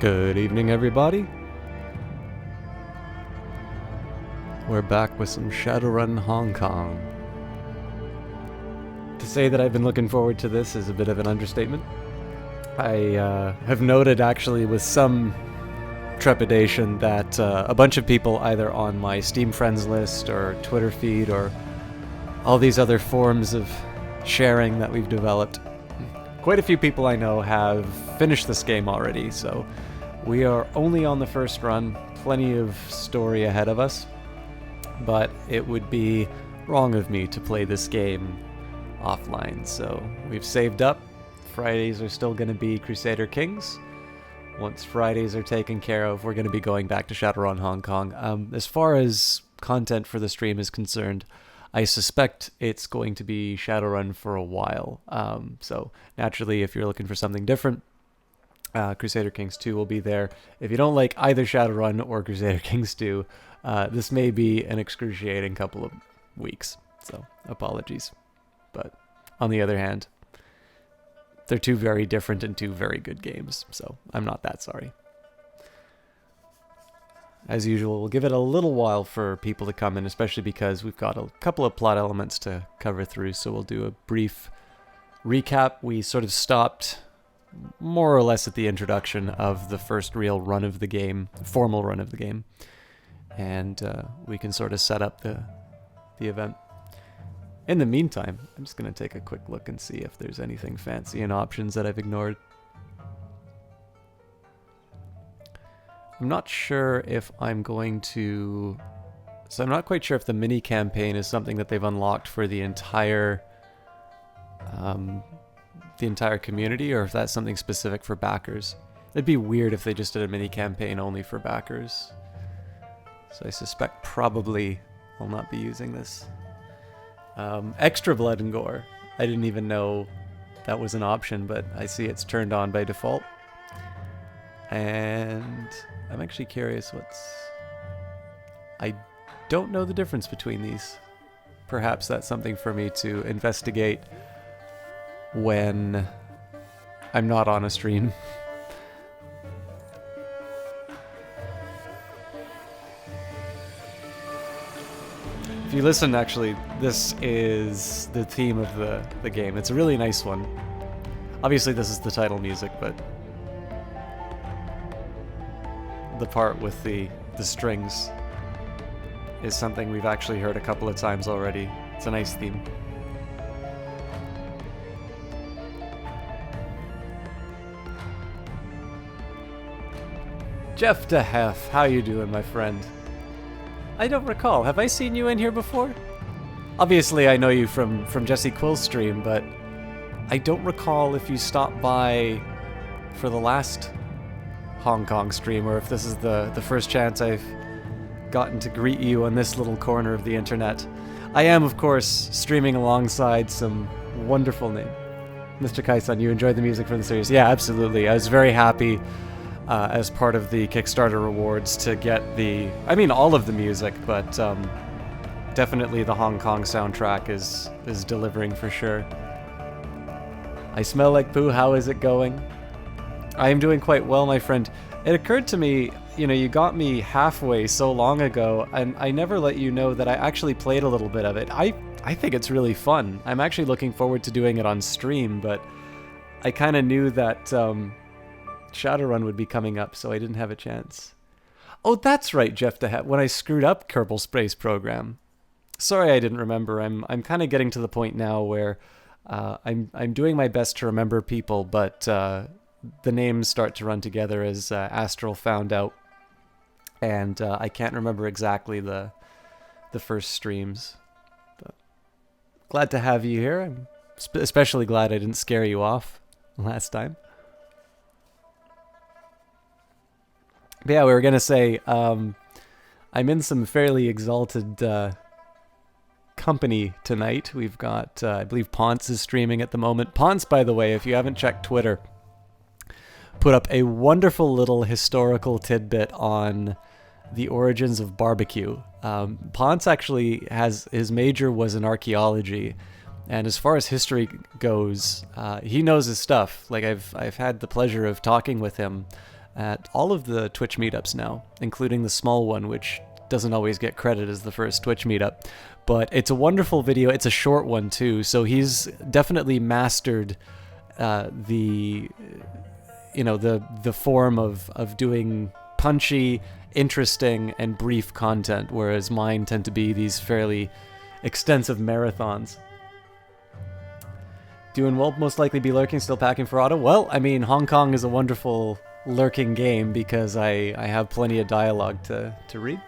Good evening, everybody. We're back with some Shadowrun Hong Kong. To say that I've been looking forward to this is a bit of an understatement. I have noted, actually, with some trepidation that a bunch of people either on my Steam friends list or Twitter feed or all these other forms of sharing that we've developed, quite a few people I know have finished this game already, so we are only on the first run, plenty of story ahead of us, but it would be wrong of me to play this game offline, so we've saved up. Fridays are still going to be Crusader Kings. Once Fridays are taken care of, we're going to be going back to Shadowrun Hong Kong. As far as content for the stream is concerned, I suspect it's going to be Shadowrun for a while. So naturally, if you're looking for something different, Crusader Kings 2 will be there. If you don't like either Shadowrun or Crusader Kings 2, this may be an excruciating couple of weeks. So apologies. But on the other hand, they're two very different and two very good games. So I'm not that sorry. As usual, we'll give it a little while for people to come in, especially because we've got a couple of plot elements to cover through. So we'll do a brief recap. We sort of stopped more or less at the introduction of the first real run of the game, formal run of the game. And we can sort of set up the event. In the meantime, I'm just going to take a quick look and see if there's anything fancy in options that I've ignored. I'm not sure if I'm going to... So I'm not quite sure if the mini campaign is something that they've unlocked for the entire community, or if that's something specific for backers. It'd be weird if they just did a mini campaign only for backers. So I suspect probably I'll not be using this. Extra blood and gore. I didn't even know that was an option, but I see it's turned on by default. And I'm actually curious I don't know the difference between these. Perhaps that's something for me to investigate when I'm not on a stream. If you listen, actually, this is the theme of the game. It's a really nice one. Obviously, this is the title music, but the part with the strings is something we've actually heard a couple of times already. It's a nice theme. Jeff DeHeff, how you doing, my friend? I don't recall. Have I seen you in here before? Obviously, I know you from Jesse Quill's stream, but I don't recall if you stopped by for the last Hong Kong stream, or if this is the first chance I've gotten to greet you on this little corner of the internet. I am, of course, streaming alongside some wonderful name. Mr. Kaisan, you enjoyed the music for the series? Yeah, absolutely. I was very happy as part of the Kickstarter rewards to get all of the music, but definitely the Hong Kong soundtrack is delivering for sure. I smell like poo. How is it going? I am doing quite well, my friend. It occurred to me, you got me halfway so long ago, and I never let you know that I actually played a little bit of it. I think it's really fun. I'm actually looking forward to doing it on stream, but I kind of knew that Shadowrun would be coming up, so I didn't have a chance. Oh, that's right, Jeff DeHeff, when I screwed up Kerbal Spray's program. Sorry I didn't remember. I'm kind of getting to the point now where I'm doing my best to remember people, but the names start to run together as Astral found out, and I can't remember exactly the first streams. But glad to have you here. I'm especially glad I didn't scare you off last time. But yeah, we were gonna say I'm in some fairly exalted company tonight. We've got I believe Ponce is streaming at the moment. Ponce, by the way, if you haven't checked Twitter, put up a wonderful little historical tidbit on the origins of barbecue. Ponce actually his major was in archaeology, and as far as history goes, he knows his stuff. Like I've had the pleasure of talking with him at all of the Twitch meetups now, including the small one, which doesn't always get credit as the first Twitch meetup. But it's a wonderful video. It's a short one too, so he's definitely mastered the form of doing punchy, interesting, and brief content, whereas mine tend to be these fairly extensive marathons. Doing well, most likely be lurking, still packing for auto. Well, I mean, Hong Kong is a wonderful lurking game because I have plenty of dialogue to read.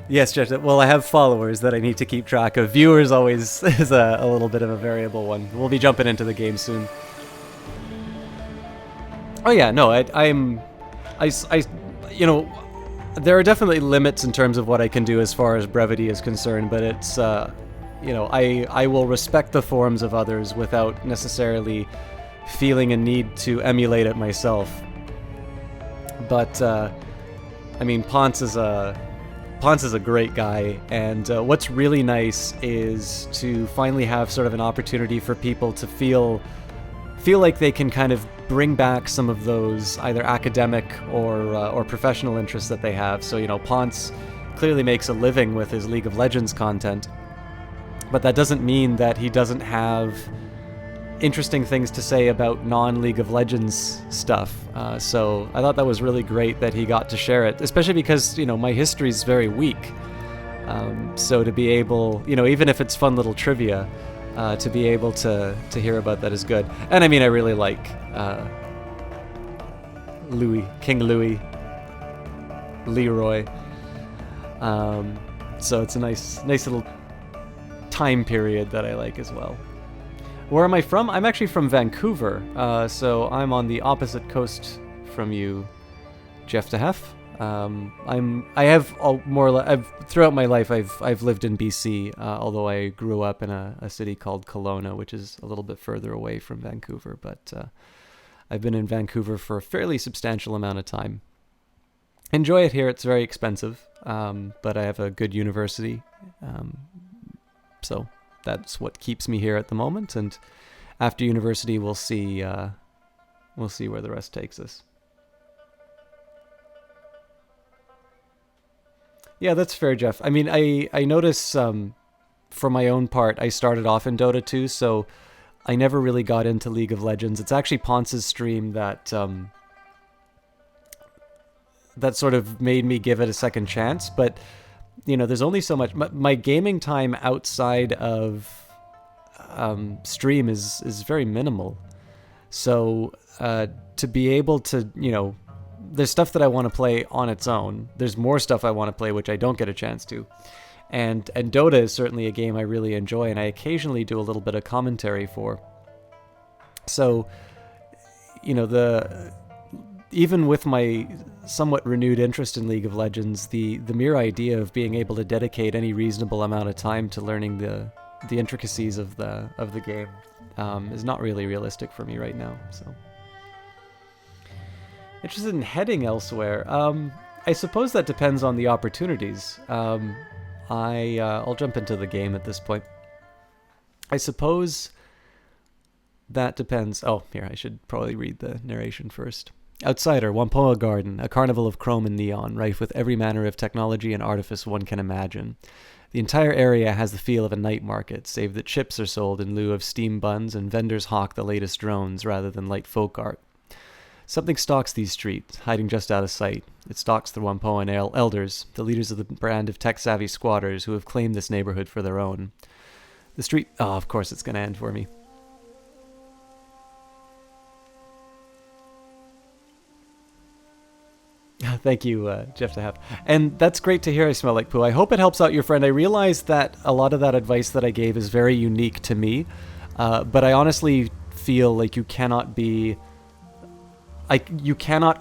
Yes, Jeff. Well, I have followers that I need to keep track of. Viewers always is a little bit of a variable one. We'll be jumping into the game soon. Oh yeah, no, there are definitely limits in terms of what I can do as far as brevity is concerned, but it's, I will respect the forms of others without necessarily feeling a need to emulate it myself. But, I mean, Ponce is a great guy, and what's really nice is to finally have sort of an opportunity for people to feel like they can kind of bring back some of those either academic or professional interests that they have. So, Ponce clearly makes a living with his League of Legends content, but that doesn't mean that he doesn't have interesting things to say about non-League of Legends stuff. So I thought that was really great that he got to share it, especially because, my history is very weak. So to be able, even if it's fun little trivia, to be able to hear about that is good. And I mean, I really like King Louis, Leroy. So it's a nice little time period that I like as well. Where am I from? I'm actually from Vancouver, so I'm on the opposite coast from you, Jeff DeHeff. Throughout my life I've lived in BC, although I grew up in a city called Kelowna, which is a little bit further away from Vancouver. But I've been in Vancouver for a fairly substantial amount of time. Enjoy it here. It's very expensive, but I have a good university, so that's what keeps me here at the moment. And after university, we'll see where the rest takes us. Yeah, that's fair, Jeff. I mean, I notice, for my own part, I started off in Dota 2, so I never really got into League of Legends. It's actually Ponce's stream that sort of made me give it a second chance. But, there's only so much. My gaming time outside of stream is very minimal. So to be able to, there's stuff that I want to play on its own. There's more stuff I want to play which I don't get a chance to. And Dota is certainly a game I really enjoy, and I occasionally do a little bit of commentary for. So, even with my somewhat renewed interest in League of Legends, the mere idea of being able to dedicate any reasonable amount of time to learning the intricacies of the game is not really realistic for me right now. So. Interested in heading elsewhere? I suppose that depends on the opportunities. I'll jump into the game at this point. I suppose that depends. Oh, here, I should probably read the narration first. Outsider, Whampoa Garden, a carnival of chrome and neon, rife with every manner of technology and artifice one can imagine. The entire area has the feel of a night market, save that chips are sold in lieu of steam buns and vendors hawk the latest drones rather than light folk art. Something stalks these streets, hiding just out of sight. It stalks the Whampoan elders, the leaders of the brand of tech-savvy squatters who have claimed this neighborhood for their own. The street... Oh, of course it's going to end for me. Thank you, Jeff DeHeff. And that's great to hear, I smell like poo. I hope it helps out your friend. I realize that a lot of that advice that I gave is very unique to me, but I honestly feel like you cannot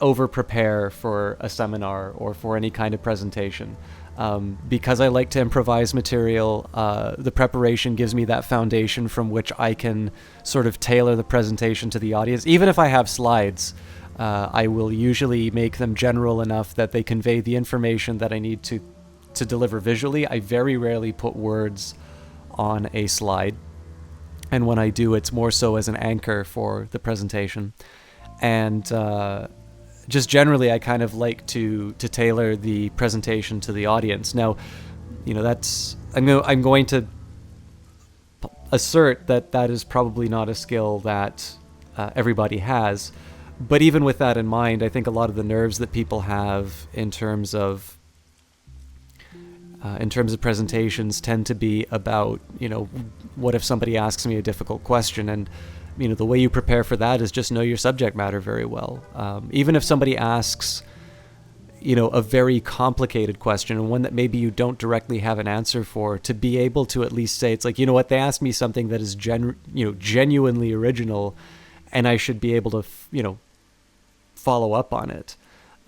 over-prepare for a seminar or for any kind of presentation. Because I like to improvise material, the preparation gives me that foundation from which I can sort of tailor the presentation to the audience. Even if I have slides, I will usually make them general enough that they convey the information that I need to deliver visually. I very rarely put words on a slide. And when I do, it's more so as an anchor for the presentation. And just generally, I kind of like to tailor the presentation to the audience. Now, I'm going to assert that is probably not a skill that everybody has. But even with that in mind, I think a lot of the nerves that people have in terms of presentations tend to be about, what if somebody asks me a difficult question? And, the way you prepare for that is just know your subject matter very well. Even if somebody asks, a very complicated question and one that maybe you don't directly have an answer for, to be able to at least say, it's like, what, they asked me something that is genuinely original, and I should be able to, follow up on it.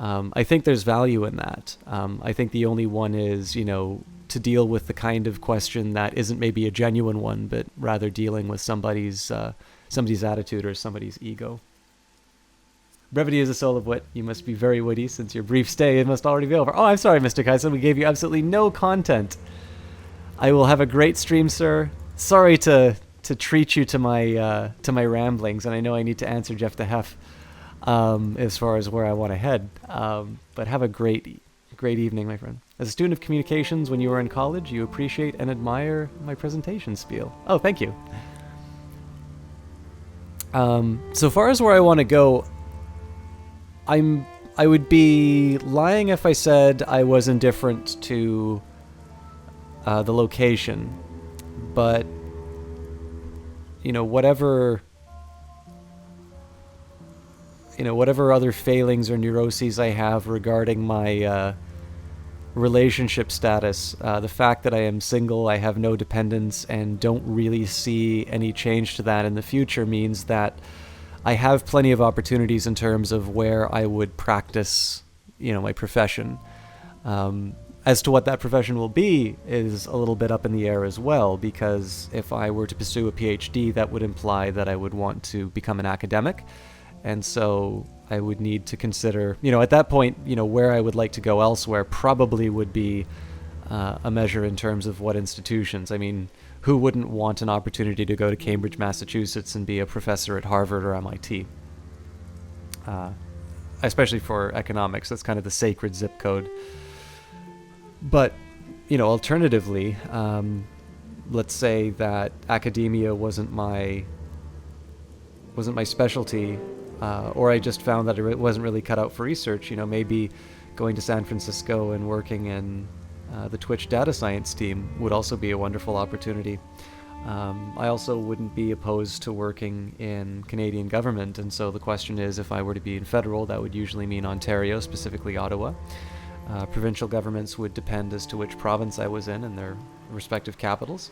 I think there's value in that. I think the only one is, to deal with the kind of question that isn't maybe a genuine one, but rather dealing with somebody's attitude or somebody's ego. Brevity is a soul of wit. You must be very witty since your brief stay must already be over. Oh, I'm sorry, Mr. Kaisen. We gave you absolutely no content. I will have a great stream, sir. Sorry to treat you to my ramblings, and I know I need to answer Jeff the Hef as far as where I want to head. But have a great evening, my friend. As a student of communications when you were in college, you appreciate and admire my presentation spiel. Oh, thank you. So far as where I want to go, I would be lying if I said I was indifferent to the location, but whatever other failings or neuroses I have regarding my relationship status, the fact that I am single, I have no dependents, and don't really see any change to that in the future means that I have plenty of opportunities in terms of where I would practice, my profession. As to what that profession will be is a little bit up in the air as well, because if I were to pursue a PhD, that would imply that I would want to become an academic. And so I would need to consider, at that point, where I would like to go elsewhere probably would be a measure in terms of what institutions. I mean, who wouldn't want an opportunity to go to Cambridge, Massachusetts and be a professor at Harvard or MIT? Especially for economics, that's kind of the sacred zip code. But, alternatively, let's say that academia wasn't my specialty, or I just found that it wasn't really cut out for research. Maybe going to San Francisco and working in the Twitch data science team would also be a wonderful opportunity. I also wouldn't be opposed to working in Canadian government, and so the question is, if I were to be in federal, that would usually mean Ontario, specifically Ottawa. Provincial governments would depend as to which province I was in and their respective capitals.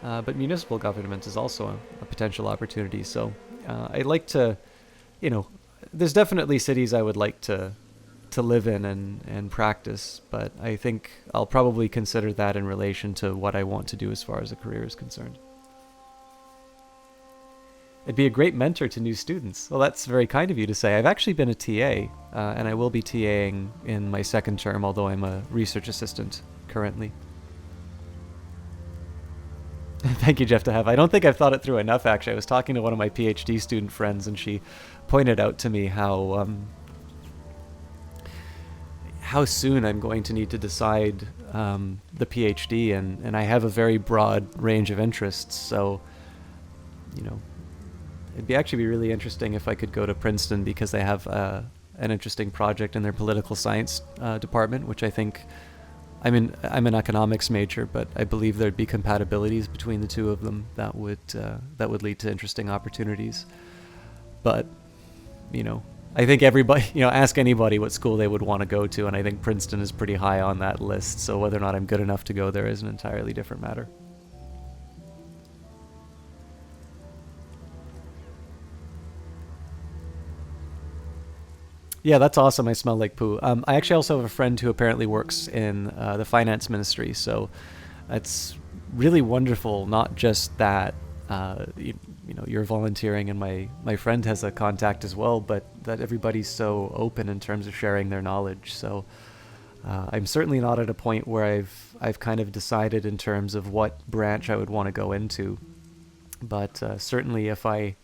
But municipal government is also a potential opportunity. So I'd like to, there's definitely cities I would like to live in and practice, but I think I'll probably consider that in relation to what I want to do as far as a career is concerned. I'd be a great mentor to new students. Well, that's very kind of you to say. I've actually been a TA, and I will be TAing in my second term, although I'm a research assistant currently. Thank you, Jeff to have. I don't think I've thought it through enough, actually. I was talking to one of my PhD student friends, and she pointed out to me how soon I'm going to need to decide the PhD, and I have a very broad range of interests, so, it'd actually be really interesting if I could go to Princeton, because they have an interesting project in their political science department, which I think I'm an economics major, but I believe there'd be compatibilities between the two of them that would lead to interesting opportunities. But I think everybody, ask anybody what school they would want to go to, and I think Princeton is pretty high on that list. So whether or not I'm good enough to go there is an entirely different matter. Yeah, that's awesome. I smell like poo. I actually also have a friend who apparently works in the finance ministry, so it's really wonderful. Not just that you're volunteering, and my friend has a contact as well, but that everybody's so open in terms of sharing their knowledge. So I'm certainly not at a point where I've kind of decided in terms of what branch I would want to go into. But certainly, if I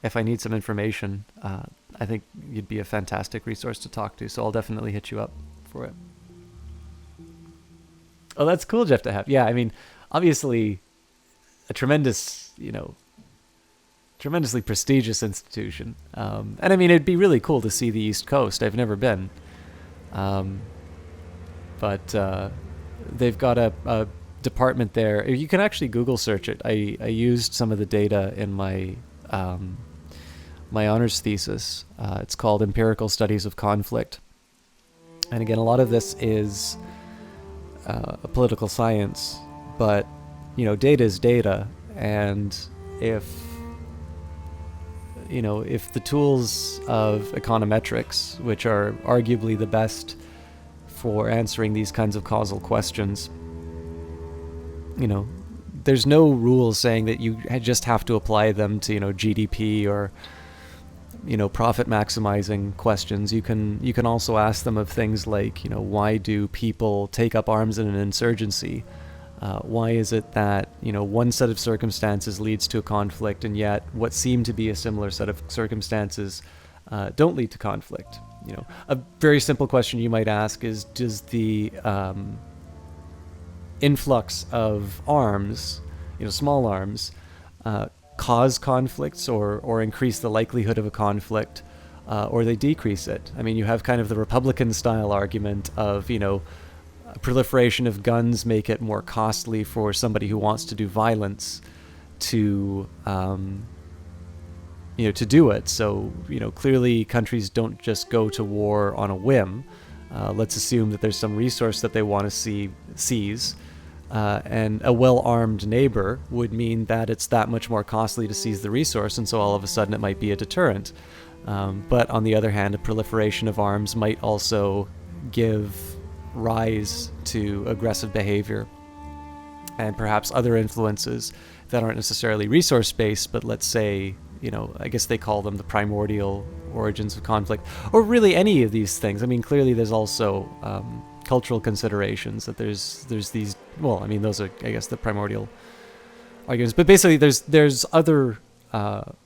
need some information, I think you'd be a fantastic resource to talk to. So I'll definitely hit you up for it. Oh, that's cool, Jeff, to have. Yeah, I mean, obviously, a tremendous, tremendously prestigious institution. And I mean, it'd be really cool to see the East Coast. I've never been. Um, but they've got a department there. You can actually Google search it. I used some of the data in my my honors thesis. It's called Empirical Studies of Conflict. And again, a lot of this is a political science, but data is data, and if the tools of econometrics, which are arguably the best for answering these kinds of causal questions, there's no rule saying that you just have to apply them to GDP or profit maximizing questions. You can also ask them of things like why do people take up arms in an insurgency? Why is it that one set of circumstances leads to a conflict, and yet what seem to be a similar set of circumstances don't lead to conflict? A very simple question you might ask is, does the influx of arms, small arms, cause conflicts or increase the likelihood of a conflict, or they decrease it? I mean, you have kind of the Republican style argument of, proliferation of guns make it more costly for somebody who wants to do violence to to do it. So, clearly countries don't just go to war on a whim. Let's assume that there's some resource that they want to seize. And a well-armed neighbor would mean that it's that much more costly to seize the resource, and so all of a sudden it might be a deterrent. But on the other hand, a proliferation of arms might also give rise to aggressive behavior and perhaps other influences that aren't necessarily resource-based, but let's say, I guess they call them the primordial origins of conflict, or really any of these things. I mean, clearly there's also cultural considerations, that there's these, well, I mean, those are, I guess, the primordial arguments, but basically there's other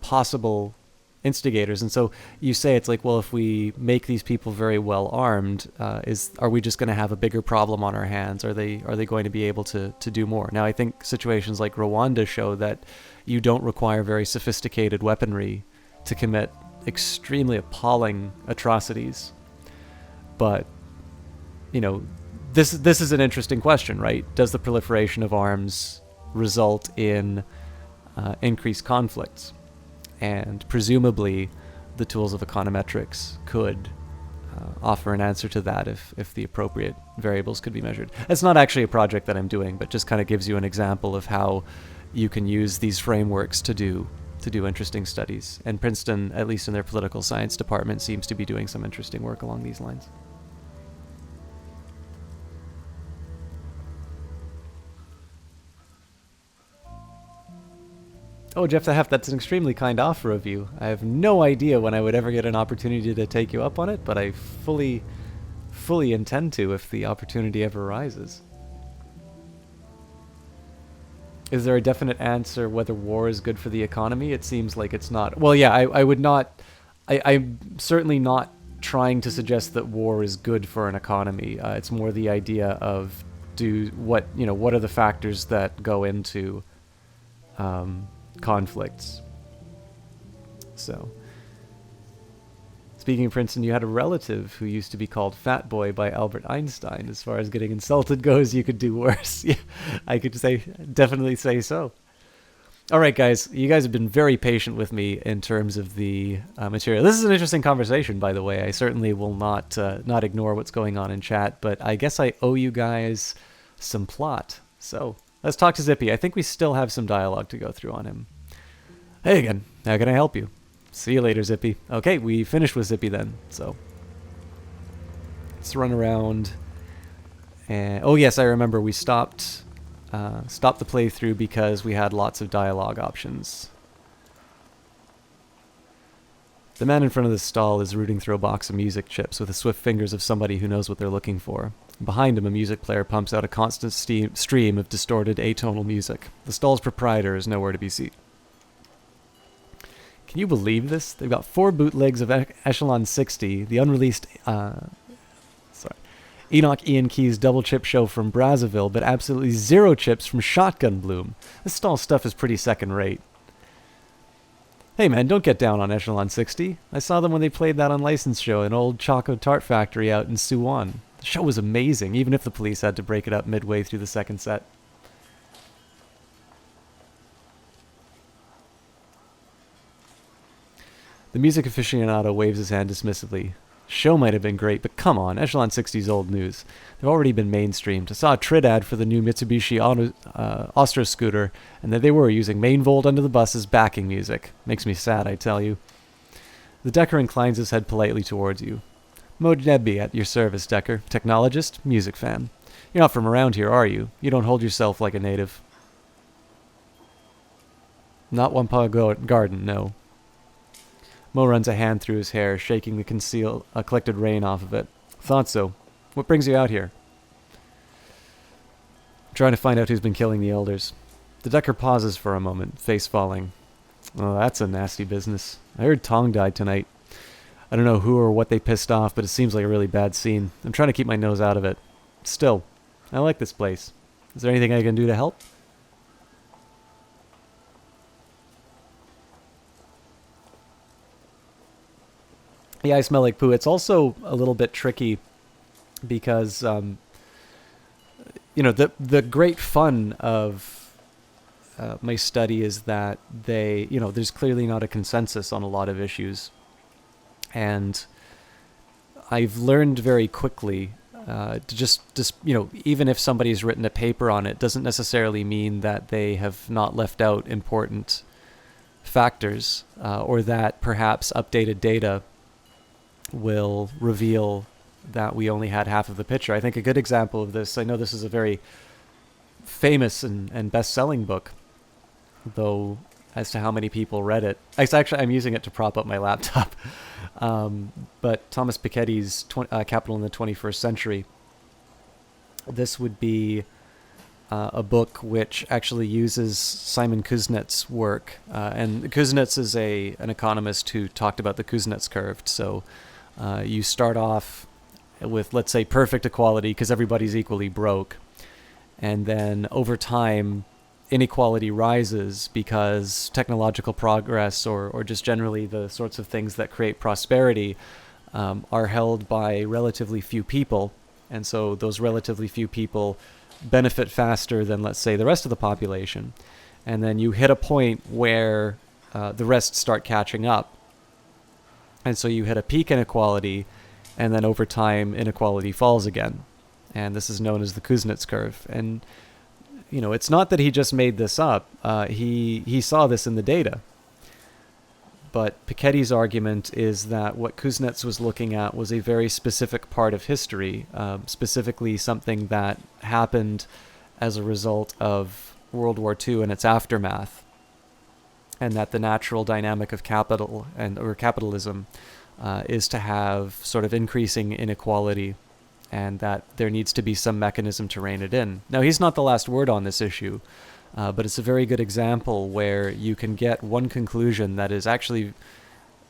possible instigators. And so you say, it's like, well, if we make these people very well armed, are we just going to have a bigger problem on our hands? Are they going to be able to do more? Now, I think situations like Rwanda show that you don't require very sophisticated weaponry to commit extremely appalling atrocities. But this is an interesting question, right? Does the proliferation of arms result in increased conflicts? And presumably, the tools of econometrics could offer an answer to that if the appropriate variables could be measured. It's not actually a project that I'm doing, but just kind of gives you an example of how you can use these frameworks to do interesting studies. And Princeton, at least in their political science department, seems to be doing some interesting work along these lines. Oh, Jeff the Heft, that's an extremely kind offer of you. I have no idea when I would ever get an opportunity to take you up on it, but I fully intend to if the opportunity ever arises. Is there a definite answer whether war is good for the economy? It seems like it's not. Well, yeah, I would not... I'm certainly not trying to suggest that war is good for an economy. It's more the idea of what are the factors that go into conflicts. So, speaking of Princeton, you had a relative who used to be called Fat Boy by Albert Einstein. As far as getting insulted goes, you could do worse. Yeah, I could definitely say so. All right, guys, you guys have been very patient with me in terms of the material. This is an interesting conversation, by the way. I certainly will not ignore what's going on in chat, but I guess I owe you guys some plot. So let's talk to Zippy. I think we still have some dialogue to go through on him. Hey again, how can I help you? See you later, Zippy. Okay, we finished with Zippy then, so let's run around. And oh yes, I remember we stopped the playthrough because we had lots of dialogue options. The man in front of the stall is rooting through a box of music chips with the swift fingers of somebody who knows what they're looking for. Behind him, a music player pumps out a constant stream of distorted atonal music. The stall's proprietor is nowhere to be seen. Can you believe this? They've got 4 bootlegs of Echelon 60, the unreleased Enoch Ian Key's double chip show from Brazzaville, but absolutely 0 chips from Shotgun Bloom. This stall stuff is pretty second rate. Hey man, don't get down on Echelon 60. I saw them when they played that unlicensed show in old Choco Tart Factory out in Suwon. The show was amazing, even if the police had to break it up midway through the second set. The music aficionado waves his hand dismissively. Show might have been great, but come on, Echelon 60's old news. They've already been mainstreamed. I saw a Trid ad for the new Mitsubishi Ostro scooter, and that they were using Main Volt Under the Bus as backing music. Makes me sad, I tell you. The Decker inclines his head politely towards you. Mo Nebby at your service, Decker. Technologist, music fan. You're not from around here, are you? You don't hold yourself like a native. Not Wampah Garden, no. Mo runs a hand through his hair, shaking the collected rain off of it. Thought so. What brings you out here? Trying to find out who's been killing the elders. The Decker pauses for a moment, face falling. Oh, that's a nasty business. I heard Tong died tonight. I don't know who or what they pissed off, but it seems like a really bad scene. I'm trying to keep my nose out of it. Still, I like this place. Is there anything I can do to help? Yeah, I smell like poo. It's also a little bit tricky because, the great fun of my study is that there's clearly not a consensus on a lot of issues. And I've learned very quickly to just even if somebody's written a paper on it, doesn't necessarily mean that they have not left out important factors or that perhaps updated data will reveal that we only had half of the picture. I think a good example of this, I know this is a very famous and best-selling book, though as to how many people read it. I'm using it to prop up my laptop. But Thomas Piketty's Capital in the 21st Century. This would be a book which actually uses Simon Kuznets' work. And Kuznets is an economist who talked about the Kuznets curve. So you start off with, let's say, perfect equality because everybody's equally broke. And then over time, inequality rises because technological progress or just generally the sorts of things that create prosperity are held by relatively few people. And so those relatively few people benefit faster than, let's say, the rest of the population. And then you hit a point where the rest start catching up. And so you hit a peak inequality, and then over time, inequality falls again. And this is known as the Kuznets curve. And, it's not that he just made this up. He saw this in the data. But Piketty's argument is that what Kuznets was looking at was a very specific part of history, specifically something that happened as a result of World War II and its aftermath. And that the natural dynamic of capital or capitalism is to have sort of increasing inequality, and that there needs to be some mechanism to rein it in. Now, he's not the last word on this issue, but it's a very good example where you can get one conclusion that is actually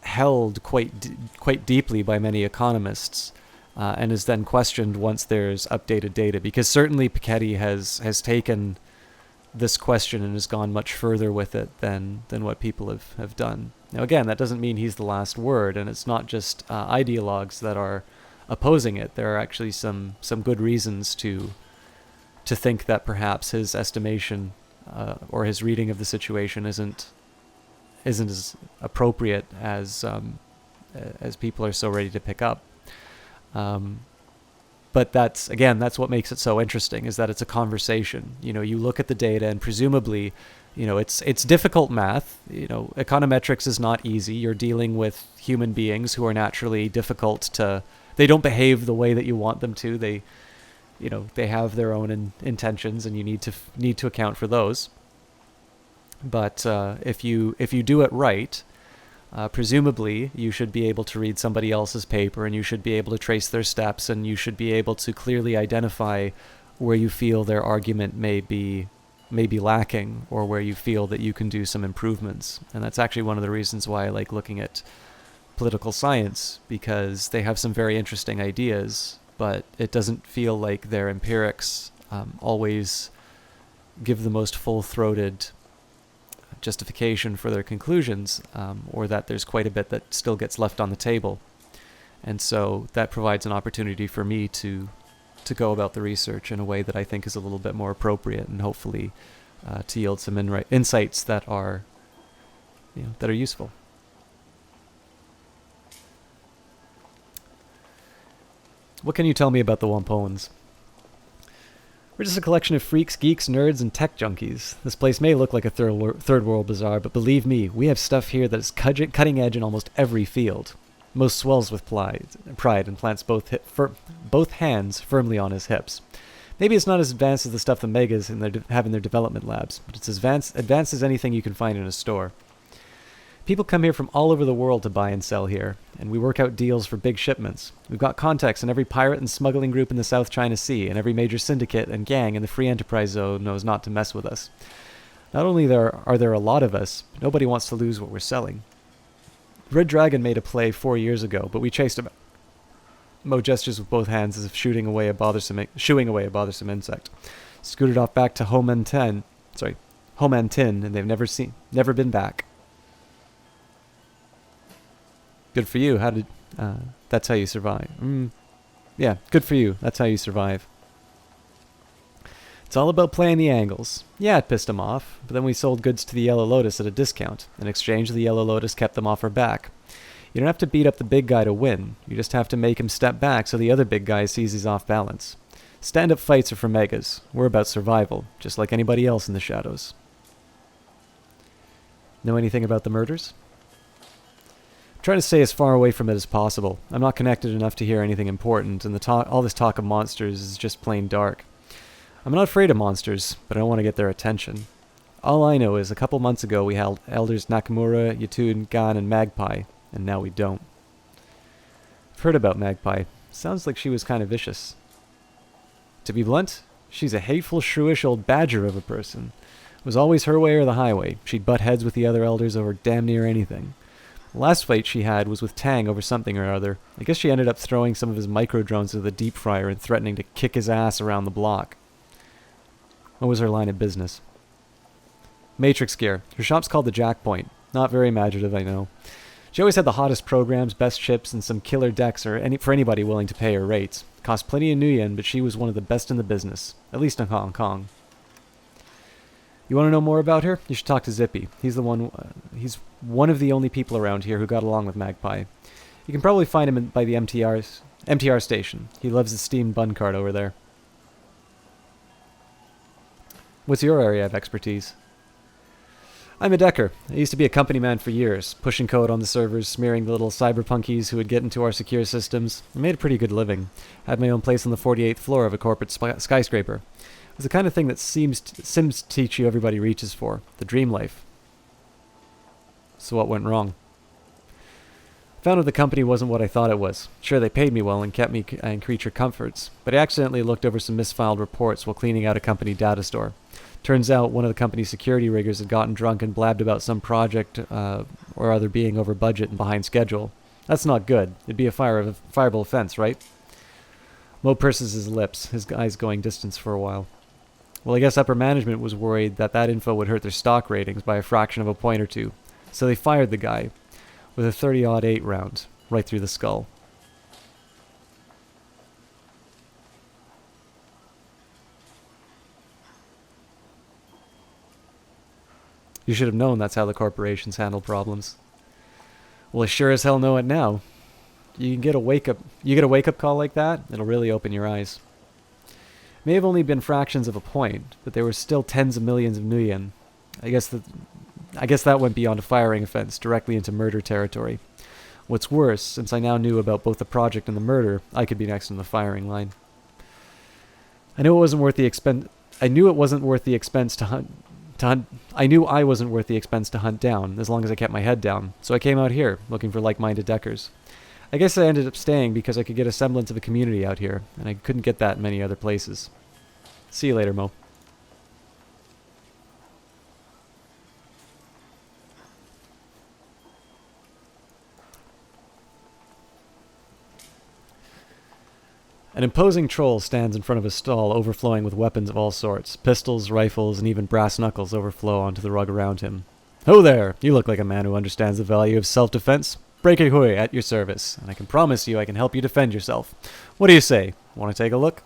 held quite deeply by many economists, and is then questioned once there's updated data. Because certainly Piketty has taken this question and has gone much further with it than what people have done. Now, again, that doesn't mean he's the last word, and it's not just ideologues that are opposing it. There are actually some good reasons to think that perhaps his estimation or his reading of the situation isn't as appropriate as people are so ready to pick up. But that's what makes it so interesting, is that it's a conversation. You look at the data and presumably, it's difficult math. Econometrics is not easy. You're dealing with human beings who are naturally difficult they don't behave the way that you want them to. They have their own intentions, and you need to account for those. But if you do it right, presumably you should be able to read somebody else's paper, and you should be able to trace their steps, and you should be able to clearly identify where you feel their argument may be may be lacking or where you feel that you can do some improvements. And that's actually one of the reasons why I like looking at political science, because they have some very interesting ideas, but it doesn't feel like their empirics always give the most full-throated justification for their conclusions, or that there's quite a bit that still gets left on the table. And so that provides an opportunity for me to go about the research in a way that I think is a little bit more appropriate, and hopefully to yield some insights that are, that are useful. What can you tell me about the Wampoans? We're just a collection of freaks, geeks, nerds, and tech junkies. This place may look like a third world bazaar, but believe me, we have stuff here that is cutting edge in almost every field. Most swells with pride and plants both hands firmly on his hips. Maybe it's not as advanced as the stuff the Megas have in their development labs, but it's as advanced as anything you can find in a store. People come here from all over the world to buy and sell here, and we work out deals for big shipments. We've got contacts in every pirate and smuggling group in the South China Sea, and every major syndicate and gang in the Free Enterprise Zone knows not to mess with us. Not only are there a lot of us, but nobody wants to lose what we're selling. Red Dragon made a play 4 years ago, but we chased him. Mo gestures with both hands as if shooing away a bothersome insect. Scooted off back to Homantin, and they've never been back. Good for you. That's how you survive. Yeah, good for you. That's how you survive. It's all about playing the angles. Yeah, it pissed him off, but then we sold goods to the Yellow Lotus at a discount. In exchange, the Yellow Lotus kept them off our back. You don't have to beat up the big guy to win. You just have to make him step back so the other big guy sees he's off balance. Stand-up fights are for megas. We're about survival, just like anybody else in the shadows. Know anything about the murders? Trying to stay as far away from it as possible. I'm not connected enough to hear anything important, and all this talk of monsters is just plain dark. I'm not afraid of monsters, but I don't want to get their attention. All I know is a couple months ago we held Elders Nakamura, Yatun, Gan, and Magpie, and now we don't. I've heard about Magpie. Sounds like she was kind of vicious. To be blunt, she's a hateful, shrewish old badger of a person. It was always her way or the highway. She'd butt heads with the other elders over damn near anything. The last fight she had was with Tang over something or other. I guess she ended up throwing some of his micro-drones into the deep fryer and threatening to kick his ass around the block. What was her line of business? Matrix gear. Her shop's called the Jack Point. Not very imaginative, I know. She always had the hottest programs, best chips, and some killer decks for anybody willing to pay her rates. Cost plenty of Nuyen, but she was one of the best in the business. At least in Hong Kong. You want to know more about her? You should talk to Zippy. He's he's one of the only people around here who got along with Magpie. You can probably find him by the MTR station. He loves the steamed bun cart over there. What's your area of expertise? I'm a decker. I used to be a company man for years, pushing code on the servers, smearing the little cyberpunkies who would get into our secure systems. I made a pretty good living. Had my own place on the 48th floor of a corporate skyscraper. It was the kind of thing that Sims teach you everybody reaches for. The dream life. So what went wrong? Found out the company wasn't what I thought it was. Sure, they paid me well and kept me in creature comforts, but I accidentally looked over some misfiled reports while cleaning out a company data store. Turns out one of the company's security riggers had gotten drunk and blabbed about some project or other being over budget and behind schedule. That's not good. It'd be a fireable offense, right? Mo purses his lips, his eyes going distance for a while. Well, I guess upper management was worried that info would hurt their stock ratings by a fraction of a point or two, so they fired the guy with a 30-08 round right through the skull. You should have known that's how the corporations handle problems. Well, I sure as hell know it now. You get a wake-up call like that, it'll really open your eyes. May have only been fractions of a point, but there were still tens of millions of Nuyen. I guess that went beyond a firing offense, directly into murder territory. What's worse, since I now knew about both the project and the murder, I could be next in the firing line. I knew I wasn't worth the expense to hunt down, as long as I kept my head down, so I came out here, looking for like-minded deckers. I guess I ended up staying because I could get a semblance of a community out here, and I couldn't get that in many other places. See you later, Mo. An imposing troll stands in front of a stall overflowing with weapons of all sorts. Pistols, rifles, and even brass knuckles overflow onto the rug around him. Ho there! You look like a man who understands the value of self-defense. Breaky Hui at your service, and I can promise you I can help you defend yourself. What do you say? Want to take a look?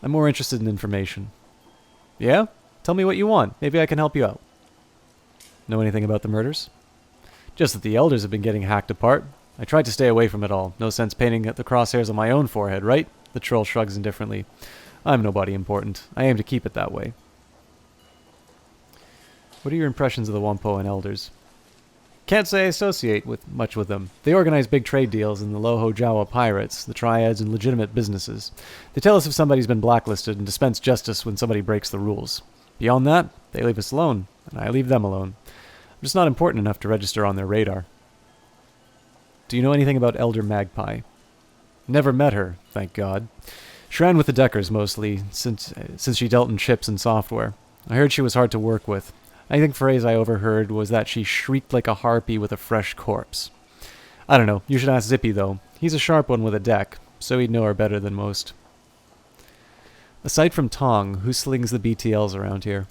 I'm more interested in information. Yeah? Tell me what you want. Maybe I can help you out. Know anything about the murders? Just that the elders have been getting hacked apart. I tried to stay away from it all. No sense painting the crosshairs on my own forehead, right? The troll shrugs indifferently. I'm nobody important. I aim to keep it that way. What are your impressions of the Whampoa and elders? Can't say I associate much with them. They organize big trade deals in the Loho Jawa pirates, the triads, and legitimate businesses. They tell us if somebody's been blacklisted and dispense justice when somebody breaks the rules. Beyond that, they leave us alone, and I leave them alone. I'm just not important enough to register on their radar. Do you know anything about Elder Magpie? Never met her, thank God. She ran with the Deckers mostly, since she dealt in chips and software. I heard she was hard to work with. I think the phrase I overheard was that she shrieked like a harpy with a fresh corpse. I don't know, you should ask Zippy though. He's a sharp one with a deck, so he'd know her better than most. Aside from Tong, who slings the BTLs around here?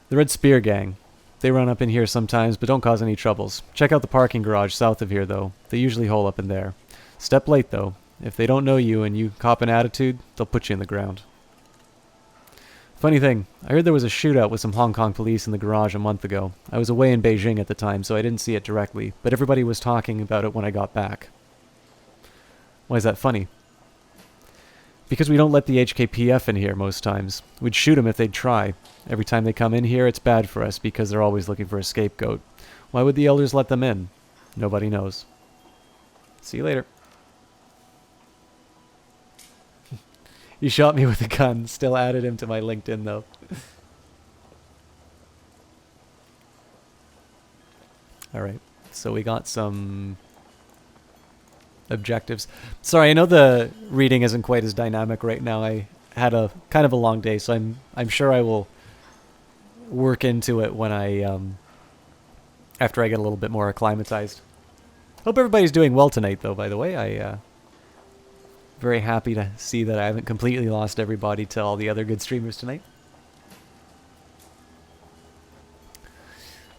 The Red Spear Gang. They run up in here sometimes, but don't cause any troubles. Check out the parking garage south of here though. They usually hole up in there. Step late though. If they don't know you and you cop an attitude, they'll put you in the ground. Funny thing, I heard there was a shootout with some Hong Kong police in the garage a month ago. I was away in Beijing at the time, so I didn't see it directly, but everybody was talking about it when I got back. Why is that funny? Because we don't let the HKPF in here most times. We'd shoot them if they'd try. Every time they come in here, it's bad for us because they're always looking for a scapegoat. Why would the elders let them in? Nobody knows. See you later. He shot me with a gun. Still added him to my LinkedIn, though. Alright, so we got some objectives. Sorry, I know the reading isn't quite as dynamic right now. I had a kind of a long day, so I'm sure I will work into it when I after I get a little bit more acclimatized. Hope everybody's doing well tonight, though, by the way. Very happy to see that I haven't completely lost everybody to all the other good streamers tonight.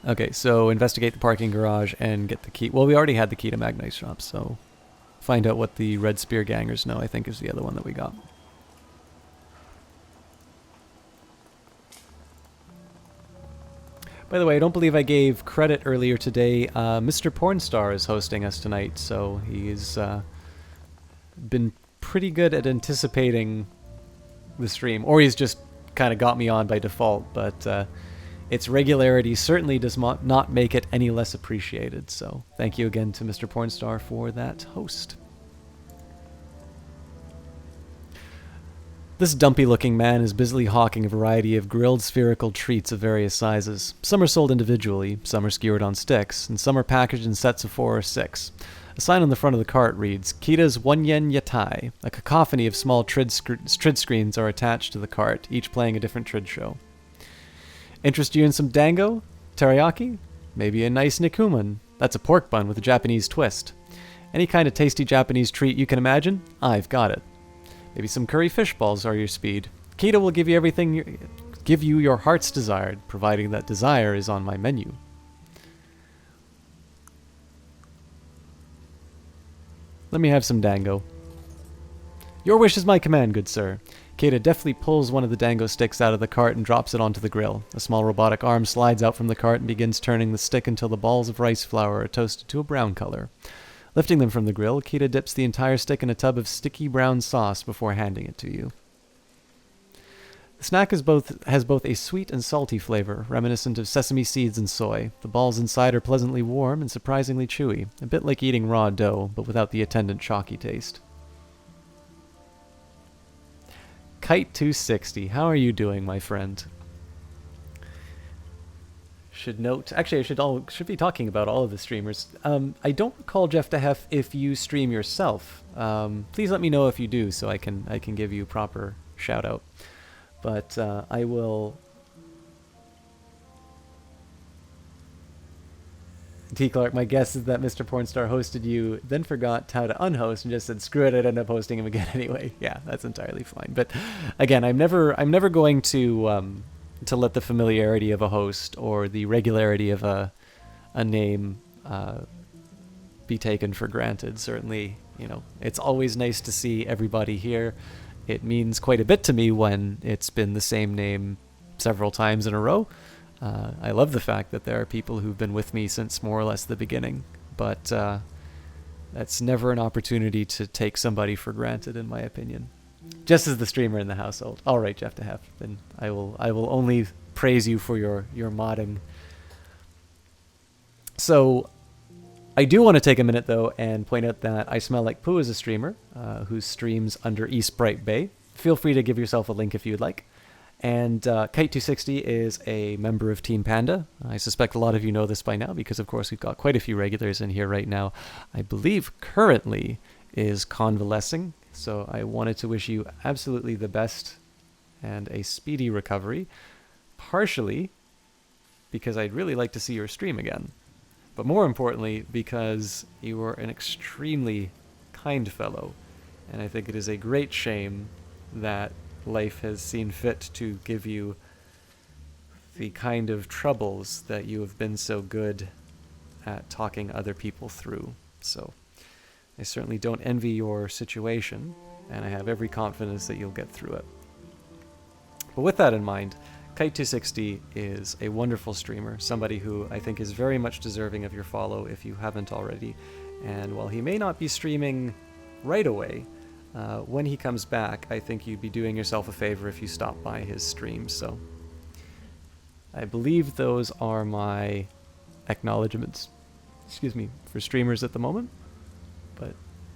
Okay, so investigate the parking garage and get the key. Well, we already had the key to Magnite's shop, so find out what the Red Spear Gangers know, I think is the other one that we got. By the way, I don't believe I gave credit earlier today. Mr. Pornstar is hosting us tonight, so he's been pretty good at anticipating the stream, or he's just kind of got me on by default, but its regularity certainly does not make it any less appreciated, so thank you again to Mr. Pornstar for that host. This dumpy-looking man is busily hawking a variety of grilled spherical treats of various sizes. Some are sold individually, some are skewered on sticks, and some are packaged in sets of 4 or 6. A sign on the front of the cart reads, Kita's 1 yen yatai. A cacophony of small trid screens are attached to the cart, each playing a different trid show. Interest you in some dango? Teriyaki? Maybe a nice nikuman. That's a pork bun with a Japanese twist. Any kind of tasty Japanese treat you can imagine? I've got it. Maybe some curry fish balls are your speed. Kita will give you your heart's desired, providing that desire is on my menu. Let me have some dango. Your wish is my command, good sir. Keita deftly pulls one of the dango sticks out of the cart and drops it onto the grill. A small robotic arm slides out from the cart and begins turning the stick until the balls of rice flour are toasted to a brown color. Lifting them from the grill, Keita dips the entire stick in a tub of sticky brown sauce before handing it to you. The snack has both a sweet and salty flavor, reminiscent of sesame seeds and soy. The balls inside are pleasantly warm and surprisingly chewy, a bit like eating raw dough, but without the attendant chalky taste. Kite260, how are you doing, my friend? Should note, actually I should be talking about all of the streamers. I don't recall, Jeff DeHef, if you stream yourself. Please let me know if you do, so I can give you a proper shout out. But I will T. Clark, my guess is that Mr. Pornstar hosted you, then forgot how to unhost and just said, screw it, I'd end up hosting him again anyway. Yeah, that's entirely fine. But again, I'm never going to let the familiarity of a host or the regularity of a name be taken for granted. Certainly, it's always nice to see everybody here. It means quite a bit to me when it's been the same name several times in a row. I love the fact that there are people who've been with me since more or less the beginning, but that's never an opportunity to take somebody for granted, in my opinion. Just as the streamer in the household. All right, Jeff DeHef, then I will only praise you for your modding. So I do want to take a minute, though, and point out that I Smell Like Poo is a streamer who streams under East Bright Bay. Feel free to give yourself a link if you'd like. And Kite260 is a member of Team Panda. I suspect a lot of you know this by now because, of course, we've got quite a few regulars in here right now. I believe currently is convalescing, so I wanted to wish you absolutely the best and a speedy recovery, partially because I'd really like to see your stream again, but more importantly because you are an extremely kind fellow, and I think it is a great shame that life has seen fit to give you the kind of troubles that you have been so good at talking other people through. So I certainly don't envy your situation, and I have every confidence that you'll get through it. But with that in mind, Kite260 is a wonderful streamer, somebody who I think is very much deserving of your follow if you haven't already. And while he may not be streaming right away, when he comes back, I think you'd be doing yourself a favor if you stop by his stream. So I believe those are my acknowledgements, for streamers at the moment. But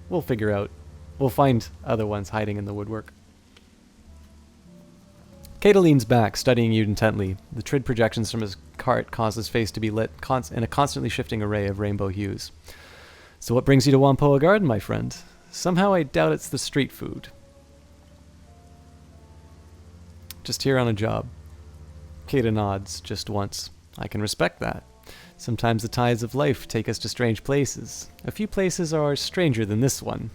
we'll figure out, we'll find other ones hiding in the woodwork. Kata leans back, studying you intently. The trid projections from his cart cause his face to be lit in a constantly shifting array of rainbow hues. So what brings you to Whampoa Garden, my friend? Somehow I doubt it's the street food. Just here on a job. Kata nods, just once. I can respect that. Sometimes the tides of life take us to strange places. A few places are stranger than this one.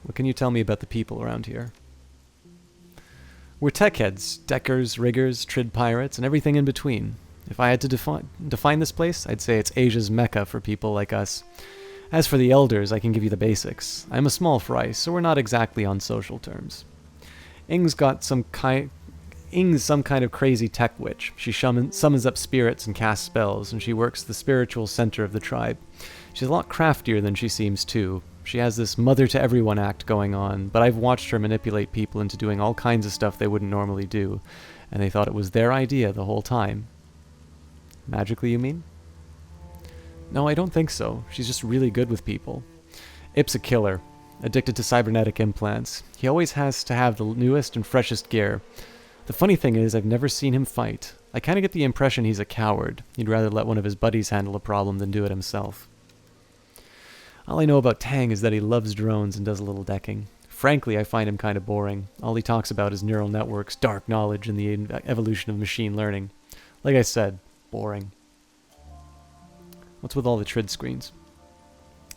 What can you tell me about the people around here? We're tech heads, deckers, riggers, trid pirates, and everything in between. If I had to define this place, I'd say it's Asia's mecca for people like us. As for the elders, I can give you the basics. I'm a small fry, so we're not exactly on social terms. Ing's some kind of crazy tech witch. She summons up spirits and casts spells, and she works the spiritual center of the tribe. She's a lot craftier than she seems too. She has this mother-to-everyone act going on, but I've watched her manipulate people into doing all kinds of stuff they wouldn't normally do, and they thought it was their idea the whole time. Magically, you mean? No, I don't think so. She's just really good with people. Ip's a killer, addicted to cybernetic implants. He always has to have the newest and freshest gear. The funny thing is, I've never seen him fight. I kind of get the impression he's a coward. He'd rather let one of his buddies handle a problem than do it himself. All I know about Tang is that he loves drones and does a little decking. Frankly, I find him kind of boring. All he talks about is neural networks, dark knowledge, and the evolution of machine learning. Like I said, boring. What's with all the trid screens?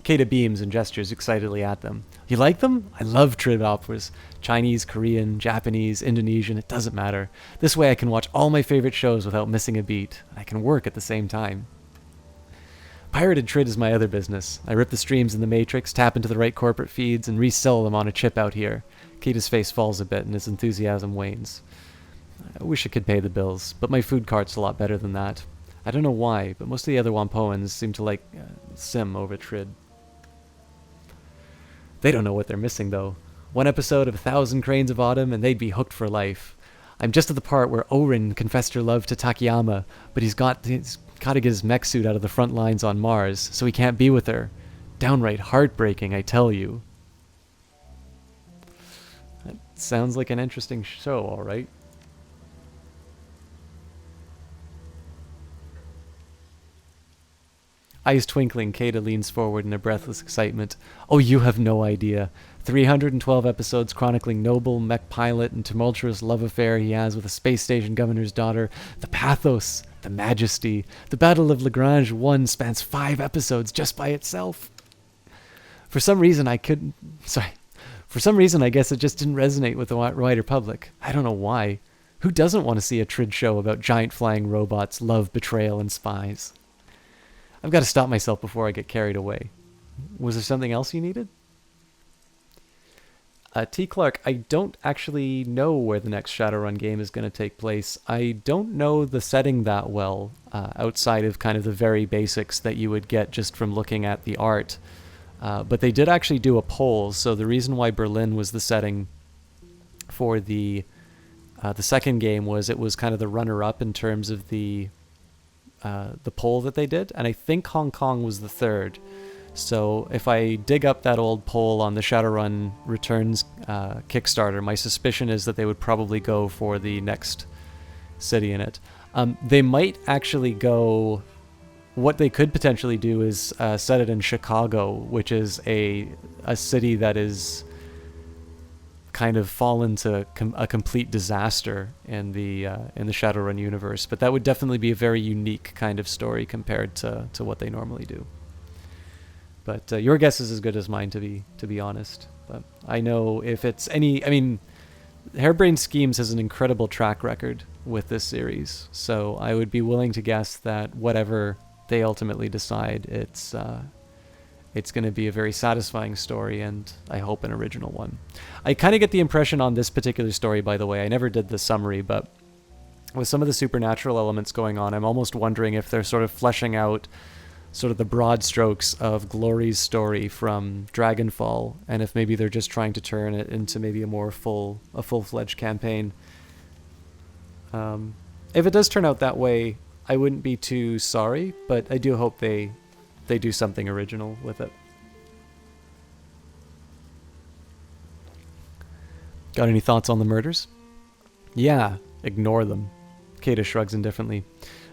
Kata beams and gestures excitedly at them. You like them? I love trid operas. Chinese, Korean, Japanese, Indonesian, it doesn't matter. This way I can watch all my favorite shows without missing a beat. I can work at the same time. Pirated trid is my other business. I rip the streams in the Matrix, tap into the right corporate feeds, and resell them on a chip out here. Kata's face falls a bit and his enthusiasm wanes. I wish I could pay the bills, but my food cart's a lot better than that. I don't know why, but most of the other Whampoans seem to like sim over trid. They don't know what they're missing, though. One episode of 1,000 Cranes of Autumn, and they'd be hooked for life. I'm just at the part where Orin confessed her love to Takayama, but he's got to get his mech suit out of the front lines on Mars, so he can't be with her. Downright heartbreaking, I tell you. That sounds like an interesting show, all right. Eyes twinkling, Kata leans forward in a breathless excitement. Oh, you have no idea. 312 episodes chronicling noble mech pilot and tumultuous love affair he has with a space station governor's daughter. The the majesty. The Battle of Lagrange 1 spans 5 episodes just by itself. For some reason, I guess it just didn't resonate with the wider public. I don't know why. Who doesn't want to see a trid show about giant flying robots, love, betrayal, and spies? I've got to stop myself before I get carried away. Was there something else you needed? T. Clark, I don't actually know where the next Shadowrun game is going to take place. I don't know the setting that well, outside of kind of the very basics that you would get just from looking at the art. But they did actually do a poll, so the reason why Berlin was the setting for the second game was it was kind of the runner-up in terms of the poll that they did, and I think Hong Kong was the third. So if I dig up that old poll on the Shadowrun Returns Kickstarter, my suspicion is that they would probably go for the next city in it. They might actually go... What they could potentially do is set it in Chicago, which is a city that is kind of fallen to a complete disaster in the Shadowrun universe. But that would definitely be a very unique kind of story compared to what they normally do. But your guess is as good as mine, to be honest. But I know if it's any... I mean, Harebrained Schemes has an incredible track record with this series. So I would be willing to guess that whatever they ultimately decide, it's going to be a very satisfying story, and I hope an original one. I kind of get the impression on this particular story, by the way, I never did the summary, but with some of the supernatural elements going on, I'm almost wondering if they're sort of fleshing out sort of the broad strokes of Glory's story from Dragonfall, and if maybe they're just trying to turn it into maybe a full-fledged campaign. If it does turn out that way, I wouldn't be too sorry, but I do hope they do something original with it. Got any thoughts on the murders? Yeah, ignore them. Kata shrugs indifferently.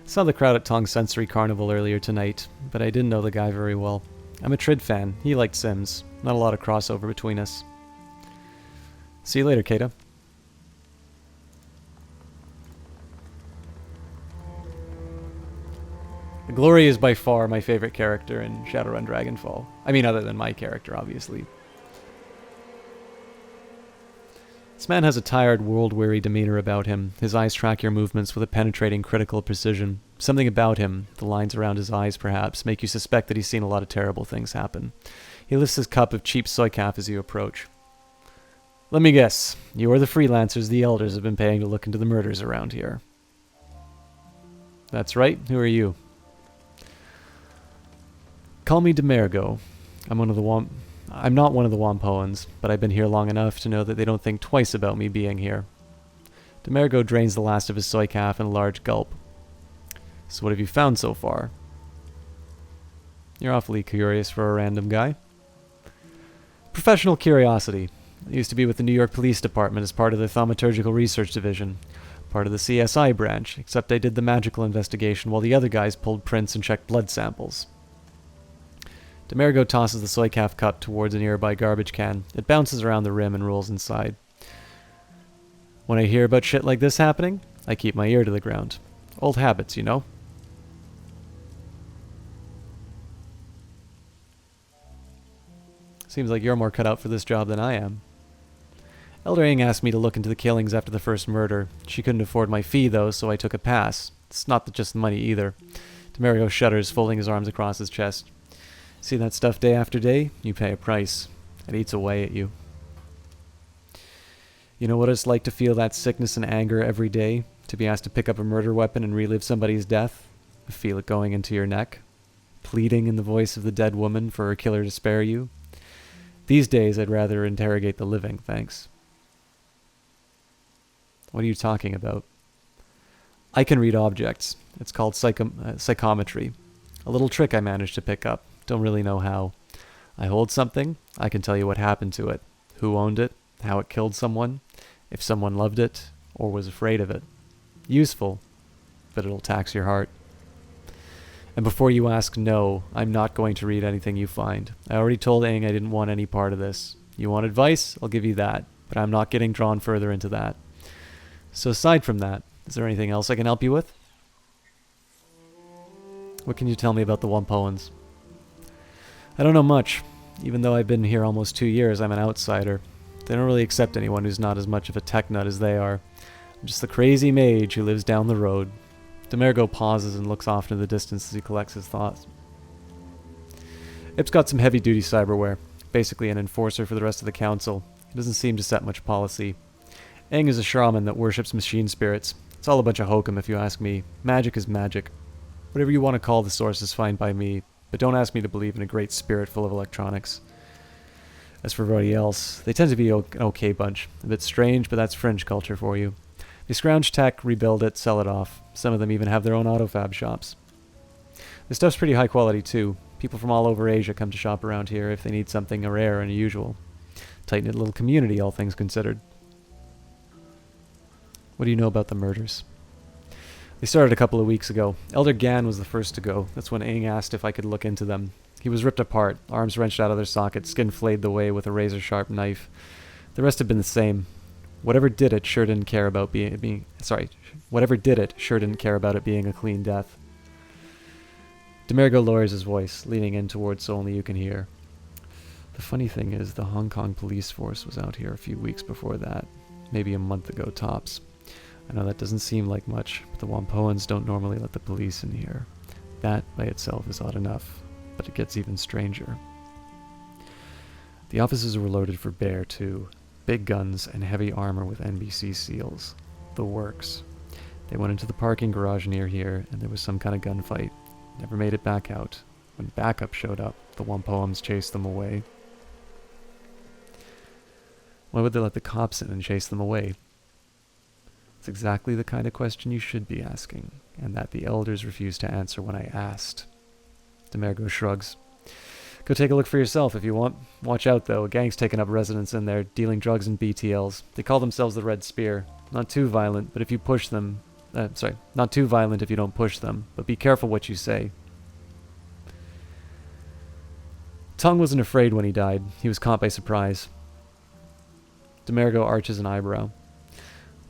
Saw the crowd at Tong's Sensory Carnival earlier tonight, but I didn't know the guy very well. I'm a Trid fan. He liked Sims. Not a lot of crossover between us. See you later, Kata. Glory is by far my favorite character in Shadowrun Dragonfall. I mean, other than my character, obviously. This man has a tired, world-weary demeanor about him. His eyes track your movements with a penetrating, critical precision. Something about him, the lines around his eyes perhaps, make you suspect that he's seen a lot of terrible things happen. He lifts his cup of cheap soy-calf as you approach. Let me guess, you are the freelancers the elders have been paying to look into the murders around here. That's right. Who are you? Call me Demergo. I'm not one of the Wampoans, but I've been here long enough to know that they don't think twice about me being here. Demergo drains the last of his soy calf in a large gulp. So what have you found so far? You're awfully curious for a random guy. Professional curiosity. I used to be with the New York Police Department as part of the Thaumaturgical Research Division, part of the CSI branch, except I did the magical investigation while the other guys pulled prints and checked blood samples. Demergo tosses the soy calf cup towards a nearby garbage can. It bounces around the rim and rolls inside. When I hear about shit like this happening, I keep my ear to the ground. Old habits, you know? Seems like you're more cut out for this job than I am. Elder Aang asked me to look into the killings after the first murder. She couldn't afford my fee, though, so I took a pass. It's not just the money, either. Demergo shudders, folding his arms across his chest. See that stuff day after day? You pay a price. It eats away at you. You know what it's like to feel that sickness and anger every day? To be asked to pick up a murder weapon and relive somebody's death? Feel it going into your neck? Pleading in the voice of the dead woman for her killer to spare you? These days, I'd rather interrogate the living, thanks. What are you talking about? I can read objects. It's called psychometry. A little trick I managed to pick up. Don't really know how. I hold something, I can tell you what happened to it, who owned it, how it killed someone, if someone loved it, or was afraid of it. Useful, but it'll tax your heart. And before you ask, no, I'm not going to read anything you find. I already told Aang I didn't want any part of this. You want advice? I'll give you that, but I'm not getting drawn further into that. So aside from that, is there anything else I can help you with? What can you tell me about the Wumpoans? I don't know much. Even though I've been here almost 2 years, I'm an outsider. They don't really accept anyone who's not as much of a tech nut as they are. I'm just the crazy mage who lives down the road. Demergo pauses and looks off into the distance as he collects his thoughts. Ip's got some heavy-duty cyberware. Basically an enforcer for the rest of the council. He doesn't seem to set much policy. Aang is a shaman that worships machine spirits. It's all a bunch of hokum if you ask me. Magic is magic. Whatever you want to call the source is fine by me, but don't ask me to believe in a great spirit full of electronics. As for everybody else, they tend to be an okay bunch. A bit strange, but that's fringe culture for you. They scrounge tech, rebuild it, sell it off. Some of them even have their own autofab shops. The stuff's pretty high quality too. People from all over Asia come to shop around here if they need something rare and unusual. Tight-knit little community, all things considered. What do you know about the murders? They started a couple of weeks ago. Elder Gan was the first to go. That's when Aang asked if I could look into them. He was ripped apart, arms wrenched out of their sockets, skin flayed the way with a razor-sharp knife. The rest have been the same. Whatever did it sure didn't care about whatever did it sure didn't care about it being a clean death. Demergo lowers his voice, leaning in towards so only you can hear. The funny thing is, the Hong Kong police force was out here a few weeks before that. Maybe a month ago, tops. I know that doesn't seem like much, but the Wumpoans don't normally let the police in here. That, by itself, is odd enough, but it gets even stranger. The officers were loaded for bear, too. Big guns and heavy armor with NBC seals. The works. They went into the parking garage near here, and there was some kind of gunfight. Never made it back out. When backup showed up, the Wumpoans chased them away. Why would they let the cops in and chase them away? It's exactly the kind of question you should be asking, and that the elders refused to answer when I asked. Demergo shrugs. Go take a look for yourself if you want. Watch out, though. A gang's taken up residence in there, dealing drugs and BTLs. They call themselves the Red Spear. Not too violent, but if you push them... not too violent if you don't push them, but be careful what you say. Tung wasn't afraid when he died. He was caught by surprise. Demergo arches an eyebrow.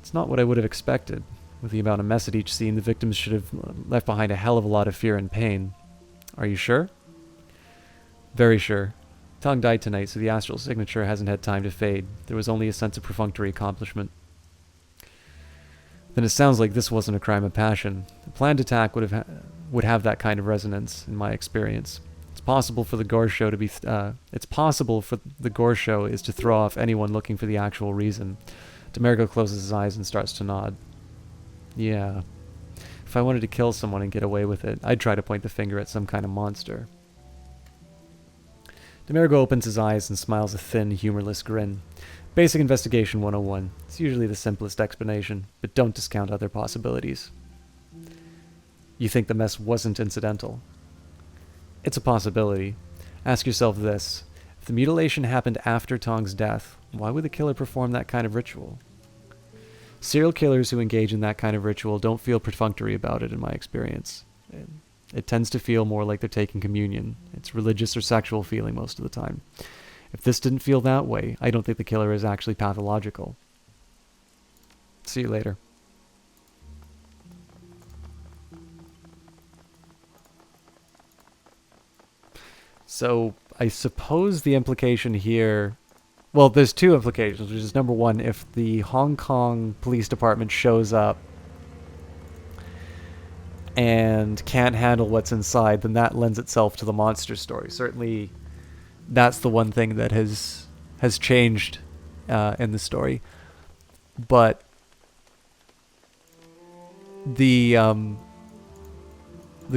It's not what I would have expected. With the amount of mess at each scene, the victims should have left behind a hell of a lot of fear and pain. Are you sure? Very sure. Tung died tonight, so the astral signature hasn't had time to fade. There was only a sense of perfunctory accomplishment. Then it sounds like this wasn't a crime of passion. A planned attack would have that kind of resonance, in my experience. It's possible for the gore show is to throw off anyone looking for the actual reason. Demergo closes his eyes and starts to nod. Yeah. If I wanted to kill someone and get away with it, I'd try to point the finger at some kind of monster. Demergo opens his eyes and smiles a thin, humorless grin. Basic Investigation 101. It's usually the simplest explanation, but don't discount other possibilities. You think the mess wasn't incidental? It's a possibility. Ask yourself this. If the mutilation happened after Tong's death, why would the killer perform that kind of ritual? Serial killers who engage in that kind of ritual don't feel perfunctory about it, in my experience. It tends to feel more like they're taking communion. It's religious or sexual feeling most of the time. If this didn't feel that way, I don't think the killer is actually pathological. See you later. So, I suppose the implication here... Well, there's two implications, which is number one, if the Hong Kong Police Department shows up and can't handle what's inside, then that lends itself to the monster story. Certainly, that's the one thing that has changed in the story. But the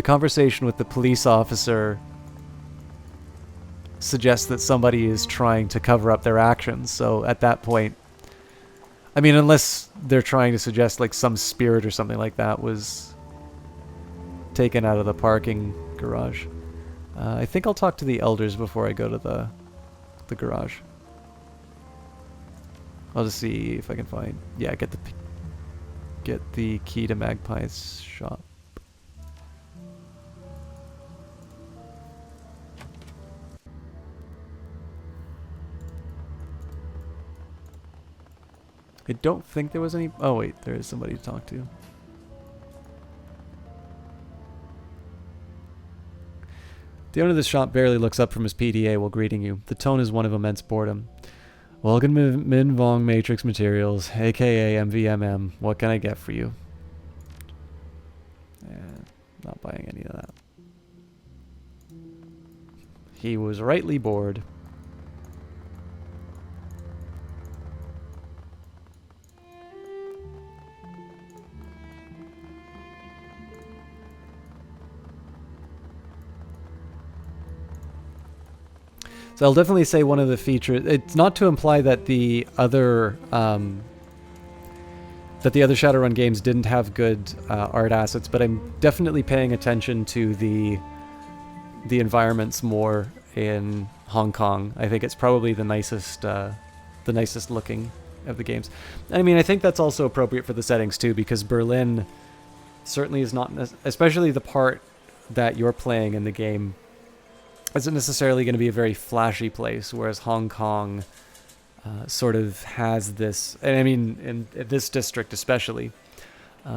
conversation with the police officer suggests that somebody is trying to cover up their actions. So at that point, I mean, unless they're trying to suggest like some spirit or something like that was taken out of the parking garage. I think I'll talk to the elders before I go to the garage. I'll just see if I can find... Yeah, get the key to Magpie's shop. I don't think there was any... Oh wait, there is somebody to talk to. The owner of the shop barely looks up from his PDA while greeting you. The tone is one of immense boredom. Welcome to Min Vong Matrix Materials, aka MVMM. What can I get for you? Not buying any of that. He was rightly bored. So I'll definitely say one of the features. It's not to imply that the other Shadowrun games didn't have good art assets, but I'm definitely paying attention to the environments more in Hong Kong. I think it's probably the nicest looking of the games. I mean, I think that's also appropriate for the settings too, because Berlin certainly is not, especially the part that you're playing in the game, isn't necessarily going to be a very flashy place, whereas Hong Kong sort of has this, and I mean, in this district especially,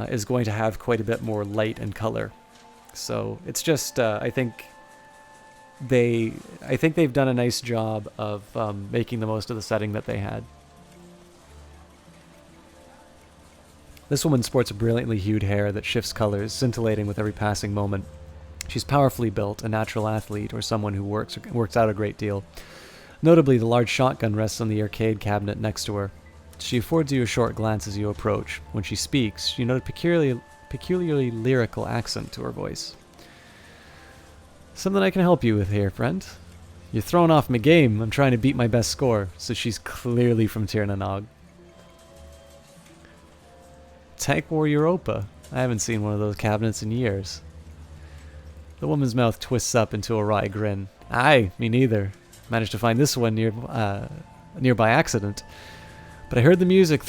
is going to have quite a bit more light and color. So it's just, I think they've done a nice job of making the most of the setting that they had. This woman sports a brilliantly hued hair that shifts colors, scintillating with every passing moment. She's powerfully built, a natural athlete, or someone who works out a great deal. Notably, the large shotgun rests on the arcade cabinet next to her. She affords you a short glance as you approach. When she speaks, you note a peculiarly lyrical accent to her voice. Something I can help you with here, friend. You're throwing off my game. I'm trying to beat my best score. So she's clearly from Tir na Nog. Tank Warrior Opa. I haven't seen one of those cabinets in years. The woman's mouth twists up into a wry grin. Aye, me neither. Managed to find this one near by accident. But I heard the music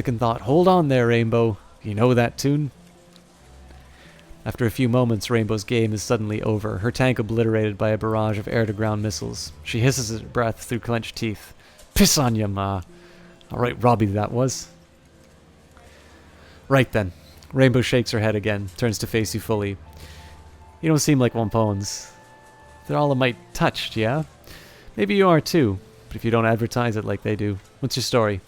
and thought, hold on there, Rainbow. You know that tune? After a few moments, Rainbow's game is suddenly over, her tank obliterated by a barrage of air-to-ground missiles. She hisses her breath through clenched teeth. Piss on ya, ma. Alright, Robbie that was. Right then. Rainbow shakes her head again, turns to face you fully. You don't seem like Wampones. They're all a mite touched, yeah? Maybe you are too, but if you don't advertise it like they do. What's your story?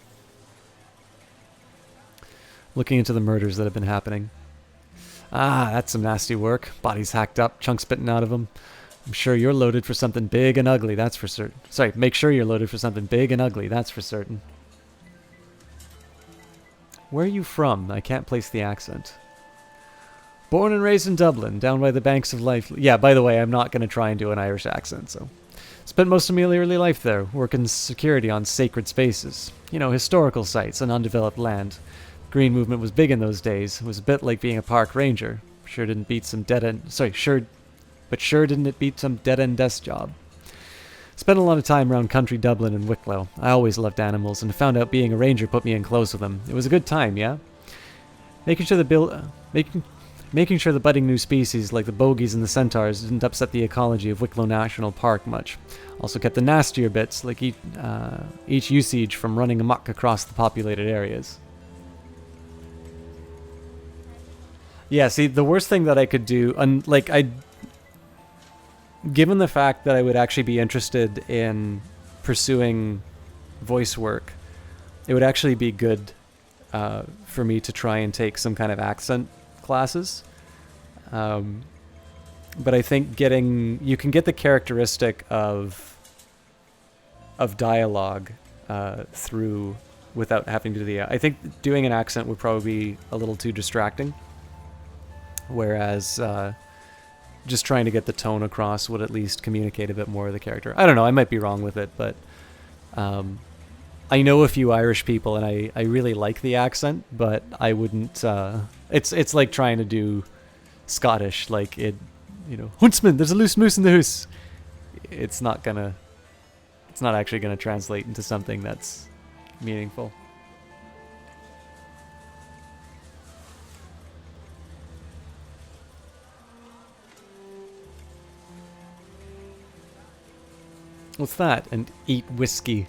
Looking into the murders that have been happening. Ah, that's some nasty work. Bodies hacked up, chunks bitten out of them. I'm sure you're loaded for something big and ugly, that's for certain. Sorry, make sure you're loaded for something big and ugly, that's for certain. Where are you from? I can't place the accent. Born and raised in Dublin, down by the banks of life. Yeah, by the way, I'm not going to try and do an Irish accent, so. Spent most of my early life there, working security on sacred spaces. You know, historical sites and undeveloped land. Green movement was big in those days. It was a bit like being a park ranger. Sure didn't beat some dead-end... Sorry, sure didn't it beat some dead-end desk job. Spent a lot of time around country Dublin and Wicklow. I always loved animals, and found out being a ranger put me in close with them. It was a good time, yeah? Making sure the budding new species like the bogies and the centaurs didn't upset the ecology of Wicklow National Park much. Also kept the nastier bits, like each usage, from running amok across the populated areas. Yeah, see, the worst thing that I could do, given the fact that I would actually be interested in pursuing voice work, it would actually be good for me to try and take some kind of accent classes. But I think you can get the characteristic of dialogue through without having to do the... I think doing an accent would probably be a little too distracting. Whereas just trying to get the tone across would at least communicate a bit more of the character. I don't know, I might be wrong with it, but I know a few Irish people and I really like the accent, but I wouldn't... It's like trying to do Scottish, like it, you know, Huntsman, there's a loose moose in the hoose. It's not actually gonna translate into something that's meaningful. What's that? And eat whiskey.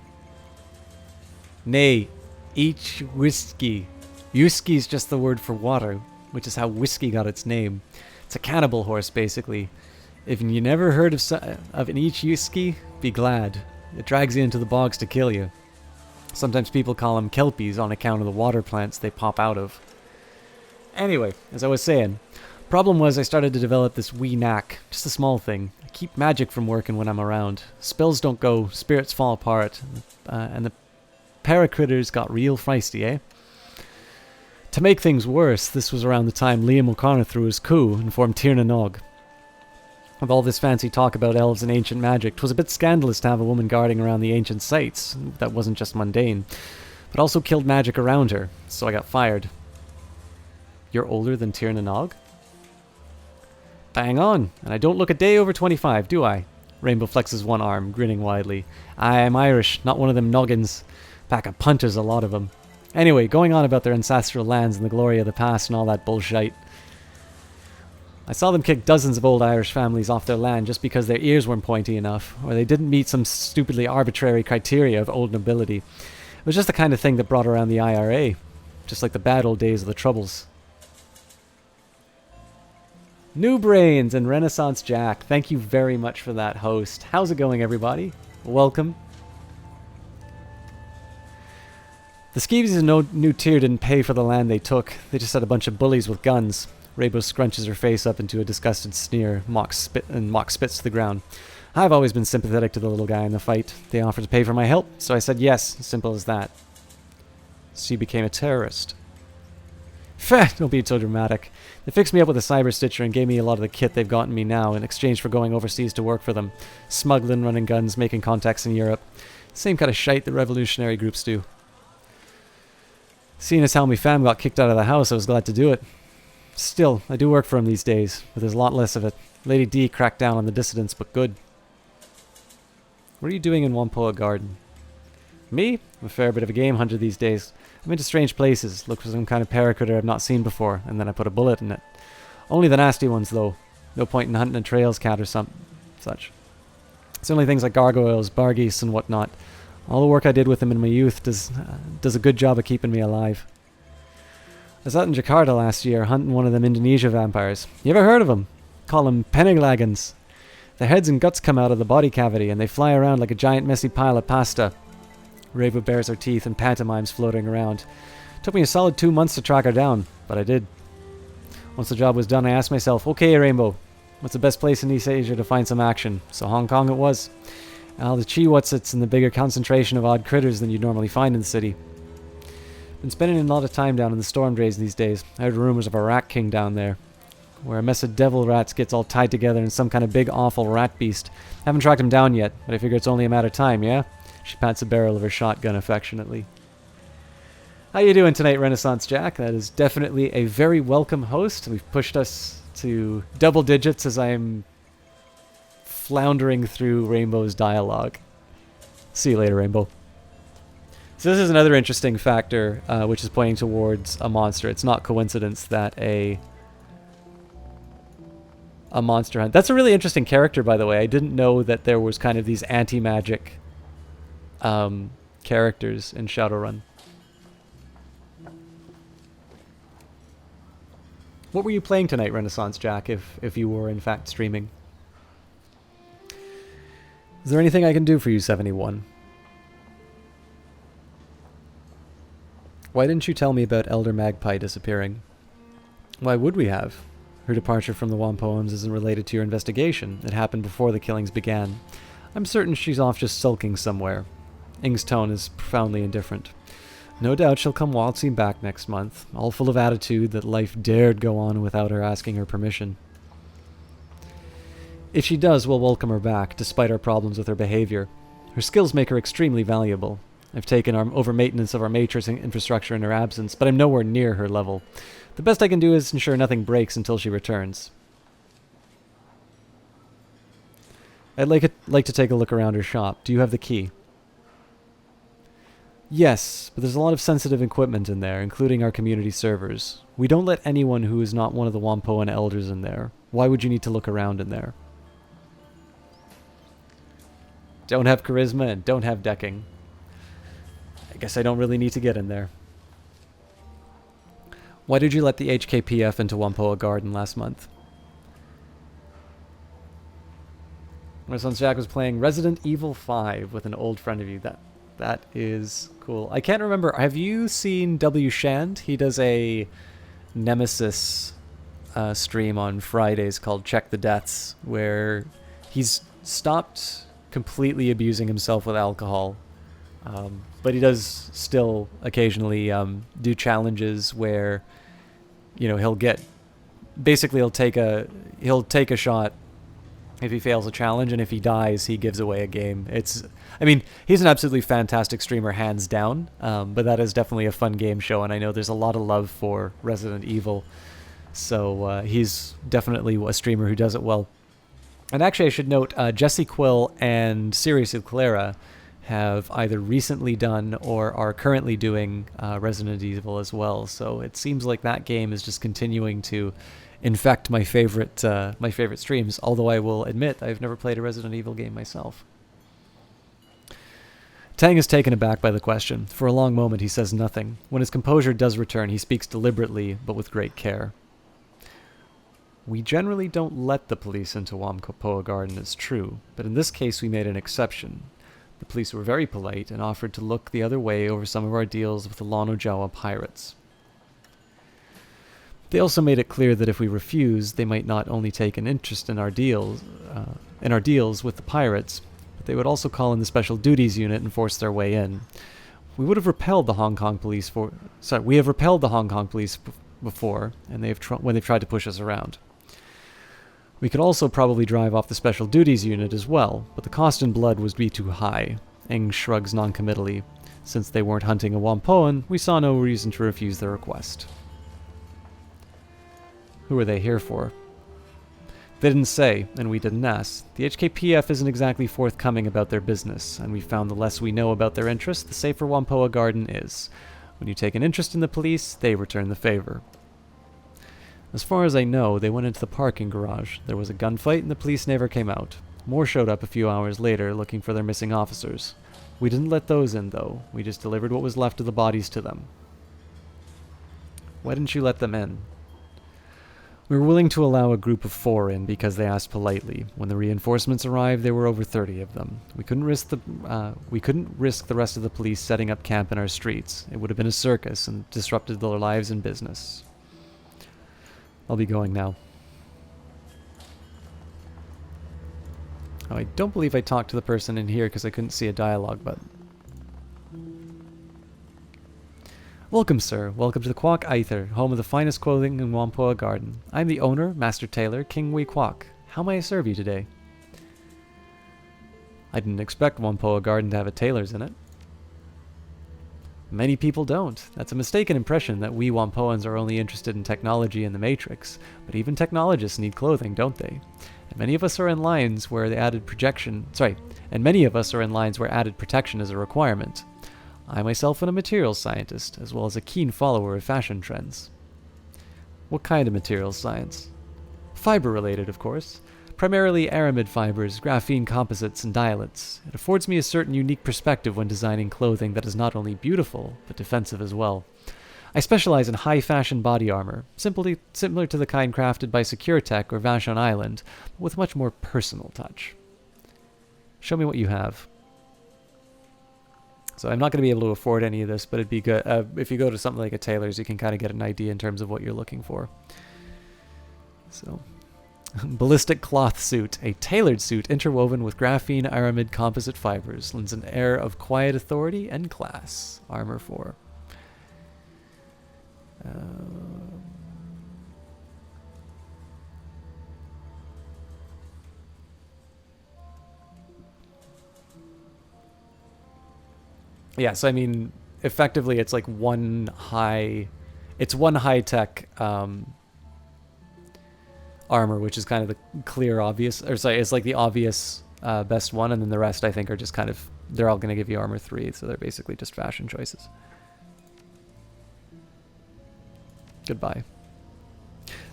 Nay, eat whiskey. Whiskey is just the word for water, which is how whiskey got its name. It's a cannibal horse, basically. If you never heard of an Ichiyuski, be glad. It drags you into the bogs to kill you. Sometimes people call them kelpies on account of the water plants they pop out of. Anyway, as I was saying, problem was I started to develop this wee knack, just a small thing. I keep magic from working when I'm around. Spells don't go, spirits fall apart, and the paracritters got real feisty, eh? To make things worse, this was around the time Liam O'Connor threw his coup and formed Tir na Nog. With all this fancy talk about elves and ancient magic, 'twas a bit scandalous to have a woman guarding around the ancient sites that wasn't just mundane, but also killed magic around her, so I got fired. You're older than Tir na Nog? Bang on, and I don't look a day over 25, do I? Rainbow flexes one arm, grinning widely. I'm Irish, not one of them noggins. Pack of punters, a lot of them. Anyway, going on about their ancestral lands and the glory of the past and all that bullshit. I saw them kick dozens of old Irish families off their land just because their ears weren't pointy enough, or they didn't meet some stupidly arbitrary criteria of old nobility. It was just the kind of thing that brought around the IRA, just like the bad old days of the Troubles. New Brains and Renaissance Jack, thank you very much for that, host. How's it going, everybody? Welcome. The Skeevies and New Tyr didn't pay for the land they took. They just had a bunch of bullies with guns. Rainbow scrunches her face up into a disgusted sneer, Mock spits to the ground. I've always been sympathetic to the little guy in the fight. They offered to pay for my help, so I said yes, simple as that. She became a terrorist. Feh, don't be so dramatic. They fixed me up with a cyber stitcher and gave me a lot of the kit they've gotten me now in exchange for going overseas to work for them. Smuggling, running guns, making contacts in Europe. Same kind of shite that revolutionary groups do. Seeing as how my fam got kicked out of the house, I was glad to do it. Still, I do work for him these days, but there's a lot less of it. Lady D cracked down on the dissidents, but good. What are you doing in Whampoa Garden? Me? I'm a fair bit of a game hunter these days. I'm into strange places, look for some kind of paracritter I've not seen before, and then I put a bullet in it. Only the nasty ones, though. No point in hunting a trails cat or such. It's only things like gargoyles, bargeese, and whatnot. All the work I did with them in my youth does a good job of keeping me alive. I was out in Jakarta last year hunting one of them Indonesia vampires. You ever heard of them? Call them peneglagons. Their heads and guts come out of the body cavity and they fly around like a giant messy pile of pasta. Reva bares her teeth and pantomimes floating around. Took me a solid 2 months to track her down, but I did. Once the job was done, I asked myself, okay, Rainbow, what's the best place in East Asia to find some action? So Hong Kong it was. All the Chihuahuas and the bigger concentration of odd critters than you'd normally find in the city. Been spending a lot of time down in the storm drains these days. I heard rumors of a rat king down there, where a mess of devil rats gets all tied together in some kind of big awful rat beast. Haven't tracked him down yet, but I figure it's only a matter of time, yeah? She pats the barrel of her shotgun affectionately. How you doing tonight, Renaissance Jack? That is definitely a very welcome host. We've pushed us to double digits as I am floundering through Rainbow's dialogue. See you later, Rainbow. So this is another interesting factor, which is pointing towards a monster. It's not coincidence that a monster hunt. That's a really interesting character, by the way. I didn't know that there was kind of these anti-magic characters in Shadowrun. What were you playing tonight, Renaissance Jack, if you were in fact streaming? Is there anything I can do for you, 71? Why didn't you tell me about Elder Magpie disappearing? Why would we have? Her departure from the Whampoans isn't related to your investigation. It happened before the killings began. I'm certain she's off just sulking somewhere. Ing's tone is profoundly indifferent. No doubt she'll come waltzing back next month, all full of attitude that life dared go on without her asking her permission. If she does, we'll welcome her back, despite our problems with her behavior. Her skills make her extremely valuable. I've taken over maintenance of our matrix infrastructure in her absence, but I'm nowhere near her level. The best I can do is ensure nothing breaks until she returns. I'd like to take a look around her shop. Do you have the key? Yes, but there's a lot of sensitive equipment in there, including our community servers. We don't let anyone who is not one of the Whampoan elders in there. Why would you need to look around in there? Don't have charisma and don't have decking. I guess I don't really need to get in there. Why did you let the HKPF into Whampoa Garden last month? My son Jack was playing Resident Evil 5 with an old friend of you. That is cool. I can't remember. Have you seen W. Shand? He does a Nemesis stream on Fridays called Check the Deaths, where he's stopped completely abusing himself with alcohol. But he does still occasionally do challenges where, you know, he'll take a shot if he fails a challenge, and if he dies, he gives away a game. I mean, he's an absolutely fantastic streamer, hands down, but that is definitely a fun game show, and I know there's a lot of love for Resident Evil, so he's definitely a streamer who does it well. And actually, I should note, Jesse Quill and Sirius Uclera have either recently done or are currently doing Resident Evil as well, so it seems like that game is just continuing to infect my favorite streams, although I will admit I've never played a Resident Evil game myself. Tang is taken aback by the question. For a long moment he says nothing. When his composure does return, he speaks deliberately, but with great care. We generally don't let the police into Whampoa Garden, it's true, but in this case we made an exception. The police were very polite and offered to look the other way over some of our deals with the Lano Jawa pirates. They also made it clear that if we refused, they might not only take an interest in our deals with the pirates, but they would also call in the Special Duties Unit and force their way in. We have repelled the Hong Kong police before, and when they've tried to push us around. We could also probably drive off the Special Duties Unit as well, but the cost in blood would be too high. Eng shrugs noncommittally. Since they weren't hunting a Whampoan, we saw no reason to refuse their request. Who are they here for? They didn't say, and we didn't ask. The HKPF isn't exactly forthcoming about their business, and we found the less we know about their interests, the safer Whampoa Garden is. When you take an interest in the police, they return the favor. As far as I know, they went into the parking garage. There was a gunfight, and the police never came out. More showed up a few hours later, looking for their missing officers. We didn't let those in, though. We just delivered what was left of the bodies to them. Why didn't you let them in? We were willing to allow a group of 4 in because they asked politely. When the reinforcements arrived, there were over 30 of them. We couldn't risk the rest of the police setting up camp in our streets. It would have been a circus and disrupted their lives and business. I'll be going now. Oh, I don't believe I talked to the person in here because I couldn't see a dialogue button. Welcome, sir. Welcome to the Kwok Aether, home of the finest clothing in Whampoa Garden. I'm the owner, Master Tailor, King Wee Kwok. How may I serve you today? I didn't expect Whampoa Garden to have a tailor's in it. Many people don't. That's a mistaken impression that we Whampoans are only interested in technology and the Matrix, but even technologists need clothing, don't they? And many of us are in lines where added protection is a requirement. I myself am a materials scientist, as well as a keen follower of fashion trends. What kind of materials science? Fiber-related, of course. Primarily aramid fibers, graphene composites, and dialates. It affords me a certain unique perspective when designing clothing that is not only beautiful, but defensive as well. I specialize in high-fashion body armor, similar to the kind crafted by Securitech or Vashon Island, but with much more personal touch. Show me what you have. So I'm not going to be able to afford any of this, but it'd be good if you go to something like a tailor's, you can kind of get an idea in terms of what you're looking for. So, ballistic cloth suit, a tailored suit interwoven with graphene aramid composite fibers, lends an air of quiet authority and class. Armor 4. Yeah, so I mean, effectively, it's like one high-tech armor, which is kind of the clear, obvious, or sorry, it's like the obvious best one, and then the rest, I think, are just kind of, they're all going to give you armor 3, so they're basically just fashion choices. Goodbye.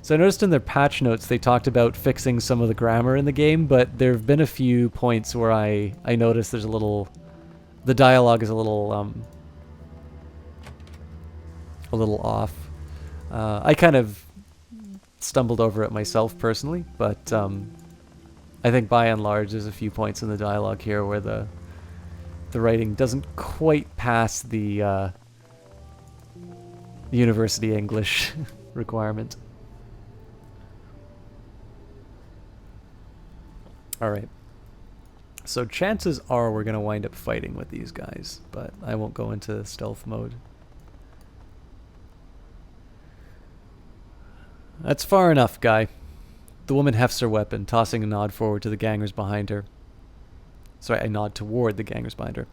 So I noticed in their patch notes they talked about fixing some of the grammar in the game, but there have been a few points where I noticed there's a little... The dialogue is a little off. I kind of stumbled over it myself personally, but I think by and large there's a few points in the dialogue here where the writing doesn't quite pass the university English requirement. Alright. So chances are we're going to wind up fighting with these guys, but I won't go into stealth mode. That's far enough, guy. The woman hefts her weapon, tossing a nod forward to the gangers behind her. Sorry, I nod toward the gangers behind her.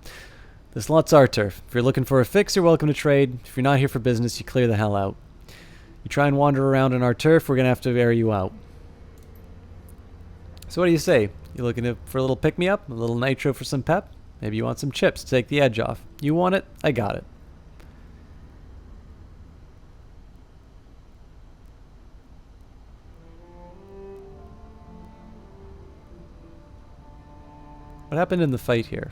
This lot's our turf. If you're looking for a fix, you're welcome to trade. If you're not here for business, you clear the hell out. You try and wander around on our turf, we're going to have to air you out. So what do you say? You looking for a little pick-me-up? A little nitro for some pep? Maybe you want some chips to take the edge off. You want it? I got it. What happened in the fight here?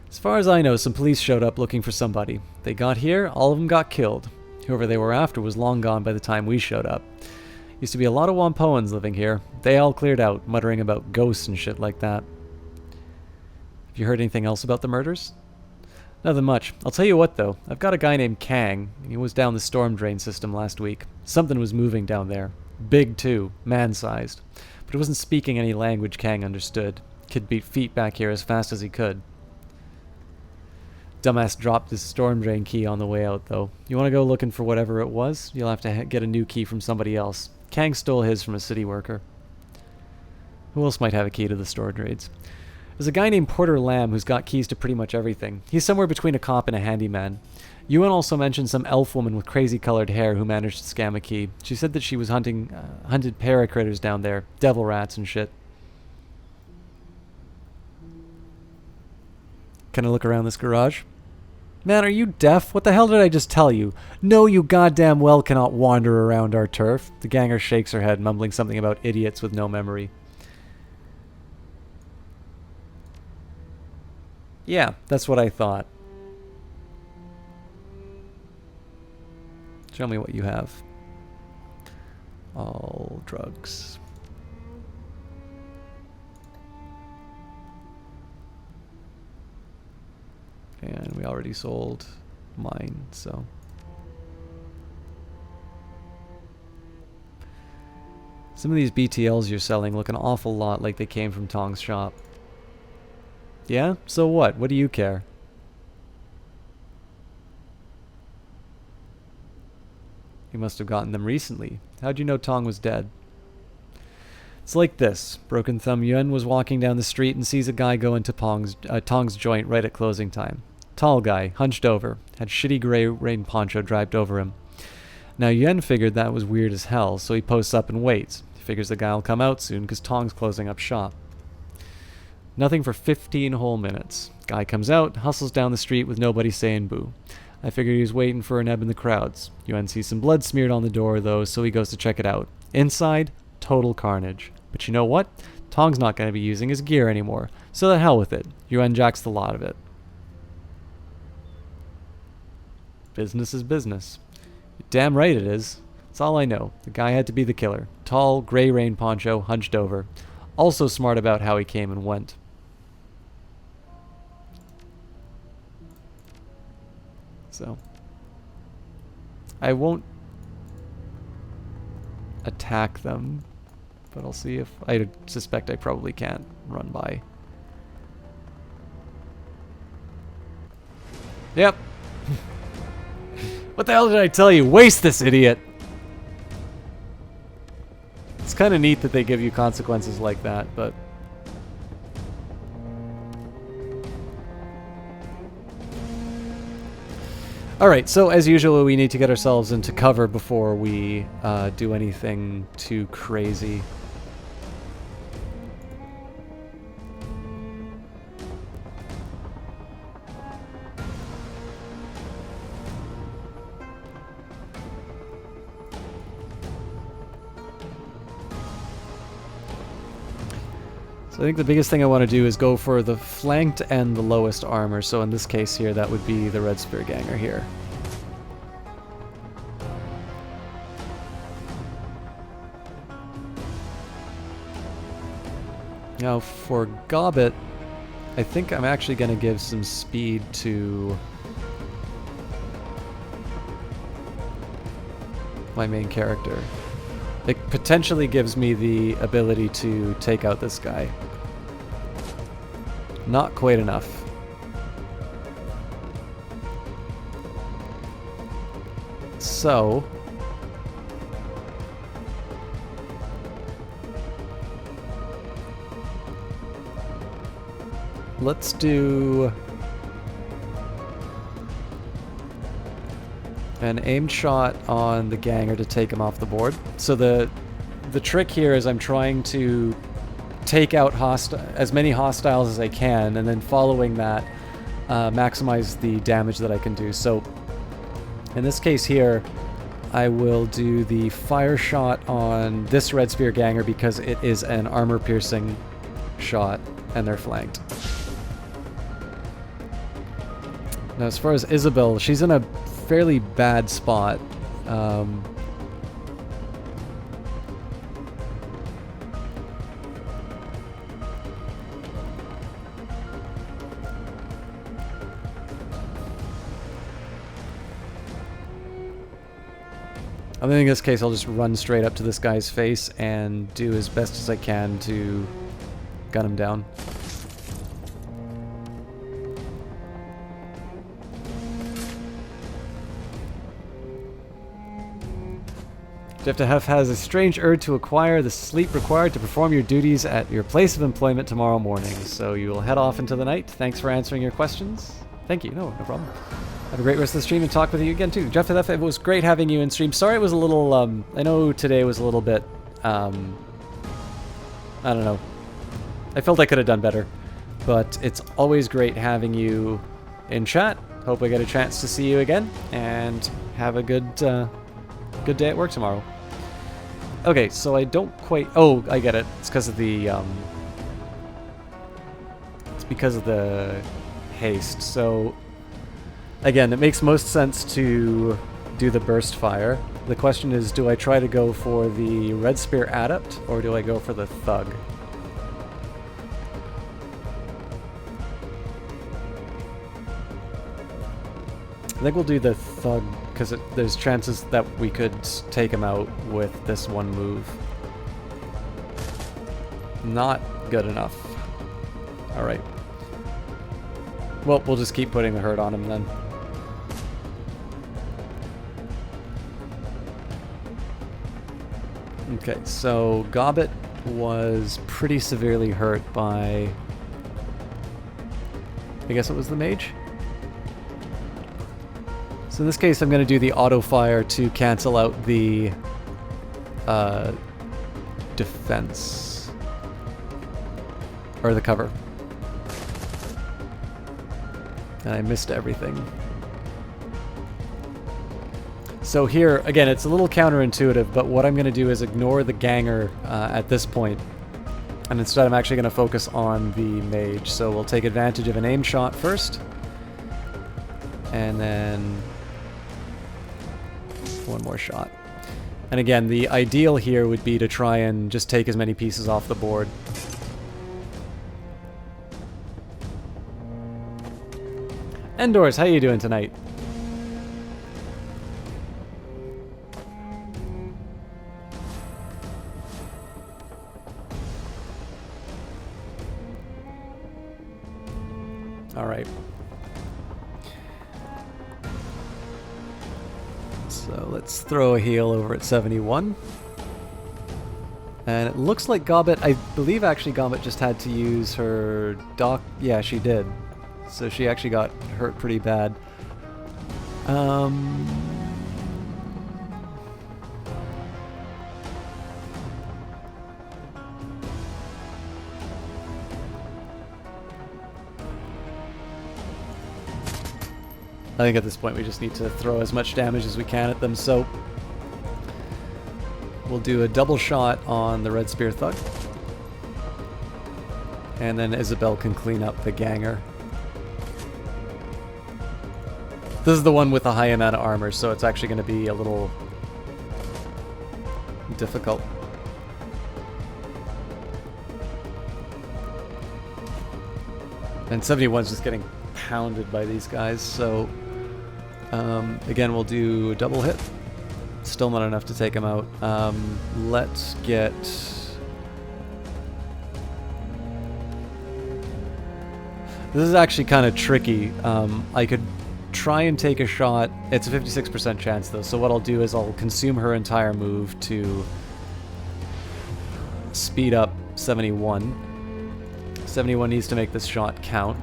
As far as I know, some police showed up looking for somebody. They got here, all of them got killed. Whoever they were after was long gone by the time we showed up. Used to be a lot of Wampoans living here. They all cleared out, muttering about ghosts and shit like that. Have you heard anything else about the murders? Nothing much. I'll tell you what, though. I've got a guy named Kang. He was down the storm drain system last week. Something was moving down there. Big, too. Man-sized. But it wasn't speaking any language Kang understood. Kid beat feet back here as fast as he could. Dumbass dropped his storm drain key on the way out, though. You want to go looking for whatever it was? You'll have to get a new key from somebody else. Kang stole his from a city worker. Who else might have a key to the storage raids? There's a guy named Porter Lamb who's got keys to pretty much everything. He's somewhere between a cop and a handyman. Ewan also mentioned some elf woman with crazy colored hair who managed to scam a key. She said that she was hunted paracritters down there, devil rats and shit. Can I look around this garage? Man, are you deaf? What the hell did I just tell you? No, you goddamn well cannot wander around our turf. The ganger shakes her head, mumbling something about idiots with no memory. Yeah, that's what I thought. Show me what you have. All drugs. And we already sold mine, so. Some of these BTLs you're selling look an awful lot like they came from Tong's shop. Yeah? So what? What do you care? You must have gotten them recently. How'd you know Tong was dead? It's like this. Broken Thumb Yuen was walking down the street and sees a guy go into Tong's joint right at closing time. Tall guy, hunched over, had shitty gray rain poncho draped over him. Now Yuen figured that was weird as hell, so he posts up and waits. He figures the guy'll come out soon because Tong's closing up shop. Nothing for 15 whole minutes. Guy comes out, hustles down the street with nobody saying boo. I figured he was waiting for an ebb in the crowds. Yuen sees some blood smeared on the door though, so he goes to check it out. Inside, total carnage. But you know what? Tong's not going to be using his gear anymore, so the hell with it. Yuen jacks the lot of it. Business is business. You're damn right it is. That's all I know. The guy had to be the killer. Tall, gray rain poncho, hunched over. Also smart about how he came and went. So. I won't attack them, but I'll see if... I suspect I probably can't run by. Yep. What the hell did I tell you? Waste this idiot! It's kind of neat that they give you consequences like that, but... Alright, so as usual, we need to get ourselves into cover before we do anything too crazy. So I think the biggest thing I want to do is go for the flanked and the lowest armor. So in this case here, that would be the Red Spear Ganger here. Now for Gobbet, I think I'm actually going to give some speed to my main character. It potentially gives me the ability to take out this guy. Not quite enough. So let's do an aimed shot on the Ganger to take him off the board. So the trick here is I'm trying to take out as many hostiles as I can, and then following that, maximize the damage that I can do. So in this case here, I will do the fire shot on this Red Spear Ganger because it is an armor-piercing shot, and they're flanked. Now, as far as Isabel, she's in a fairly bad spot. I think in this case I'll just run straight up to this guy's face and do as best as I can to gun him down. Jeff has a strange urge to acquire the sleep required to perform your duties at your place of employment tomorrow morning. So you will head off into the night. Thanks for answering your questions. Thank you. No problem. Have a great rest of the stream and talk with you again too. Jeff, it was great having you in stream. Sorry it was a little, I know today was a little bit, I don't know. I felt I could have done better. But it's always great having you in chat. Hope I get a chance to see you again. And have a good day at work tomorrow. Okay, so I don't quite... Oh, I get it. It's because of the... It's because of the haste. So, again, it makes most sense to do the burst fire. The question is, do I try to go for the Red Spear Adept, or do I go for the Thug? I think we'll do the Thug, because there's chances that we could take him out with this one move. Not good enough. Alright. Well, we'll just keep putting the hurt on him then. Okay, so Gobbet was pretty severely hurt by... I guess it was the mage? So in this case, I'm going to do the auto fire to cancel out the defense, or the cover. And I missed everything. So here, again, it's a little counterintuitive, but what I'm going to do is ignore the Ganger at this point, and instead I'm actually going to focus on the mage. So we'll take advantage of an aim shot first, and then one more shot. And again, the ideal here would be to try and just take as many pieces off the board. Endors, how you doing tonight? All right. So let's throw a heal over at 71. And it looks like Gobbet, I believe actually Gobbet just had to use her doc. Yeah, she did. So she actually got hurt pretty bad. I think at this point we just need to throw as much damage as we can at them, so we'll do a double shot on the Red Spear Thug. And then Isabel can clean up the Ganger. This is the one with a high amount of armor, so it's actually going to be a little difficult. And 71's just getting pounded by these guys, so... again, we'll do a double hit. Still not enough to take him out. Let's get... This is actually kind of tricky. I could try and take a shot. It's a 56% chance, though, so what I'll do is I'll consume her entire move to speed up 71. 71 needs to make this shot count.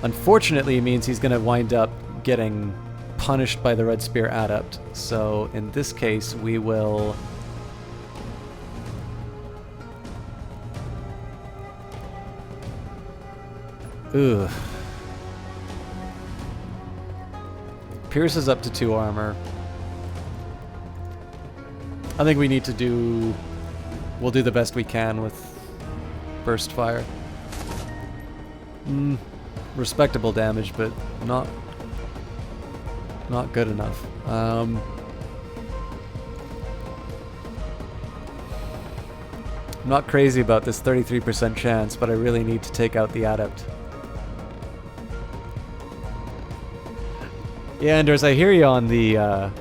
Unfortunately, it means he's going to wind up getting punished by the Red Spear Adept. So in this case, we will... Ugh. Pierce is up to 2 armor. I think we need to do... We'll do the best we can with Burst Fire. Respectable damage, but not good enough. I'm not crazy about this 33% chance, but I really need to take out the Adept. Yeah, Anders, I hear you on the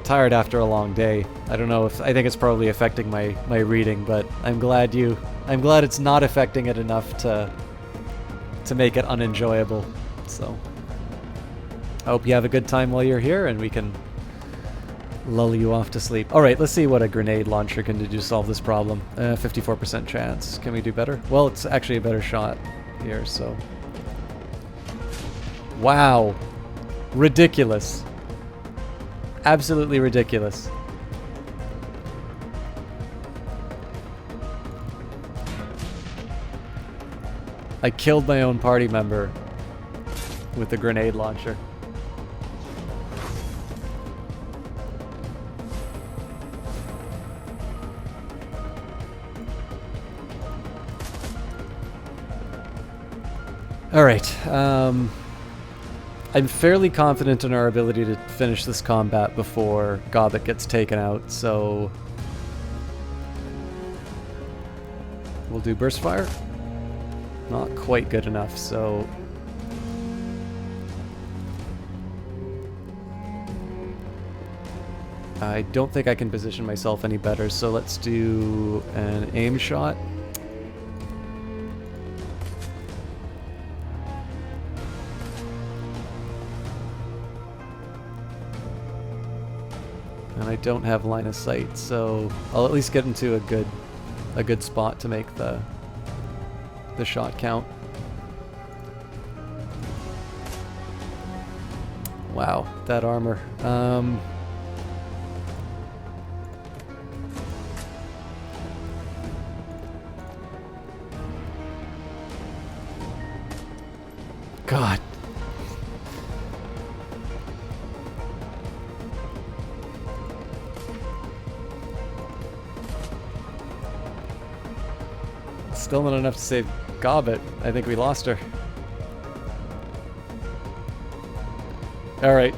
tired after a long day. I don't know if I think it's probably affecting my reading, but I'm glad it's not affecting it enough to make it unenjoyable. So I hope you have a good time while you're here, and we can lull you off to sleep. All right, let's see what a grenade launcher can do to solve this problem. 54% chance. Can we do better? Well, it's actually a better shot here, so... Wow. Ridiculous. Absolutely ridiculous. I killed my own party member with the grenade launcher. Alright, I'm fairly confident in our ability to finish this combat before Gobbet gets taken out, so... We'll do Burst Fire. Not quite good enough, so... I don't think I can position myself any better, so let's do an aim shot. And I don't have line of sight, so I'll at least get into a good spot to make the shot count. Wow, that armor. God. Still not enough to save Gobbet. I think we lost her. Alright.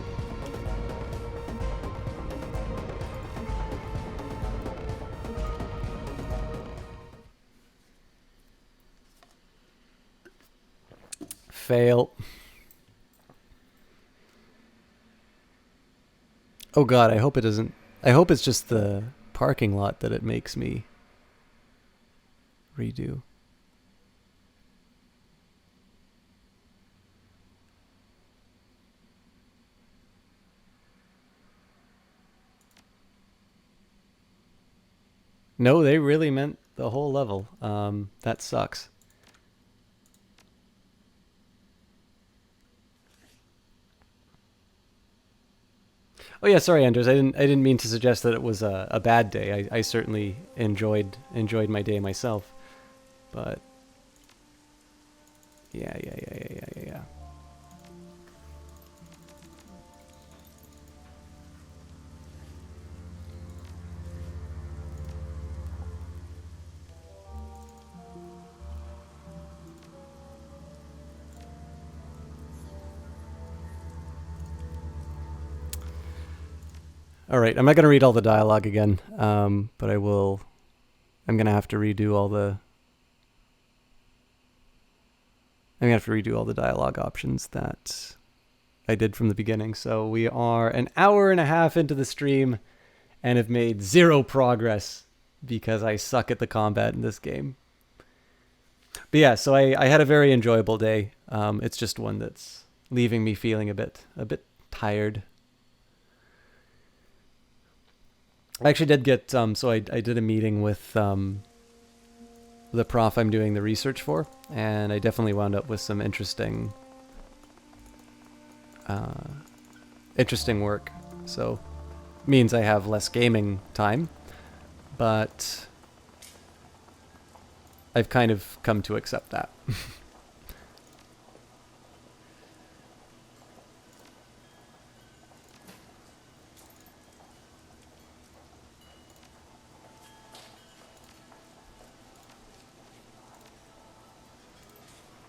Fail. Oh god, I hope it doesn't... I hope it's just the parking lot that it makes me redo. No, they really meant the whole level. That sucks. Oh yeah, sorry, Anders. I didn't mean to suggest that it was a bad day. I certainly enjoyed my day myself, but yeah. All right, I'm not going to read all the dialogue again, but I will. I'm going to have to redo all the... I'm gonna have to redo all the dialogue options that I did from the beginning. So we are an hour and a half into the stream and have made 0 progress because I suck at the combat in this game. But yeah, so I had a very enjoyable day. It's just one that's leaving me feeling a bit tired. I actually did get so I did a meeting with the prof I'm doing the research for, and I definitely wound up with some interesting work. So means I have less gaming time, but I've kind of come to accept that.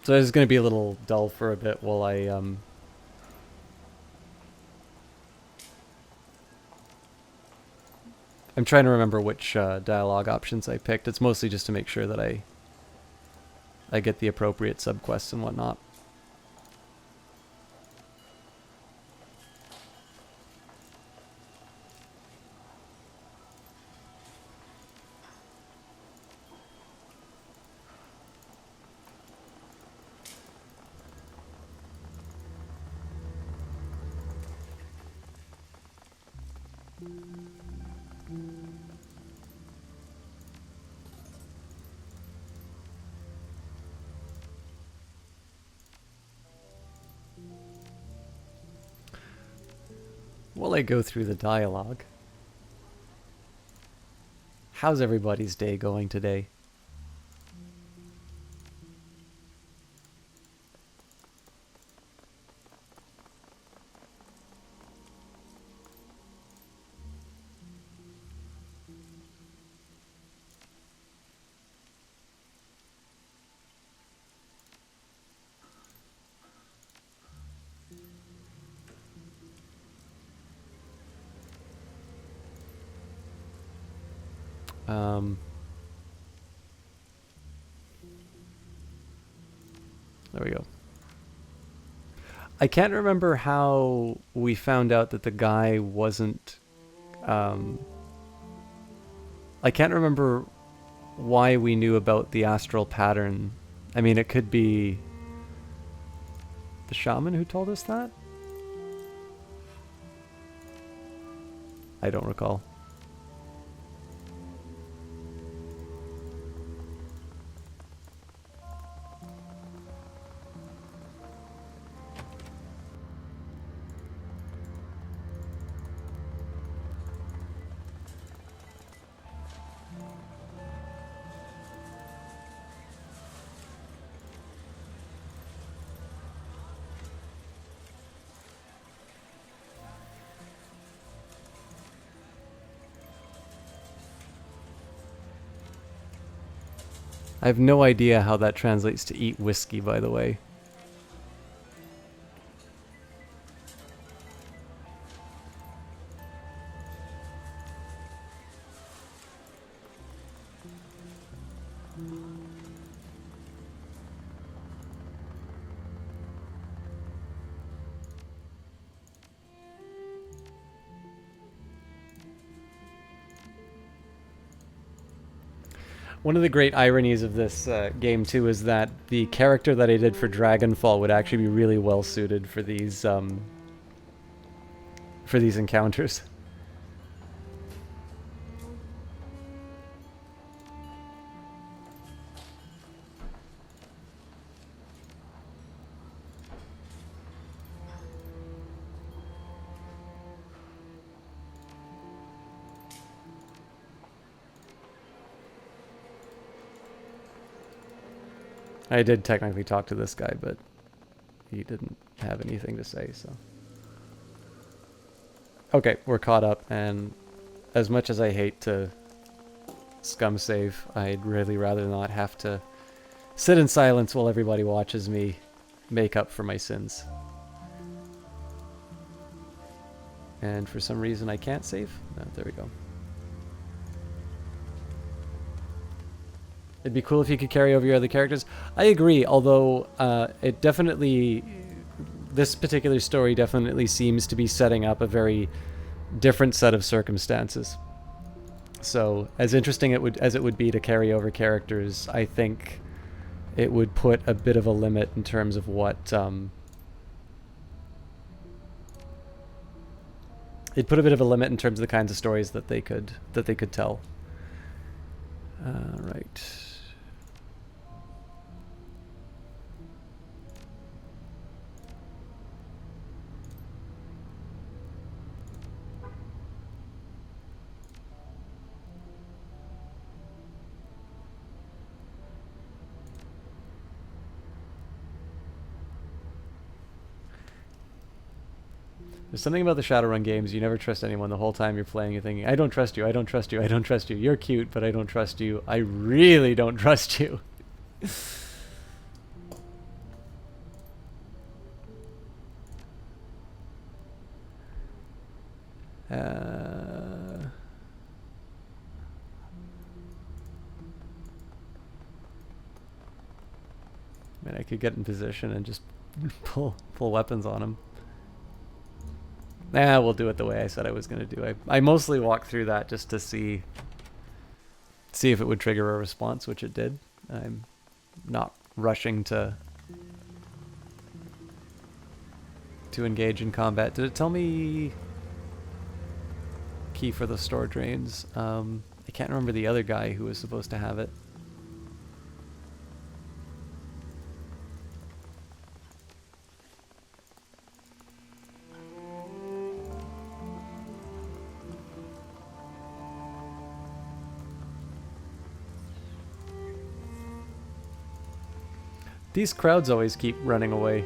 So this is going to be a little dull for a bit while I'm trying to remember which dialogue options I picked. It's mostly just to make sure that I get the appropriate subquests and whatnot. While I go through the dialogue, how's everybody's day going today? There we go. I can't remember how we found out that the guy wasn't... I can't remember why we knew about the astral pattern. I mean, it could be the shaman who told us that? I don't recall. I have no idea how that translates to eat whiskey, by the way. One of the great ironies of this game, too, is that the character that I did for Dragonfall would actually be really well suited for these encounters. I did technically talk to this guy, but he didn't have anything to say, so... Okay, we're caught up, and as much as I hate to scum save, I'd really rather not have to sit in silence while everybody watches me make up for my sins. And for some reason I can't save? No, there we go. It'd be cool if you could carry over your other characters. I agree, although it definitely, this particular story definitely seems to be setting up a very different set of circumstances. So, as interesting as it would be to carry over characters, I think it would put a bit of a limit in terms of what it'd put a bit of a limit in terms of the kinds of stories that they could tell. Right. There's something about the Shadowrun games, you never trust anyone the whole time you're playing. You're thinking, I don't trust you, I don't trust you, I don't trust you. You're cute, but I don't trust you. I really don't trust you. Man, I could get in position and just pull weapons on him. Nah, we'll do it the way I said I was going to do. I mostly walked through that just to see if it would trigger a response, which it did. I'm not rushing to engage in combat. Did it tell me key for the store drains? I can't remember the other guy who was supposed to have it. These crowds always keep running away.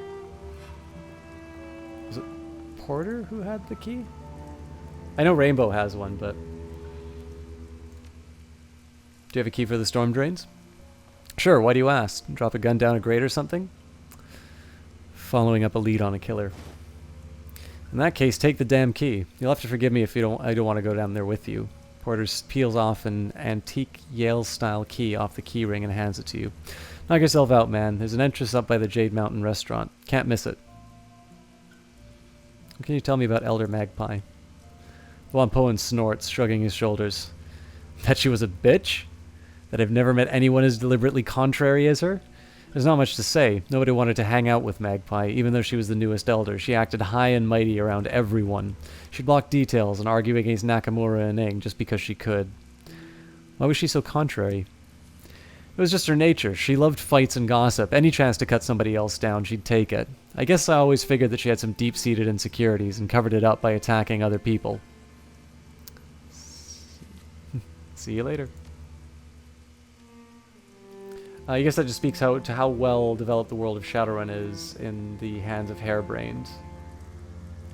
Was it Porter who had the key? I know Rainbow has one, but... Do you have a key for the storm drains? Sure, why do you ask? Drop a gun down a grate or something? Following up a lead on a killer. In that case, take the damn key. You'll have to forgive me if I don't want to go down there with you. Porter peels off an antique Yale-style key off the key ring and hands it to you. Knock yourself out, man. There's an entrance up by the Jade Mountain restaurant. Can't miss it. What can you tell me about Elder Magpie? Wampoan snorts, shrugging his shoulders. That she was a bitch? That I've never met anyone as deliberately contrary as her? There's not much to say. Nobody wanted to hang out with Magpie, even though she was the newest elder. She acted high and mighty around everyone. She'd block details and argue against Nakamura and Ing just because she could. Why was she so contrary? It was just her nature. She loved fights and gossip. Any chance to cut somebody else down, she'd take it. I guess I always figured that she had some deep-seated insecurities and covered it up by attacking other people. See you later. I guess that just speaks to how well developed the world of Shadowrun is in the hands of Harebrained.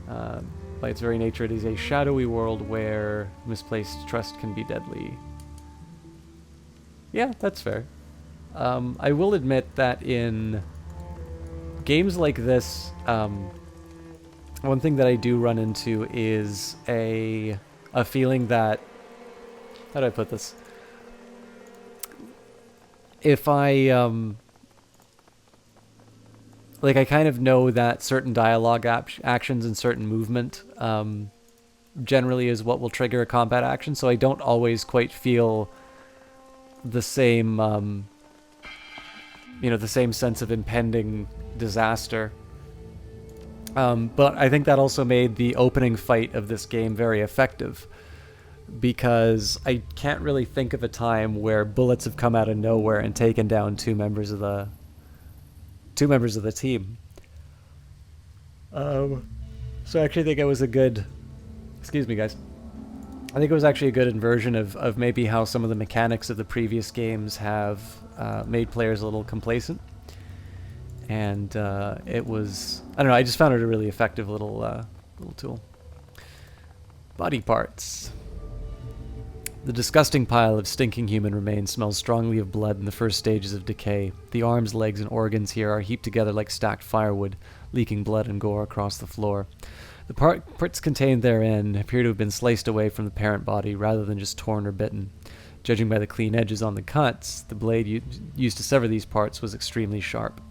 By its very nature, it is a shadowy world where misplaced trust can be deadly. Yeah, that's fair. I will admit that in games like this, one thing that I do run into is a feeling that... How do I put this? If I, like, I kind of know that certain dialogue actions and certain movement generally is what will trigger a combat action, so I don't always quite feel the same, the same sense of impending disaster. But I think that also made the opening fight of this game very effective, because I can't really think of a time where bullets have come out of nowhere and taken down two members of the team. So I actually think it was a good... Excuse me, guys. I think it was actually a good inversion of maybe how some of the mechanics of the previous games have made players a little complacent. And it was... I don't know, I just found it a really effective little tool. Body parts. The disgusting pile of stinking human remains smells strongly of blood in the first stages of decay. The arms, legs, and organs here are heaped together like stacked firewood, leaking blood and gore across the floor. The parts contained therein appear to have been sliced away from the parent body rather than just torn or bitten. Judging by the clean edges on the cuts, the blade used to sever these parts was extremely sharp.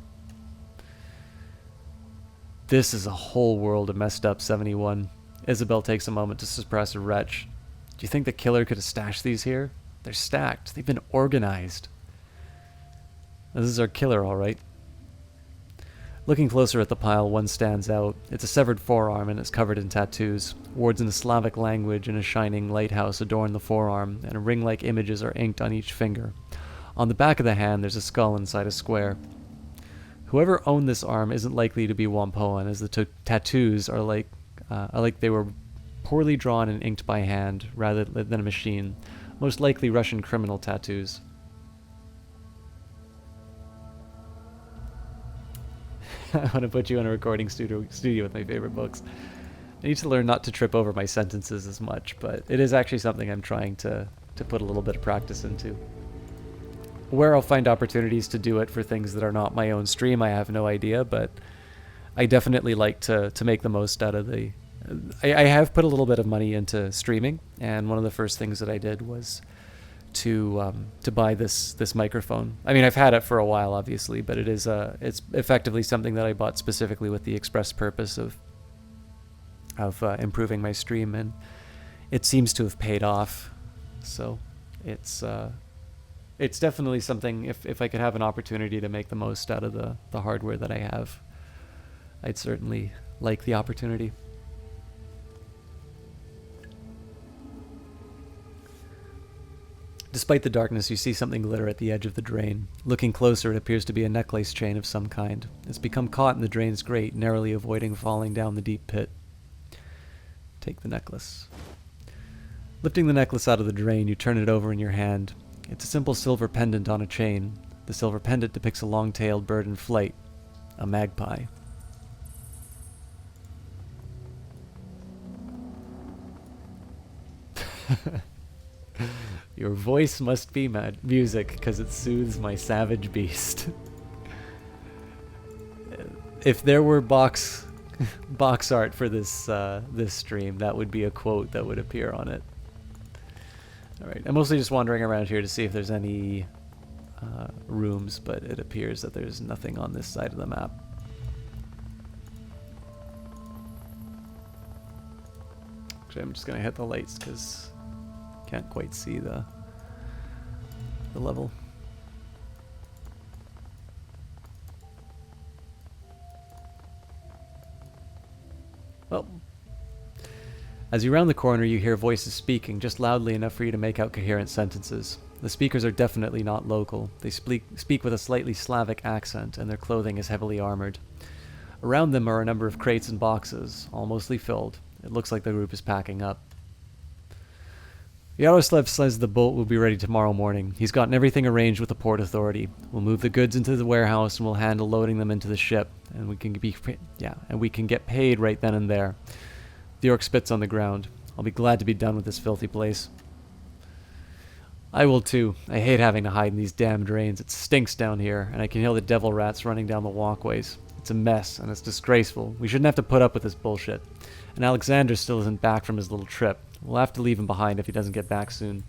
This is a whole world of messed up 71. Isabel takes a moment to suppress a retch. Do you think the killer could have stashed these here? They're stacked. They've been organized. This is our killer, all right. Looking closer at the pile, one stands out. It's a severed forearm and it's covered in tattoos. Words in the Slavic language and a shining lighthouse adorn the forearm, and ring-like images are inked on each finger. On the back of the hand, there's a skull inside a square. Whoever owned this arm isn't likely to be Wampoan, as the tattoos are like they were poorly drawn and inked by hand rather than a machine. Most likely Russian criminal tattoos. I want to put you in a recording studio with my favorite books. I need to learn not to trip over my sentences as much, but it is actually something I'm trying to put a little bit of practice into. Where I'll find opportunities to do it for things that are not my own stream, I have no idea, but I definitely like to make the most out of the... I have put a little bit of money into streaming, and one of the first things that I did was to buy this microphone. I mean, I've had it for a while, obviously, but it's effectively something that I bought specifically with the express purpose of improving my stream, and it seems to have paid off. So it's definitely something. If I could have an opportunity to make the most out of the hardware that I have, I'd certainly like the opportunity. Despite the darkness, you see something glitter at the edge of the drain. Looking closer, it appears to be a necklace chain of some kind. It's become caught in the drain's grate, narrowly avoiding falling down the deep pit. Take the necklace. Lifting the necklace out of the drain, you turn it over in your hand. It's a simple silver pendant on a chain. The silver pendant depicts a long-tailed bird in flight, a magpie. Your voice must be music, because it soothes my savage beast. If there were box art for this stream, that would be a quote that would appear on it. Alright, I'm mostly just wandering around here to see if there's any rooms, but it appears that there's nothing on this side of the map. Actually, I'm just going to hit the lights because can't quite see the level. Well, as you round the corner, you hear voices speaking, just loudly enough for you to make out coherent sentences. The speakers are definitely not local. They speak with a slightly Slavic accent, and their clothing is heavily armored. Around them are a number of crates and boxes, all mostly filled. It looks like the group is packing up. Yaroslav says the boat will be ready tomorrow morning. He's gotten everything arranged with the port authority. We'll move the goods into the warehouse and we'll handle loading them into the ship, and we can get paid right then and there. The orc spits on the ground. I'll be glad to be done with this filthy place. I will too. I hate having to hide in these damn drains. It stinks down here, and I can hear the devil rats running down the walkways. It's a mess, and it's disgraceful. We shouldn't have to put up with this bullshit. And Alexander still isn't back from his little trip. We'll have to leave him behind if he doesn't get back soon.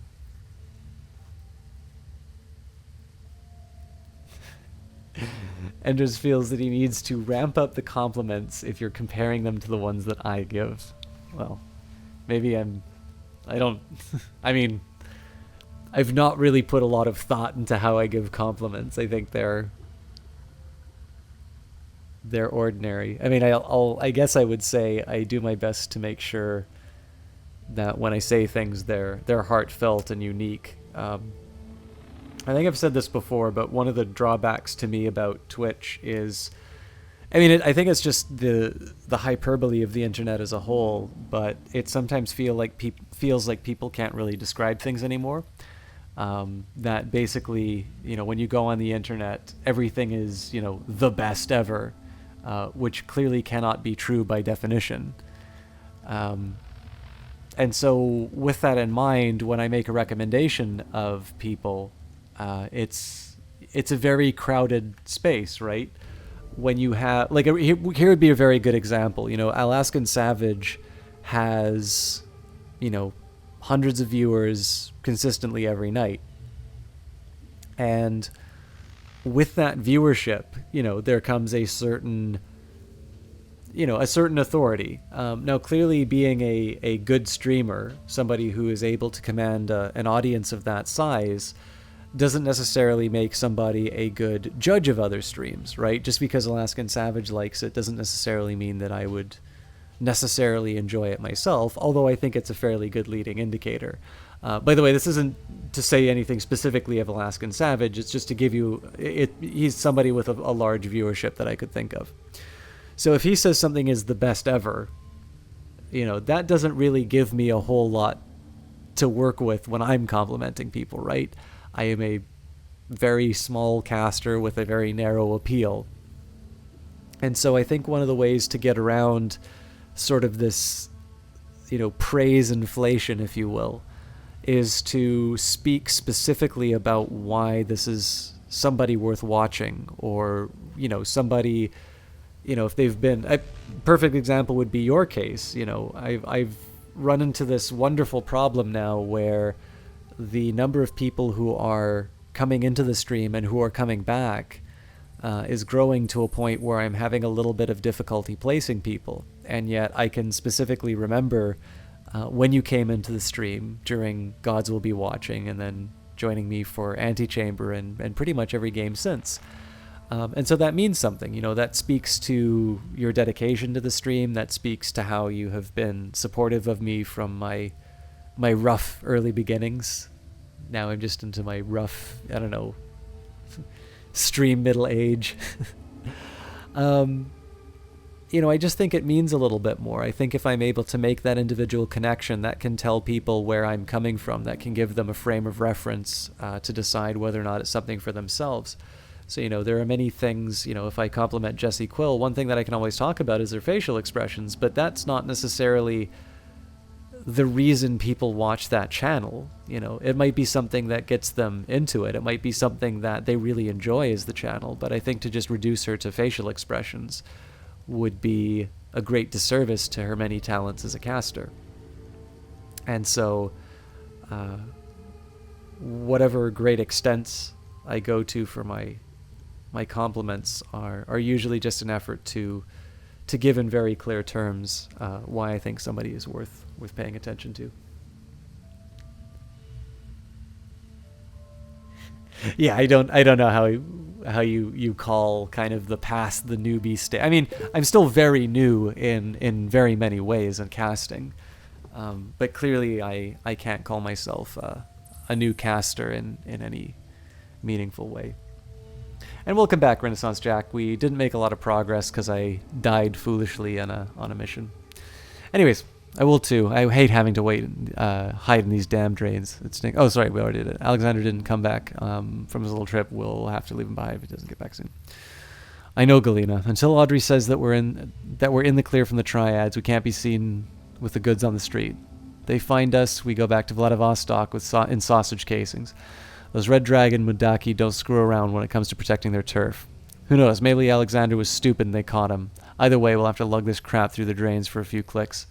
Enders feels that he needs to ramp up the compliments if you're comparing them to the ones that I give. Well, maybe I mean, I've not really put a lot of thought into how I give compliments. I think they're ordinary. I mean, I guess I would say I do my best to make sure that when I say things, they're heartfelt and unique. I think I've said this before, but one of the drawbacks to me about Twitch is, I mean, I think it's just the hyperbole of the internet as a whole, but it sometimes feels like people can't really describe things anymore. That basically, when you go on the internet, everything is, the best ever, which clearly cannot be true by definition. And so with that in mind, when I make a recommendation of people, it's a very crowded space, right? When you have, like, here would be a very good example. Alaskan Savage has, hundreds of viewers consistently every night. And with that viewership, there comes a certain authority. Now, clearly, being a good streamer, somebody who is able to command an audience of that size, doesn't necessarily make somebody a good judge of other streams, right? Just because Alaskan Savage likes it doesn't necessarily mean that I would necessarily enjoy it myself, although I think it's a fairly good leading indicator. By the way, this isn't to say anything specifically of Alaskan Savage, it's just to give you, he's somebody with a large viewership that I could think of. So if he says something is the best ever, that doesn't really give me a whole lot to work with when I'm complimenting people, right? I am a very small caster with a very narrow appeal. And so I think one of the ways to get around sort of this, praise inflation, if you will, is to speak specifically about why this is somebody worth watching, or, somebody, if they've been, a perfect example would be your case. I've run into this wonderful problem now where the number of people who are coming into the stream and who are coming back is growing to a point where I'm having a little bit of difficulty placing people. And yet I can specifically remember when you came into the stream during Gods Will Be Watching, and then joining me for Antechamber and pretty much every game since. And so that means something, that speaks to your dedication to the stream, that speaks to how you have been supportive of me from my rough early beginnings. Now I'm just into my rough, stream middle age. I just think it means a little bit more. I think if I'm able to make that individual connection, that can tell people where I'm coming from, that can give them a frame of reference to decide whether or not it's something for themselves. So, there are many things, if I compliment Jessie Quill, one thing that I can always talk about is their facial expressions, but that's not necessarily the reason people watch that channel. It might be something that gets them into it. It might be something that they really enjoy as the channel, but I think to just reduce her to facial expressions would be a great disservice to her many talents as a caster. And so, whatever great extents I go to for my compliments are usually just an effort to give in very clear terms why I think somebody is worth paying attention to. Yeah, I don't know how you call kind of the past the newbie state. I mean, I'm still very new in very many ways in casting, but clearly I can't call myself a new caster in any meaningful way. And welcome back, Renaissance Jack. We didn't make a lot of progress because I died foolishly on a mission. Anyways, I will too. I hate having to wait, hide in these damn drains. Oh, sorry, we already did it. Alexander didn't come back from his little trip. We'll have to leave him behind if he doesn't get back soon. I know, Galena. Until Audrey says that we're in the clear from the triads, we can't be seen with the goods on the street. They find us, we go back to Vladivostok in sausage casings. Those Red Dragon Mudaki don't screw around when it comes to protecting their turf. Who knows, maybe Alexander was stupid and they caught him. Either way, we'll have to lug this crap through the drains for a few clicks.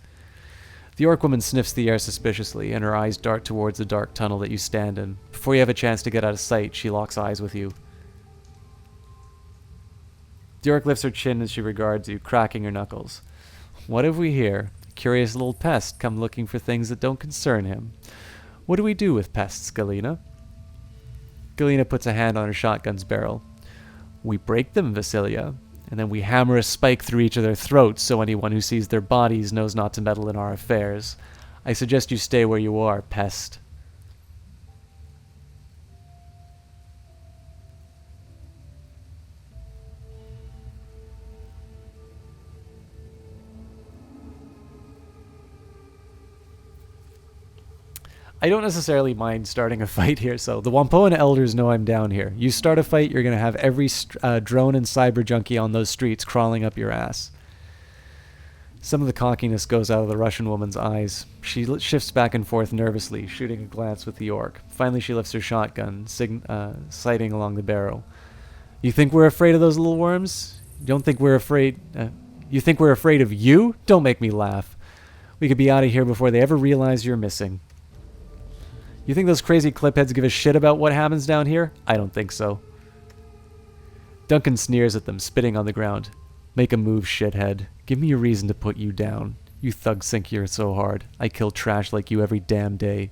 The orc woman sniffs the air suspiciously, and her eyes dart towards the dark tunnel that you stand in. Before you have a chance to get out of sight, she locks eyes with you. The orc lifts her chin as she regards you, cracking her knuckles. What have we here? A curious little pest come looking for things that don't concern him. What do we do with pests, Galena? Galena puts a hand on her shotgun's barrel. We break them, Vasilia, and then we hammer a spike through each of their throats so anyone who sees their bodies knows not to meddle in our affairs. I suggest you stay where you are, pest. I don't necessarily mind starting a fight here, so the Wampoan elders know I'm down here. You start a fight, you're going to have every drone and cyber junkie on those streets crawling up your ass. Some of the cockiness goes out of the Russian woman's eyes. She shifts back and forth nervously, shooting a glance with the orc. Finally, she lifts her shotgun, sighting along the barrel. You think we're afraid of those little worms? You think we're afraid of you? Don't make me laugh. We could be out of here before they ever realize you're missing. You think those crazy clipheads give a shit about what happens down here? I don't think so. Duncan sneers at them, spitting on the ground. Make a move, shithead. Give me a reason to put you down. You thugs think you're so hard. I kill trash like you every damn day.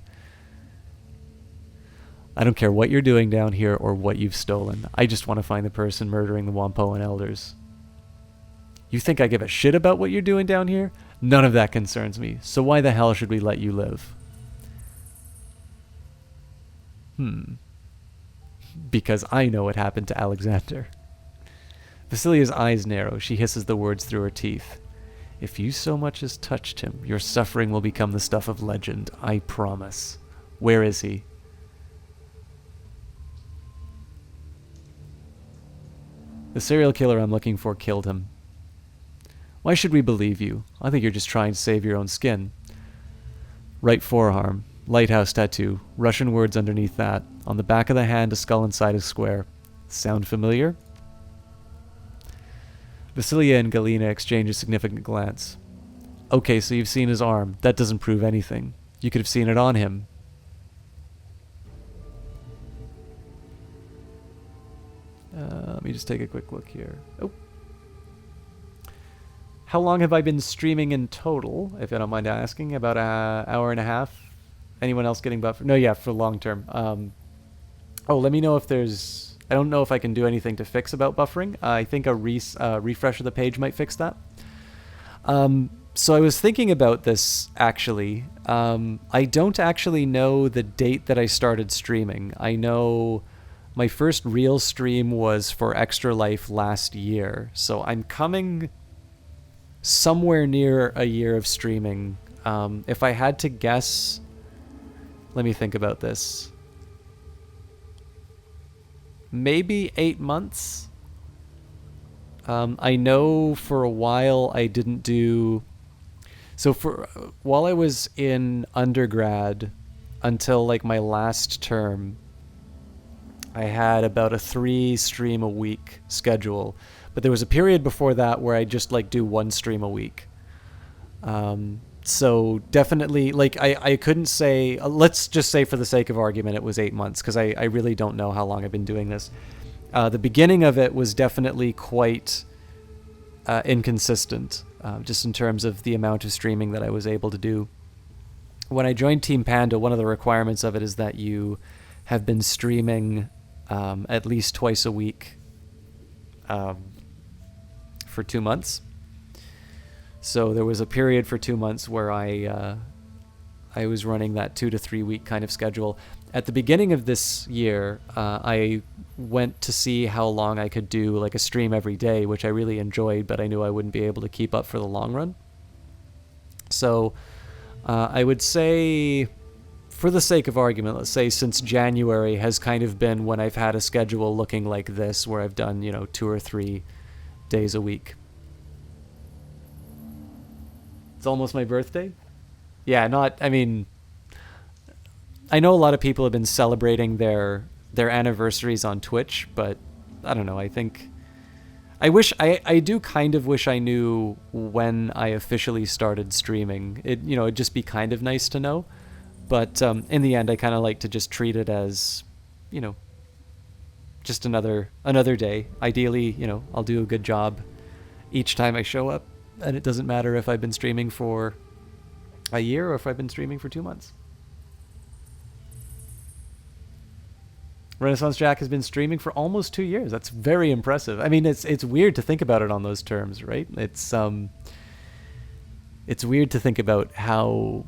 I don't care what you're doing down here or what you've stolen. I just want to find the person murdering the Wampoan elders. You think I give a shit about what you're doing down here? None of that concerns me. So why the hell should we let you live? Because I know what happened to Alexander. Vasilia's eyes narrow. She hisses the words through her teeth. If you so much as touched him, your suffering will become the stuff of legend. I promise. Where is he? The serial killer I'm looking for killed him. Why should we believe you? I think you're just trying to save your own skin. Right forearm. Lighthouse tattoo. Russian words underneath that. On the back of the hand, a skull inside a square. Sound familiar? Vasilia and Galina exchange a significant glance. Okay, so you've seen his arm. That doesn't prove anything. You could have seen it on him. Let me just take a quick look here. Oh. How long have I been streaming in total, if I don't mind asking? About an hour and a half? Anyone else getting buffer? No, yeah, for long term. Oh, let me know if there's... I don't know if I can do anything to fix about buffering. I think a refresh of the page might fix that. So I was thinking about this, actually. I don't actually know the date that I started streaming. I know my first real stream was for Extra Life last year. So I'm coming somewhere near a year of streaming. If I had to guess... Let me think about this. Maybe 8 months. I know for a while I didn't do... So while I was in undergrad until like my last term, I had about a 3 stream a week schedule. But there was a period before that where I just like do 1 stream a week. So definitely, like, I couldn't say, let's just say for the sake of argument, it was 8 months, because I really don't know how long I've been doing this. The beginning of it was definitely quite inconsistent, just in terms of the amount of streaming that I was able to do. When I joined Team Panda, one of the requirements of it is that you have been streaming at least twice a week for 2 months. So there was a period for 2 months where I was running that 2 to 3 week kind of schedule. At the beginning of this year, I went to see how long I could do like a stream every day, which I really enjoyed, but I knew I wouldn't be able to keep up for the long run. So I would say, for the sake of argument, let's say since January has kind of been when I've had a schedule looking like this, where I've done, 2 or 3 days a week. It's almost my birthday. Yeah, I mean, I know a lot of people have been celebrating their anniversaries on Twitch, but I don't know. I think I do kind of wish I knew when I officially started streaming. It'd just be kind of nice to know. But in the end, I kind of like to just treat it as, just another day. Ideally, I'll do a good job each time I show up. And it doesn't matter if I've been streaming for a year or if I've been streaming for 2 months. Renaissance Jack has been streaming for almost 2 years. That's very impressive. I mean, it's weird to think about it on those terms, right? It's weird to think about how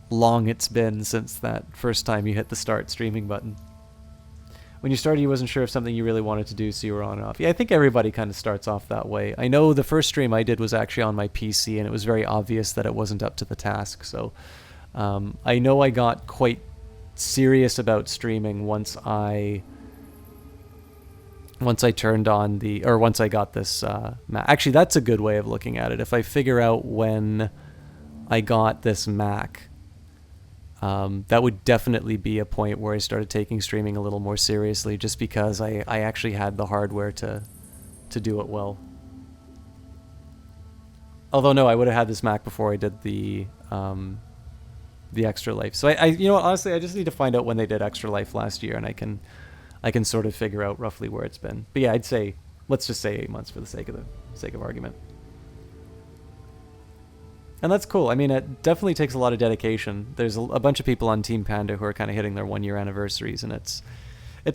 long it's been since that first time you hit the start streaming button. When you started, you wasn't sure if something you really wanted to do, so you were on and off. Yeah, I think everybody kind of starts off that way. I know the first stream I did was actually on my PC, and it was very obvious that it wasn't up to the task. So I know I got quite serious about streaming once I turned on once I got this Mac. Actually, that's a good way of looking at it. If I figure out when I got this Mac, that would definitely be a point where I started taking streaming a little more seriously, just because I actually had the hardware to do it well. Although no, I would have had this Mac before I did the the Extra Life. So I honestly, I just need to find out when they did Extra Life last year, and I can sort of figure out roughly where it's been. But yeah, I'd say let's just say 8 months for the sake of argument. And that's cool. I mean, it definitely takes a lot of dedication. There's a bunch of people on Team Panda who are kind of hitting their 1 year anniversaries, and it's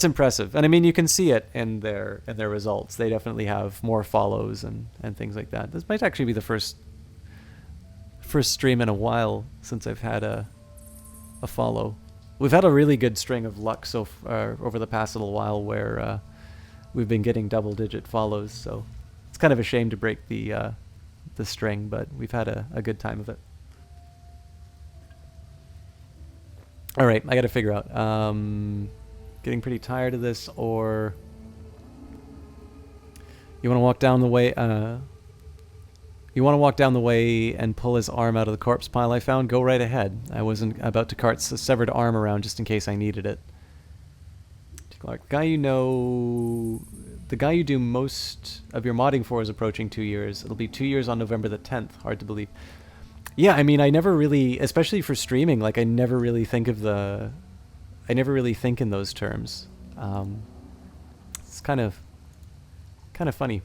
impressive. And I mean, you can see it in their results. They definitely have more follows and things like that. This might actually be the first stream in a while since I've had a follow. We've had a really good string of luck over the past little while where we've been getting double-digit follows. So it's kind of a shame to break the string, but we've had a good time of it. All right, I got to figure out. Getting pretty tired of this, or you want to walk down the way? You want to walk down the way and pull his arm out of the corpse pile I found? Go right ahead. I wasn't about to cart a severed arm around just in case I needed it. Clark, the guy you do most of your modding for is approaching 2 years. It'll be 2 years on November the 10th. Hard to believe. Yeah, I mean, I never really, especially for streaming, like I never really think in those terms. It's kind of funny.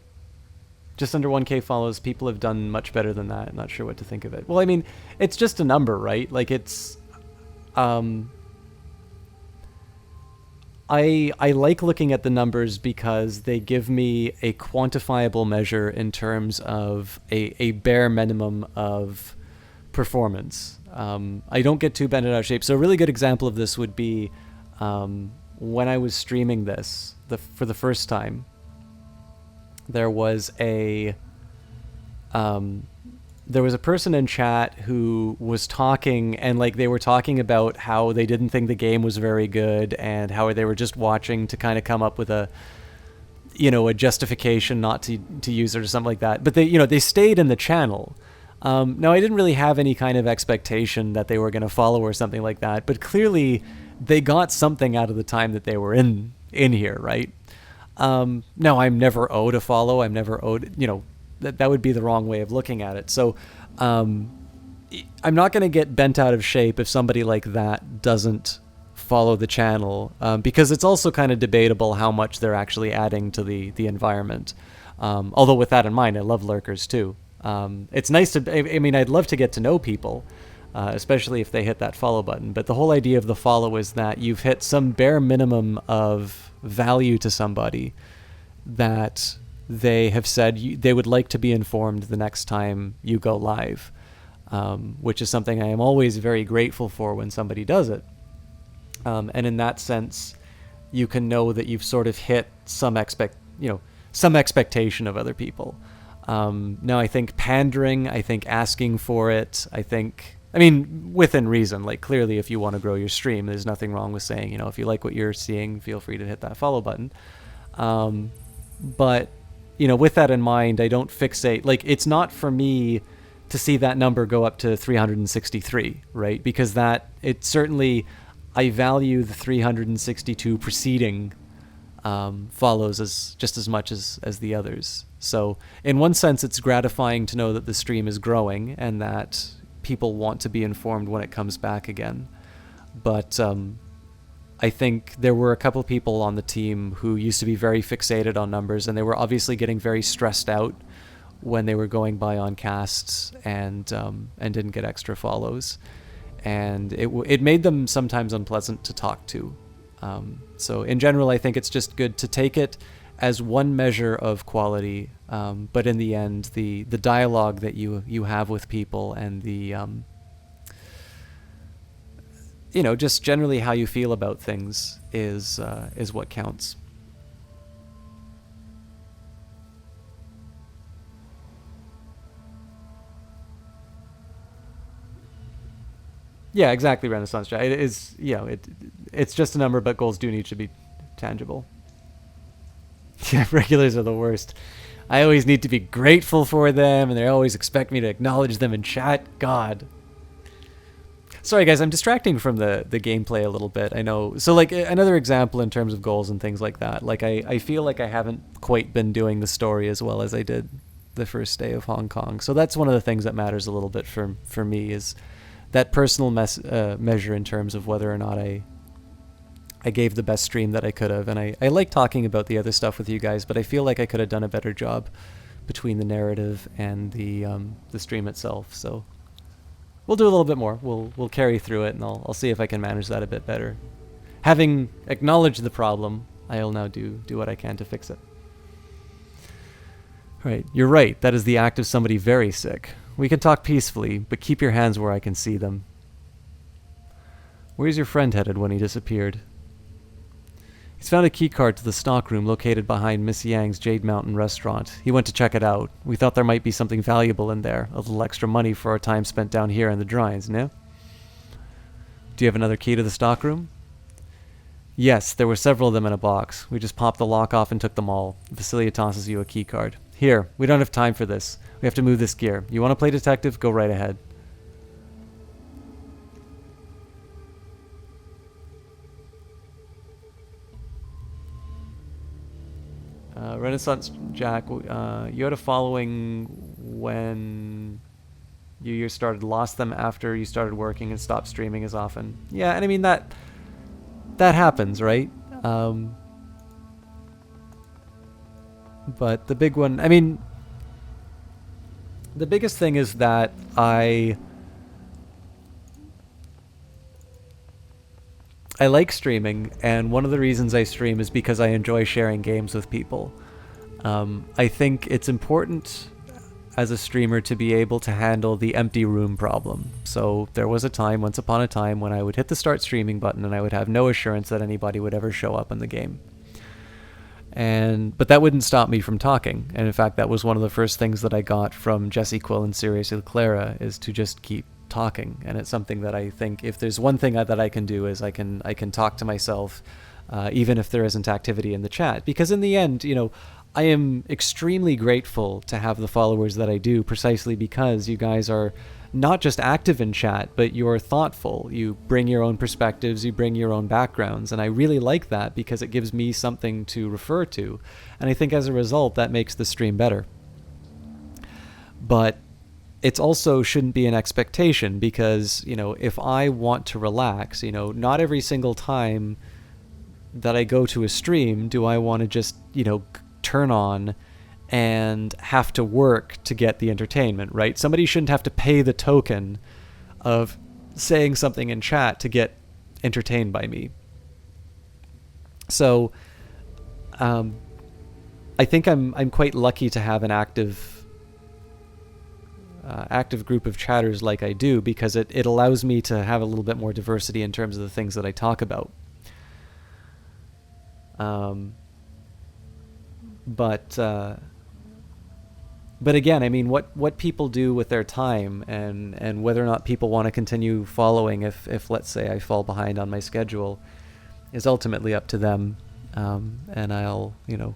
Just under 1K follows, people have done much better than that. I'm not sure what to think of it. Well, I mean, it's just a number, right? Like it's, I like looking at the numbers because they give me a quantifiable measure in terms of a bare minimum of performance. I don't get too bent out of shape. So a really good example of this would be when I was streaming this for the first time. There was a person in chat who was talking, and like they were talking about how they didn't think the game was very good and how they were just watching to kind of come up with a justification not to use it or something like that. But they stayed in the channel. Now I didn't really have any kind of expectation that they were going to follow or something like that, but clearly they got something out of the time that they were in here, right? No, I'm never owed a follow. I'm never owed, that would be the wrong way of looking at it. So, I'm not going to get bent out of shape if somebody like that doesn't follow the channel, because it's also kind of debatable how much they're actually adding to the environment. Although with that in mind, I love lurkers too. It's nice I'd love to get to know people, especially if they hit that follow button. But the whole idea of the follow is that you've hit some bare minimum of value to somebody that they have said they would like to be informed the next time you go live, which is something I am always very grateful for when somebody does it. And in that sense, you can know that you've sort of hit some expectation of other people. Now, I think pandering, I think asking for it, within reason. Like, clearly, if you want to grow your stream, there's nothing wrong with saying, if you like what you're seeing, feel free to hit that follow button. But, with that in mind, I don't fixate. Like, it's not for me to see that number go up to 363, right? Because I value the 362 preceding follows as just as much as the others. So, in one sense, it's gratifying to know that the stream is growing and that people want to be informed when it comes back again. But I think there were a couple of people on the team who used to be very fixated on numbers, and they were obviously getting very stressed out when they were going by on casts and didn't get extra follows, and it made them sometimes unpleasant to talk to. So in general, I think it's just good to take it as one measure of quality, but in the end, the dialogue that you have with people and the just generally how you feel about things is what counts. Yeah, exactly, Renaissance Chat. It is, it's just a number, but goals do need to be tangible. Yeah, regulars are the worst. I always need to be grateful for them, and they always expect me to acknowledge them in chat. God. Sorry, guys, I'm distracting from the gameplay a little bit, I know. So, like, another example in terms of goals and things like that. Like, I feel like I haven't quite been doing the story as well as I did the first day of Hong Kong. So that's one of the things that matters a little bit for me is that personal measure in terms of whether or not I gave the best stream that I could have. And I like talking about the other stuff with you guys, but I feel like I could have done a better job between the narrative and the stream itself. So we'll do a little bit more. We'll carry through it, and I'll see if I can manage that a bit better. Having acknowledged the problem, I'll now do what I can to fix it. All right, you're right. That is the act of somebody very sick. We can talk peacefully, but keep your hands where I can see them. Where's your friend headed when he disappeared? He's found a keycard to the stockroom located behind Miss Yang's Jade Mountain restaurant. He went to check it out. We thought there might be something valuable in there, a little extra money for our time spent down here in the drawings, no? Do you have another key to the stockroom? Yes, there were several of them in a box. We just popped the lock off and took them all. Vasilia tosses you a keycard. Here, we don't have time for this. We have to move this gear. You want to play detective? Go right ahead. Renaissance Jack, you had a following when you started, lost them after you started working and stopped streaming as often. Yeah, and I mean that happens, right? But the big one, I mean, the biggest thing is that I like streaming, and one of the reasons I stream is because I enjoy sharing games with people. I think it's important as a streamer to be able to handle the empty room problem. So there was a time, once upon a time, when I would hit the start streaming button and I would have no assurance that anybody would ever show up in the game. But that wouldn't stop me from talking. And in fact, that was one of the first things that I got from Jesse Quill and Seriously Clara, is to just keep talking. And it's something that I think, if there's one thing that I can do, is I can talk to myself, even if there isn't activity in the chat. Because in the end, you know, I am extremely grateful to have the followers that I do, precisely because you guys are not just active in chat, but you're thoughtful. You bring your own perspectives, you bring your own backgrounds, and I really like that because it gives me something to refer to. And I think as a result, that makes the stream better. But it also shouldn't be an expectation, because, you know, if I want to relax, you know, not every single time that I go to a stream do I want to just, you know, turn on and have to work to get the entertainment, right? Somebody shouldn't have to pay the token of saying something in chat to get entertained by me. So I think I'm quite lucky to have an active group of chatters like I do, because it allows me to have a little bit more diversity in terms of the things that I talk about. But again, I mean, what people do with their time, and whether or not people want to continue following, if let's say I fall behind on my schedule, is ultimately up to them. And I'll, you know,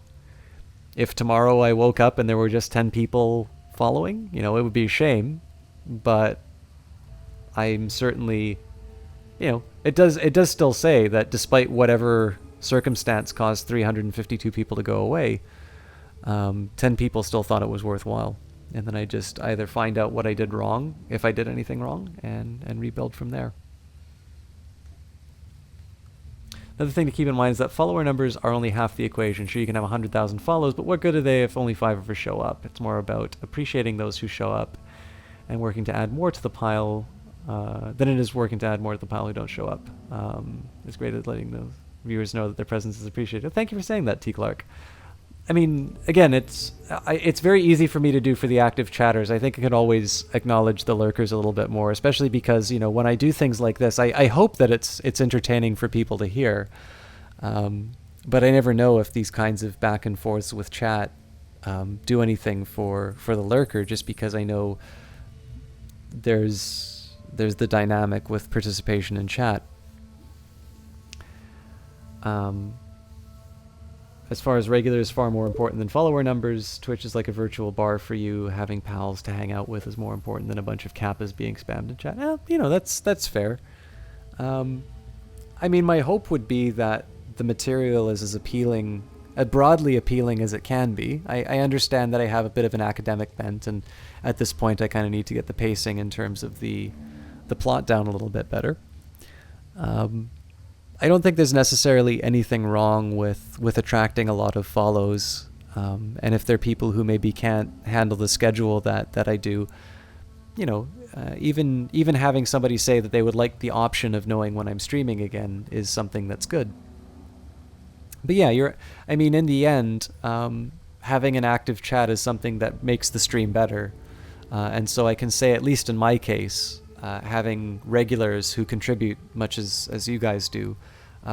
if tomorrow I woke up and there were just 10 people following, you know, it would be a shame, but I'm certainly, you know, it does still say that despite whatever circumstance caused 352 people to go away, 10 people still thought it was worthwhile. And then I just either find out what I did wrong, if I did anything wrong, and rebuild from there. Another thing to keep in mind is that follower numbers are only half the equation. Sure, you can have 100,000 follows, but what good are they if only 5 ever show up? It's more about appreciating those who show up and working to add more to the pile than it is working to add more to the pile who don't show up. It's great at letting those viewers know that their presence is appreciated. Thank you for saying that, T. Clark. I mean, again, it's very easy for me to do for the active chatters. I think I could always acknowledge the lurkers a little bit more, especially because, you know, when I do things like this, I hope that it's entertaining for people to hear. But I never know if these kinds of back and forths with chat do anything for the lurker, just because I know there's the dynamic with participation in chat. As far as regular is far more important than follower numbers, Twitch is like a virtual bar for you. Having pals to hang out with is more important than a bunch of kappas being spammed in chat. You know, that's fair. I mean, my hope would be that the material is as appealing, broadly appealing as it can be. I understand that I have a bit of an academic bent, and at this point I kind of need to get the pacing in terms of the the plot down a little bit better. I don't think there's necessarily anything wrong with attracting a lot of follows, and if there are people who maybe can't handle the schedule that I do, you know, even having somebody say that they would like the option of knowing when I'm streaming again is something that's good. But yeah, I mean, in the end, having an active chat is something that makes the stream better. And so I can say, at least in my case, having regulars who contribute much as you guys do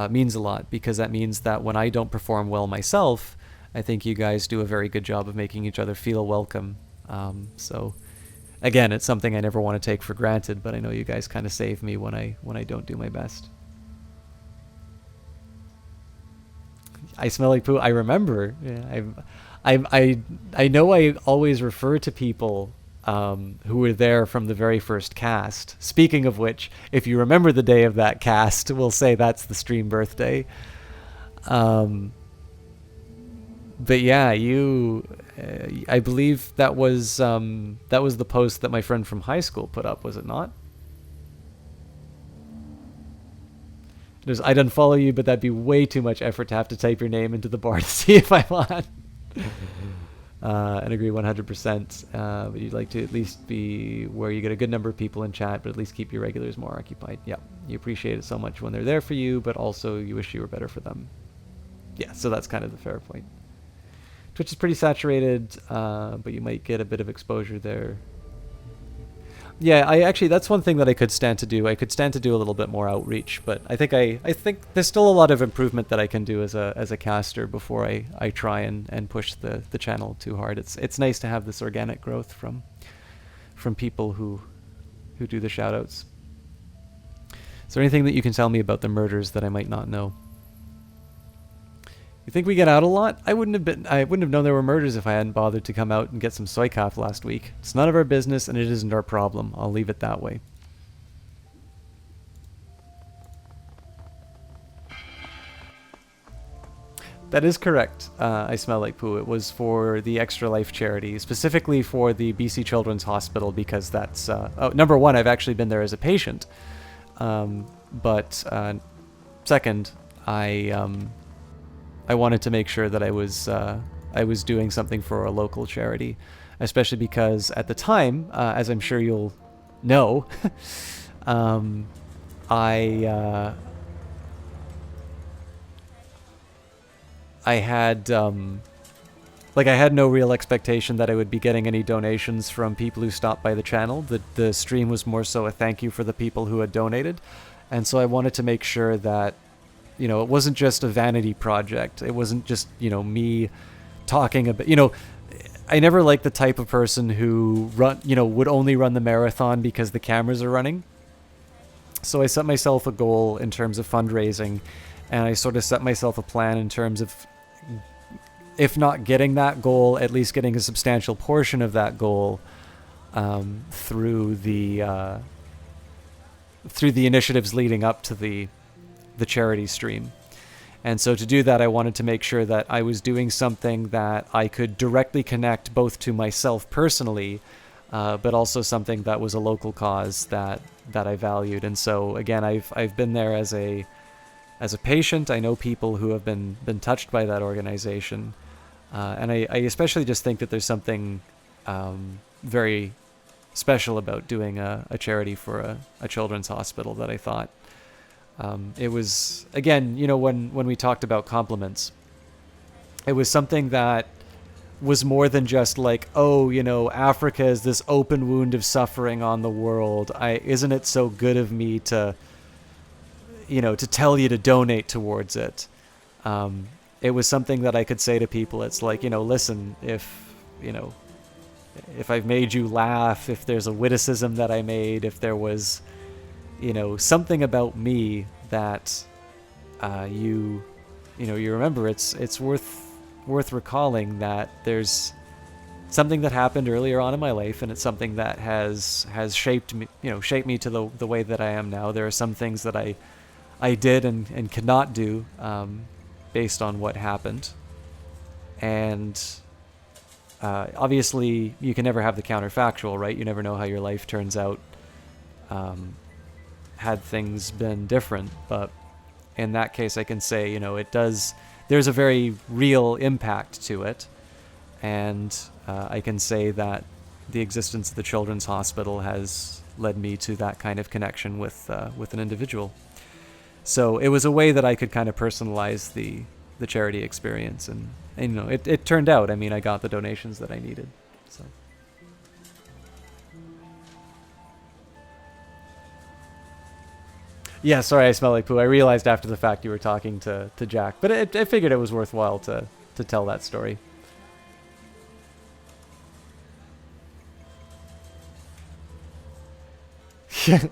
means a lot, because that means that when I don't perform well myself, I think you guys do a very good job of making each other feel welcome. So again, it's something I never want to take for granted, but I know you guys kind of save me when I don't do my best. I smell like poo. I remember. Yeah, I know I always refer to people who were there from the very first cast. Speaking of which, if you remember the day of that cast, we'll say that's the stream birthday. But yeah, I believe that was the post that my friend from high school put up, was it not? I'd unfollow you, but that'd be way too much effort to have to type your name into the bar to see if I'm on. And agree 100%. But you'd like to at least be where you get a good number of people in chat, but at least keep your regulars more occupied. Yeah, you appreciate it so much when they're there for you, but also you wish you were better for them. Yeah, so that's kind of the fair point. Twitch is pretty saturated, but you might get a bit of exposure there. Yeah, that's one thing that I could stand to do. I could stand to do a little bit more outreach, but I think there's still a lot of improvement that I can do as a caster before I try and push the channel too hard. It's nice to have this organic growth from people who do the shoutouts. Is there anything that you can tell me about the murders that I might not know? You think we get out a lot? I wouldn't have known there were murders if I hadn't bothered to come out and get some Soykaf last week. It's none of our business, and it isn't our problem. I'll leave it that way. That is correct. I smell like poo. It was for the Extra Life charity, specifically for the BC Children's Hospital, because that's number one, I've actually been there as a patient, but second, I wanted to make sure that I was doing something for a local charity, especially because at the time, as I'm sure you'll know, I had I had no real expectation that I would be getting any donations from people who stopped by the channel. The stream was more so a thank you for the people who had donated, and so I wanted to make sure that, you know, it wasn't just a vanity project. It wasn't just, you know, me talking about, you know, I never liked the type of person who would only run the marathon because the cameras are running. So I set myself a goal in terms of fundraising, and I sort of set myself a plan in terms of, if not getting that goal, at least getting a substantial portion of that goal through the initiatives leading up to the charity stream. And so to do that, I wanted to make sure that I was doing something that I could directly connect both to myself personally, but also something that was a local cause that I valued. And so again, I've been there as a patient. I know people who have been touched by that organization, and I especially just think that there's something very special about doing a charity for a children's hospital that I thought. It was, again, you know, when we talked about compliments, it was something that was more than just like, oh, you know, Africa is this open wound of suffering on the world. Isn't it so good of me to, you know, to tell you to donate towards it? It was something that I could say to people. It's like, you know, listen, if I've made you laugh, if there's a witticism that I made, if there was, you know, something about me that you remember, it's worth recalling that there's something that happened earlier on in my life, and it's something that has shaped me to the way that I am now. There are some things that I did and could not do based on what happened, and obviously you can never have the counterfactual, right? You never know how your life turns out had things been different. But in that case, I can say, it does, there's a very real impact to it. And I can say that the existence of the Children's Hospital has led me to that kind of connection with an individual. So it was a way that I could kind of personalize the charity experience, and it turned out. I mean, I got the donations that I needed. So. Yeah, sorry, I smell like poo. I realized after the fact you were talking to Jack, but I figured it was worthwhile to tell that story.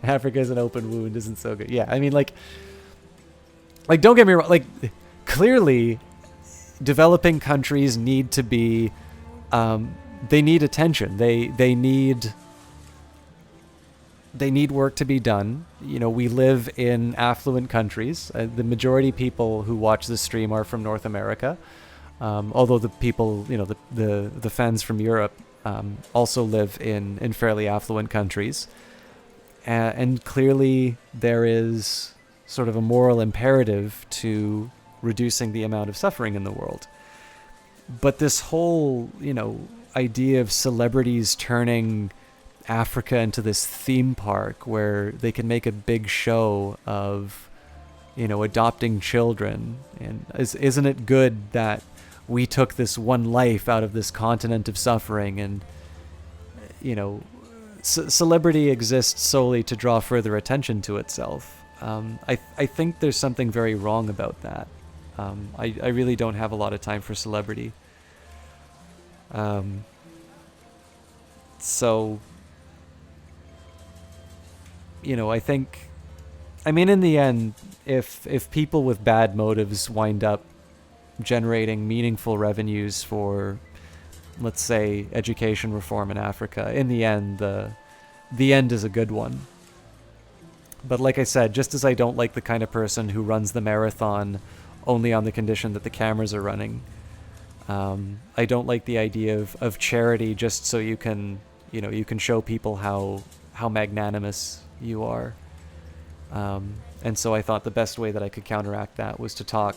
Africa is an open wound isn't so good. Yeah, I mean, like don't get me wrong. Like, clearly, developing countries need to be, they need attention. They need work to be done. We live in affluent countries. The majority of people who watch this stream are from North America. Although the people, the fans from Europe also live in fairly affluent countries. And clearly there is sort of a moral imperative to reducing the amount of suffering in the world. But this whole, idea of celebrities turning Africa into this theme park where they can make a big show of, adopting children. And isn't it good that we took this one life out of this continent of suffering and, celebrity exists solely to draw further attention to itself. I think there's something very wrong about that. I really don't have a lot of time for celebrity. So, I think, in the end, if people with bad motives wind up generating meaningful revenues for, let's say, education reform in Africa, in the end, the end is a good one. But like I said, just as I don't like the kind of person who runs the marathon only on the condition that the cameras are running, I don't like the idea of charity just so you can show people how magnanimous you are. And so I thought the best way that I could counteract that was to talk,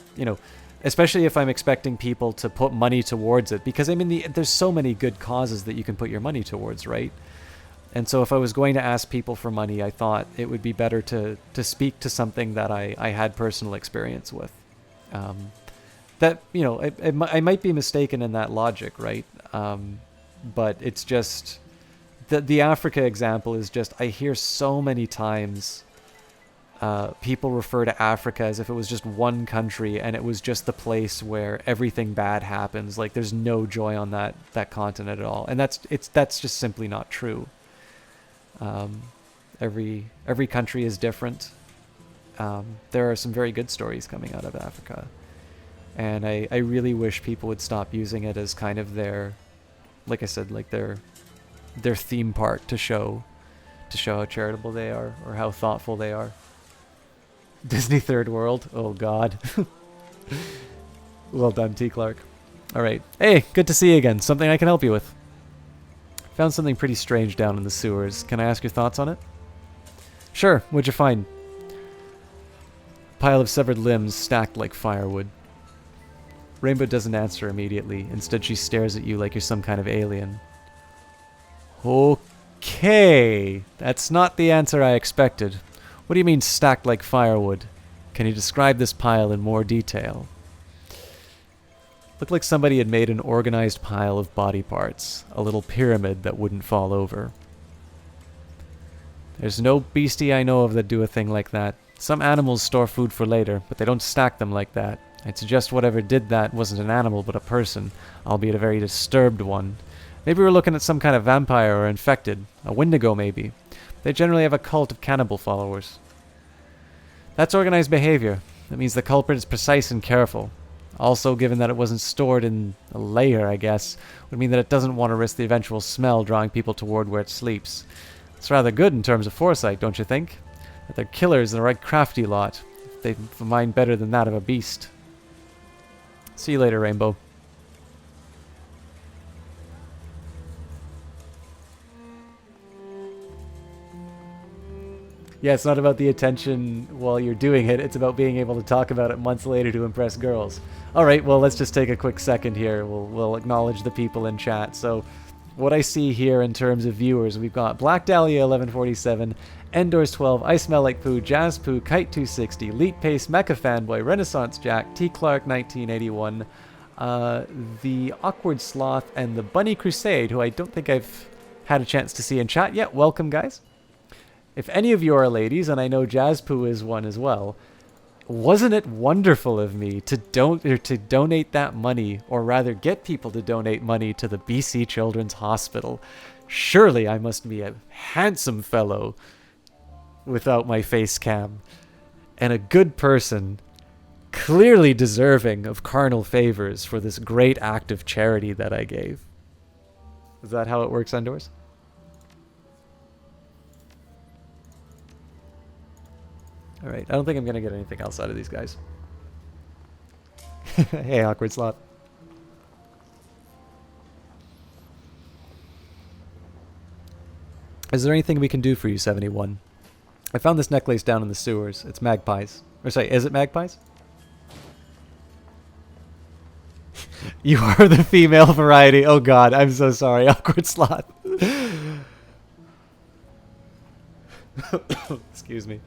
especially if I'm expecting people to put money towards it, because there's so many good causes that you can put your money towards, right? And so if I was going to ask people for money, I thought it would be better to speak to something that I had personal experience with. That, I might be mistaken in that logic, right? But it's just, the Africa example is just, I hear so many times people refer to Africa as if it was just one country and it was just the place where everything bad happens. Like, there's no joy on that continent at all. And that's just simply not true. Every country is different. There are some very good stories coming out of Africa. And I really wish people would stop using it as kind of their, like I said, like their theme park to show how charitable they are or how thoughtful they are. Disney Third World? Oh, God. Well done, T. Clark. All right. Hey, good to see you again. Something I can help you with. Found something pretty strange down in the sewers. Can I ask your thoughts on it? Sure. What'd you find? Pile of severed limbs stacked like firewood. Rainbow doesn't answer immediately. Instead, she stares at you like you're some kind of alien. Okay. That's not the answer I expected. What do you mean stacked like firewood? Can you describe this pile in more detail? Looked like somebody had made an organized pile of body parts. A little pyramid that wouldn't fall over. There's no beastie I know of that do a thing like that. Some animals store food for later, but they don't stack them like that. I'd suggest whatever did that wasn't an animal but a person, albeit a very disturbed one. Maybe we're looking at some kind of vampire or infected. A Wendigo, maybe. They generally have a cult of cannibal followers. That's organized behavior. That means the culprit is precise and careful. Also, given that it wasn't stored in a layer, I guess, would mean that it doesn't want to risk the eventual smell drawing people toward where it sleeps. It's rather good in terms of foresight, don't you think? That they're killers and a right crafty lot. They've a mind better than that of a beast. See you later, Rainbow. Yeah, it's not about the attention while you're doing it. It's about being able to talk about it months later to impress girls. All right, well, let's just take a quick second here. We'll acknowledge the people in chat. So what I see here in terms of viewers, we've got Black Dahlia 1147, Endors 12, I Smell Like Poo, Jazz Poo, Kite 260, Leet Pace, Mecha Fanboy, Renaissance Jack, T Clark 1981, the Awkward Sloth, and the Bunny Crusade, who I don't think I've had a chance to see in chat yet. Welcome, guys. If any of you are ladies, and I know Jazzpoo is one as well, wasn't it wonderful of me to donate that money, or rather get people to donate money to the BC Children's Hospital? Surely I must be a handsome fellow without my face cam, and a good person, clearly deserving of carnal favors for this great act of charity that I gave. Is that how it works, Endors? Alright, I don't think I'm going to get anything else out of these guys. Hey, Awkward Slot. Is there anything we can do for you, 71? I found this necklace down in the sewers. It's magpies. Or sorry, is it magpies? You are the female variety. Oh god, I'm so sorry, Awkward Slot. Excuse me.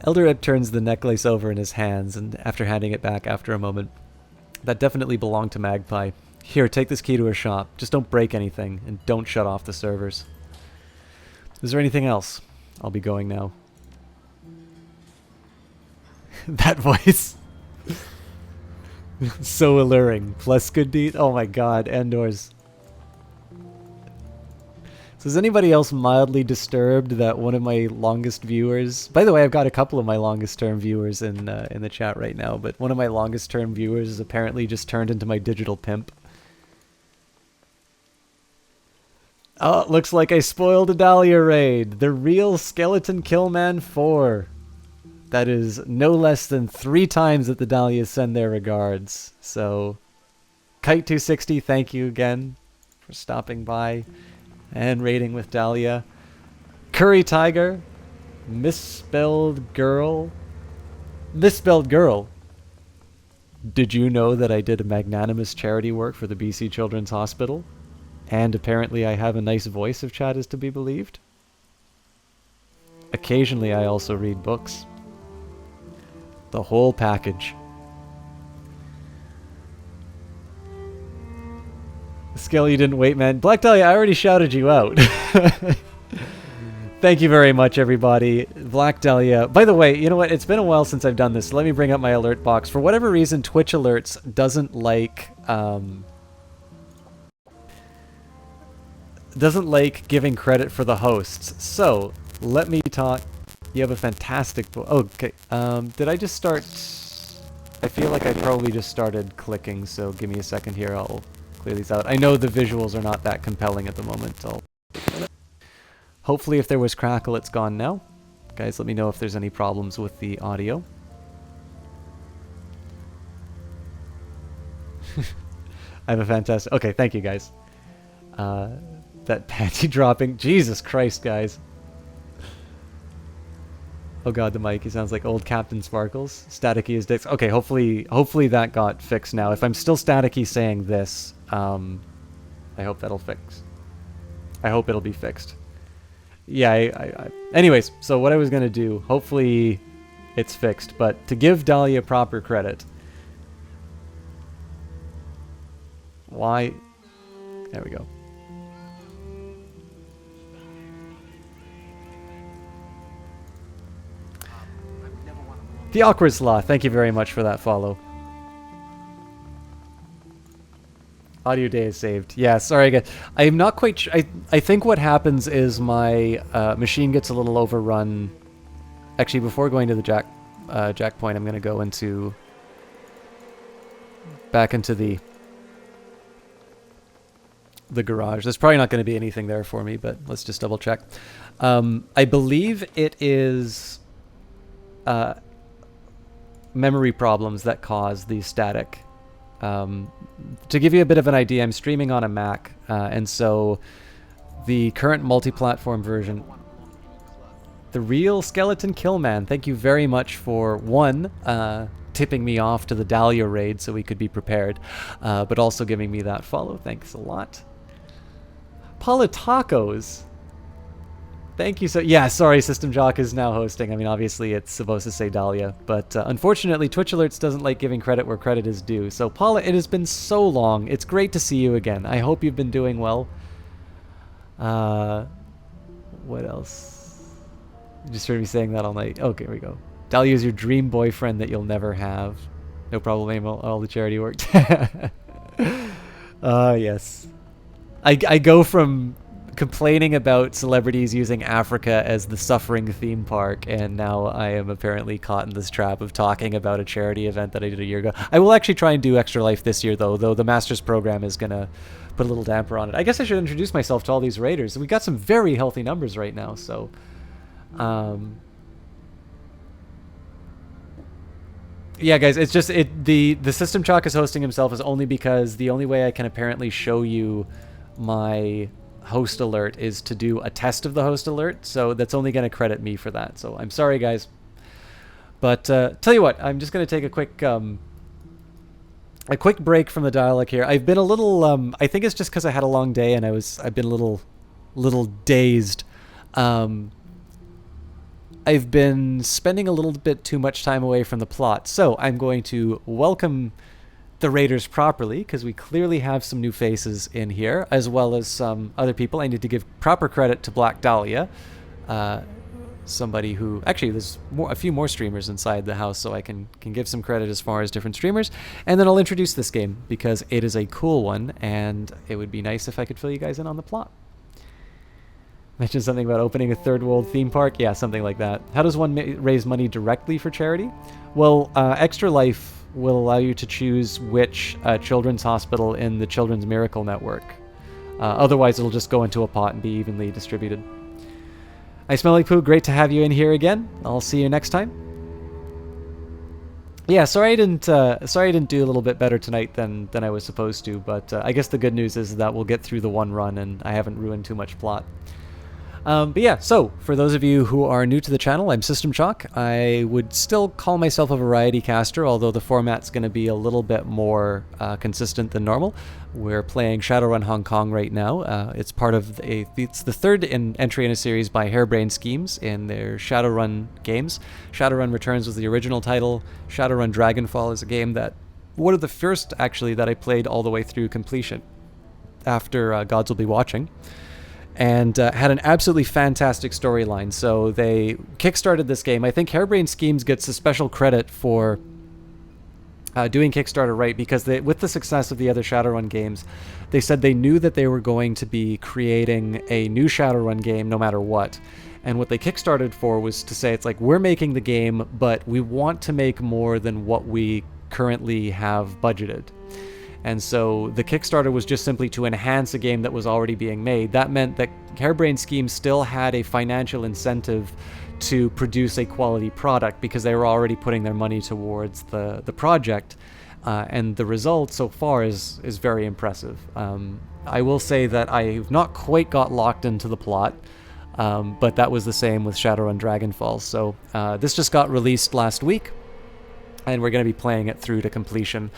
Elder Ed turns the necklace over in his hands, and after handing it back after a moment, that definitely belonged to Magpie. Here, take this key to her shop. Just don't break anything, and don't shut off the servers. Is there anything else? I'll be going now. That voice. So alluring. Plus good deed. Oh my god, Endors. So is anybody else mildly disturbed that one of my longest viewers... By the way, I've got a couple of my longest term viewers in the chat right now, but one of my longest term viewers is apparently just turned into my digital pimp. Oh, it looks like I spoiled a Dahlia raid. The real Skeleton Killman 4. That is no less than 3 times that the Dahlias send their regards. So, Kite260, thank you again for stopping by and raiding with Dahlia. Curry Tiger, Misspelled Girl. Misspelled Girl. Did you know that I did a magnanimous charity work for the BC Children's Hospital? And apparently I have a nice voice if chat is to be believed. Occasionally I also read books. The whole package. Skill, you didn't wait, man. Black Dahlia, I already shouted you out. Thank you very much, everybody. Black Dahlia. By the way, you know what? It's been a while since I've done this. So let me bring up my alert box. For whatever reason, Twitch Alerts doesn't like giving credit for the hosts. So let me talk. You have a fantastic. Okay. Did I just start? I feel like I probably just started clicking. So give me a second here. I'll clear these out. I know the visuals are not that compelling at the moment. Hopefully, if there was crackle, it's gone now. Guys, let me know if there's any problems with the audio. I have a fantastic... Okay, thank you, guys. That panty dropping... Jesus Christ, guys. Oh god, the mic. He sounds like old Captain Sparkles. Staticky is dicks. Okay, hopefully that got fixed now. If I'm still staticky saying this, I hope that'll fix. I hope it'll be fixed. Yeah, anyways, so what I was going to do, hopefully it's fixed, but to give Dahlia proper credit. Why? There we go. The Awkward Sloth, thank you very much for that follow. Audio day is saved. Yeah, sorry guys. I'm not quite sure. I think what happens is my machine gets a little overrun. Actually, before going to the jack point, I'm going to go back into the garage. There's probably not going to be anything there for me, but let's just double check. I believe it is memory problems that cause the static. To give you a bit of an idea, I'm streaming on a Mac, and so the current multi-platform version... The Real Skeleton Killman, thank you very much for, one, tipping me off to the Dahlia raid so we could be prepared, but also giving me that follow. Thanks a lot. Paula Tacos. Thank you so... Yeah, sorry, System Jock is now hosting. I mean, obviously it's supposed to say Dahlia, but unfortunately Twitch Alerts doesn't like giving credit where credit is due. So Paula, it has been so long. It's great to see you again. I hope you've been doing well. What else? You just heard me saying that all night. Okay, here we go. Dahlia is your dream boyfriend that you'll never have. No problem, aim all the charity work. Yes. I go from complaining about celebrities using Africa as the suffering theme park, and now I am apparently caught in this trap of talking about a charity event that I did a year ago. I will actually try and do Extra Life this year, though the Masters program is going to put a little damper on it. I guess I should introduce myself to all these raiders. We got some very healthy numbers right now, so... yeah, guys, it's just the System Chalk is hosting himself is only because the only way I can apparently show you my host alert is to do a test of the host alert, so that's only going to credit me for that. So I'm sorry, guys, but tell you what, I'm just going to take a quick break from the dialogue here. I've been a little I think it's just because I had a long day and I've been a little dazed. I've been spending a little bit too much time away from the plot, so I'm going to welcome the raiders properly, because we clearly have some new faces in here, as well as some other people. I need to give proper credit to Black Dahlia, somebody who... Actually, there's a few more streamers inside the house, so I can give some credit as far as different streamers. And then I'll introduce this game, because it is a cool one, and it would be nice if I could fill you guys in on the plot. Mentioned something about opening a third world theme park. Yeah, something like that. How does one raise money directly for charity? Well, Extra Life will allow you to choose which children's hospital in the Children's Miracle Network. Otherwise, it'll just go into a pot and be evenly distributed. I Smell Like Poo, great to have you in here again. I'll see you next time. Yeah, sorry I didn't do a little bit better tonight than I was supposed to, but I guess the good news is that we'll get through the one run and I haven't ruined too much plot. But yeah, so for those of you who are new to the channel, I'm System Chalk. I would still call myself a variety caster, although the format's going to be a little bit more consistent than normal. We're playing Shadowrun Hong Kong right now. It's part of it's the third entry in a series by Harebrained Schemes in their Shadowrun games. Shadowrun Returns was the original title. Shadowrun Dragonfall is a game that, one of the first actually that I played all the way through completion after Gods Will Be Watching. And had an absolutely fantastic storyline. So they kickstarted this game. I think Harebrained Schemes gets a special credit for doing Kickstarter right, because with the success of the other Shadowrun games, they said they knew that they were going to be creating a new Shadowrun game no matter what. And what they kickstarted for was to say, it's like, we're making the game, but we want to make more than what we currently have budgeted. And so the Kickstarter was just simply to enhance a game that was already being made. That meant that Harebrained Schemes still had a financial incentive to produce a quality product, because they were already putting their money towards the project. And the result so far is very impressive. I will say that I've not quite got locked into the plot, but that was the same with Shadowrun Dragonfall. So this just got released last week, and we're going to be playing it through to completion.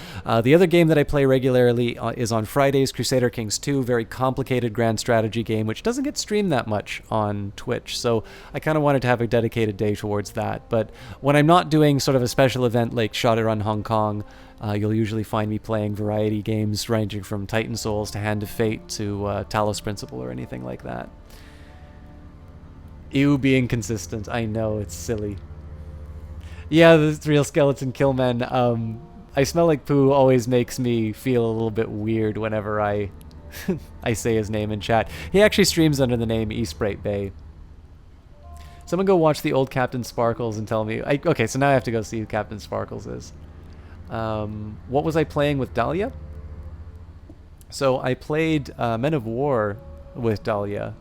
The other game that I play regularly is on Fridays, Crusader Kings 2, very complicated grand strategy game, which doesn't get streamed that much on Twitch, so I kind of wanted to have a dedicated day towards that. But when I'm not doing sort of a special event like Shadowrun Hong Kong, you'll usually find me playing variety games ranging from Titan Souls to Hand of Fate to Talos Principle or anything like that. Ew, being consistent. I know, it's silly. Yeah, the Real Skeleton Killman. I Smell Like Poo always makes me feel a little bit weird whenever I I say his name in chat. He actually streams under the name Eastbright Bay. Someone go watch the old Captain Sparkles and tell me... okay, so now I have to go see who Captain Sparkles is. What was I playing with Dahlia? So I played Men of War with Dahlia.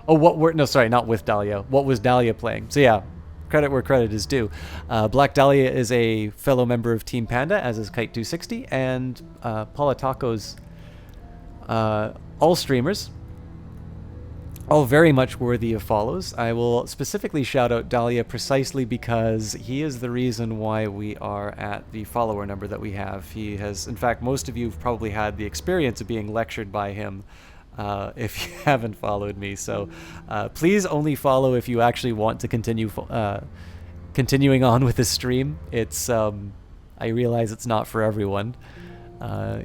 Oh, no, sorry, not with Dahlia. What was Dahlia playing? So yeah, credit where credit is due. Black Dahlia is a fellow member of Team Panda, as is Kite260, and Paula Tacos, all streamers. all very much worthy of follows. I will specifically shout out Dahlia precisely because he is the reason why we are at the follower number that we have. He has, in fact, most of you have probably had the experience of being lectured by him if you haven't followed me. So please only follow if you actually want to continue continuing on with this stream. It's I realize it's not for everyone.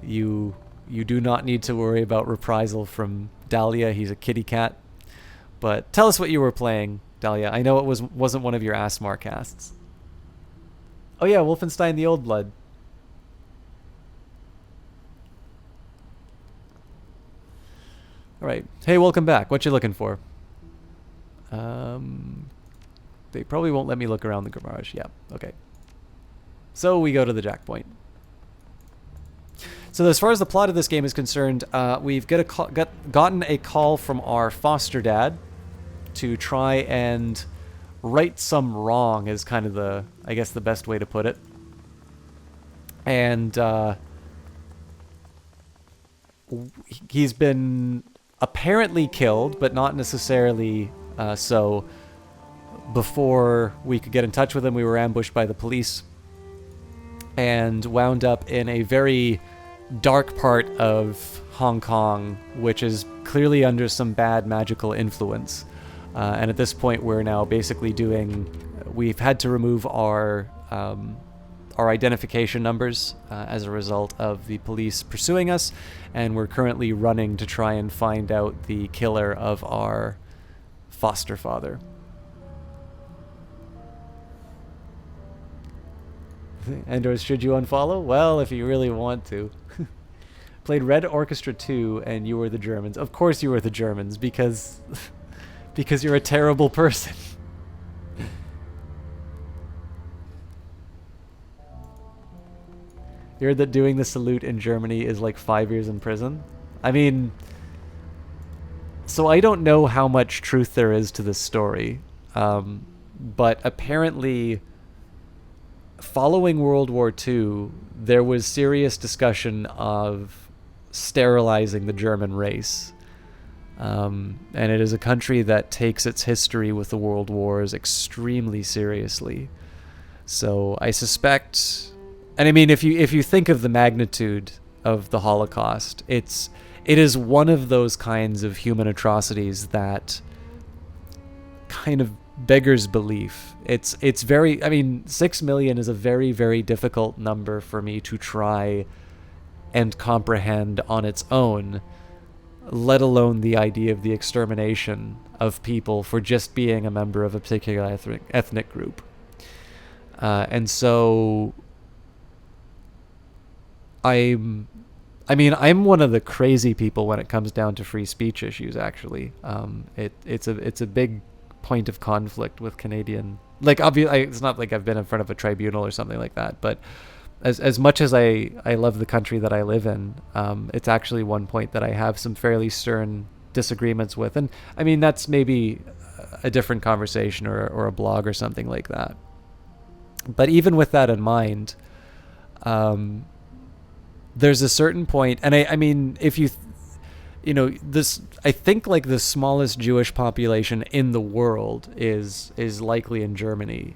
You do not need to worry about reprisal from Dahlia. He's a kitty cat. But tell us what you were playing, Dahlia. I know it wasn't one of your ASMR casts. Oh yeah, Wolfenstein: The Old Blood. All right. Hey, welcome back. What you looking for? They probably won't let me look around the garage. Yeah. Okay. So we go to the jack point. So as far as the plot of this game is concerned, we've gotten a call from our foster dad to try and right some wrong is kind of the, I guess, the best way to put it. And he's been apparently killed, but not necessarily so. Before we could get in touch with him, we were ambushed by the police and wound up in a very dark part of Hong Kong, which is clearly under some bad magical influence. And at this point, we're now basically we've had to remove our identification numbers as a result of the police pursuing us, and we're currently running to try and find out the killer of our foster father. And or should you unfollow? Well, if you really want to. Played Red Orchestra 2 and you were the Germans. Of course you were the Germans, because you're a terrible person. You heard that doing the salute in Germany is like 5 years in prison? I mean, so I don't know how much truth there is to this story, but apparently following World War II, there was serious discussion of sterilizing the German race. And it is a country that takes its history with the World Wars extremely seriously. So I suspect, and I mean, if you think of the magnitude of the Holocaust, it is one of those kinds of human atrocities that kind of beggars belief. It's very, I mean, 6 million is a very, very difficult number for me to try and comprehend on its own, let alone the idea of the extermination of people for just being a member of a particular ethnic group. And so I'm one of the crazy people when it comes down to free speech issues, actually. It's a big point of conflict with Canadian, like, obviously it's not like I've been in front of a tribunal or something like that, but as much as I love the country that I live in, it's actually one point that I have some fairly stern disagreements with. And I mean, that's maybe a different conversation or a blog or something like that. But even with that in mind, there's a certain point, and I mean, if this, I think like the smallest Jewish population in the world is likely in Germany.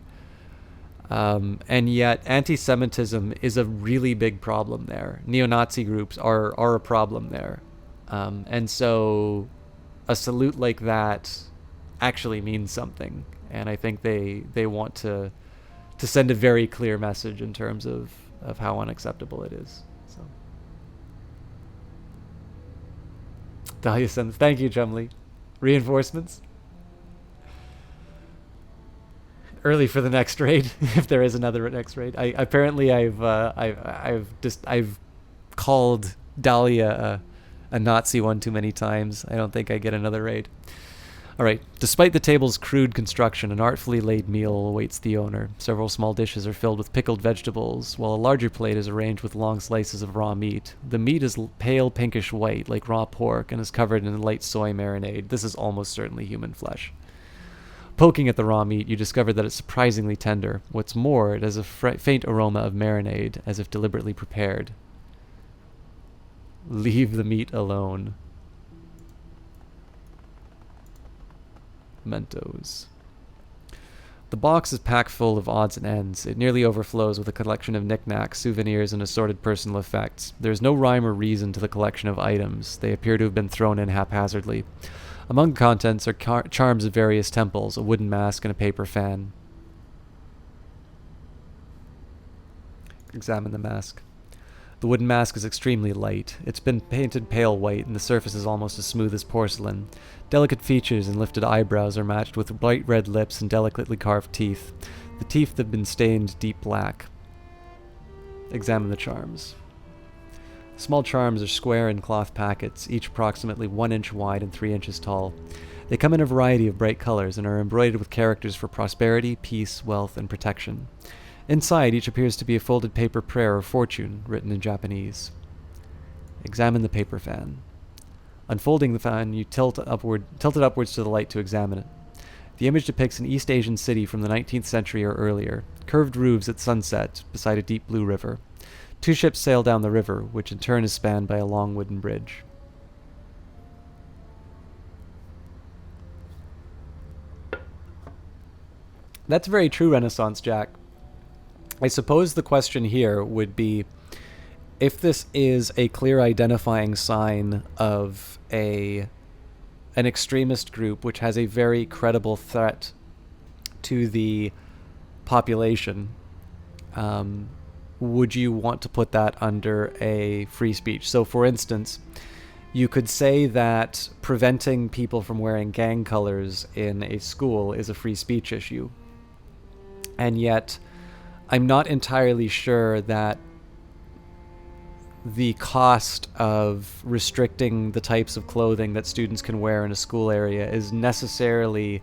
And yet anti-Semitism is a really big problem there. Neo-Nazi groups are a problem there. And so a salute like that actually means something. And I think they want to send a very clear message in terms of how unacceptable it is. So Dahlia sends, thank you, Chumley. Reinforcements? Early for the next raid, if there is another next raid. I've called Dahlia a Nazi one too many times. I don't think I get another raid. All right. Despite the table's crude construction, an artfully laid meal awaits the owner. Several small dishes are filled with pickled vegetables, while a larger plate is arranged with long slices of raw meat. The meat is pale pinkish white, like raw pork, and is covered in a light soy marinade. This is almost certainly human flesh. Poking at the raw meat, you discover that it's surprisingly tender. What's more, it has a faint aroma of marinade, as if deliberately prepared. Leave the meat alone. Mementos. The box is packed full of odds and ends. It nearly overflows with a collection of knickknacks, souvenirs, and assorted personal effects. There is no rhyme or reason to the collection of items. They appear to have been thrown in haphazardly. Among the contents are charms of various temples, a wooden mask, and a paper fan. Examine the mask. The wooden mask is extremely light. It's been painted pale white, and the surface is almost as smooth as porcelain. Delicate features and lifted eyebrows are matched with bright red lips and delicately carved teeth. The teeth have been stained deep black. Examine the charms. Small charms are square in cloth packets, each approximately 1 inch wide and 3 inches tall. They come in a variety of bright colors and are embroidered with characters for prosperity, peace, wealth, and protection. Inside, each appears to be a folded paper prayer or fortune, written in Japanese. Examine the paper fan. Unfolding the fan, you tilt it upwards to the light to examine it. The image depicts an East Asian city from the 19th century or earlier, curved roofs at sunset beside a deep blue river. 2 ships sail down the river, which in turn is spanned by a long wooden bridge. That's very true, Renaissance Jack. I suppose the question here would be if this is a clear identifying sign of an extremist group which has a very credible threat to the population, would you want to put that under a free speech? So, for instance, you could say that preventing people from wearing gang colors in a school is a free speech issue. And yet, I'm not entirely sure that the cost of restricting the types of clothing that students can wear in a school area is necessarily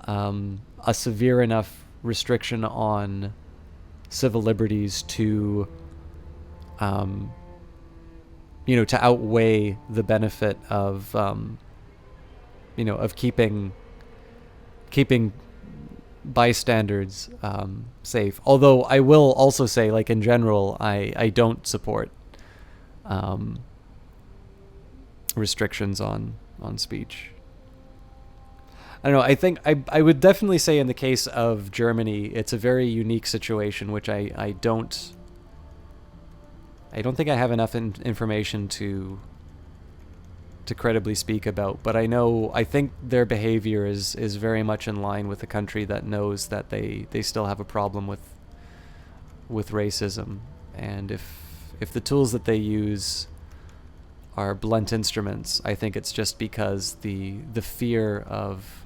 a severe enough restriction on civil liberties to, to outweigh the benefit of, of keeping bystanders safe. Although I will also say, like, in general, I don't support restrictions on speech. I don't know. I think I would definitely say in the case of Germany, it's a very unique situation, which I don't think I have enough information to credibly speak about. But I think their behavior is very much in line with a country that knows that they still have a problem with racism, and if the tools that they use are blunt instruments, I think it's just because the fear of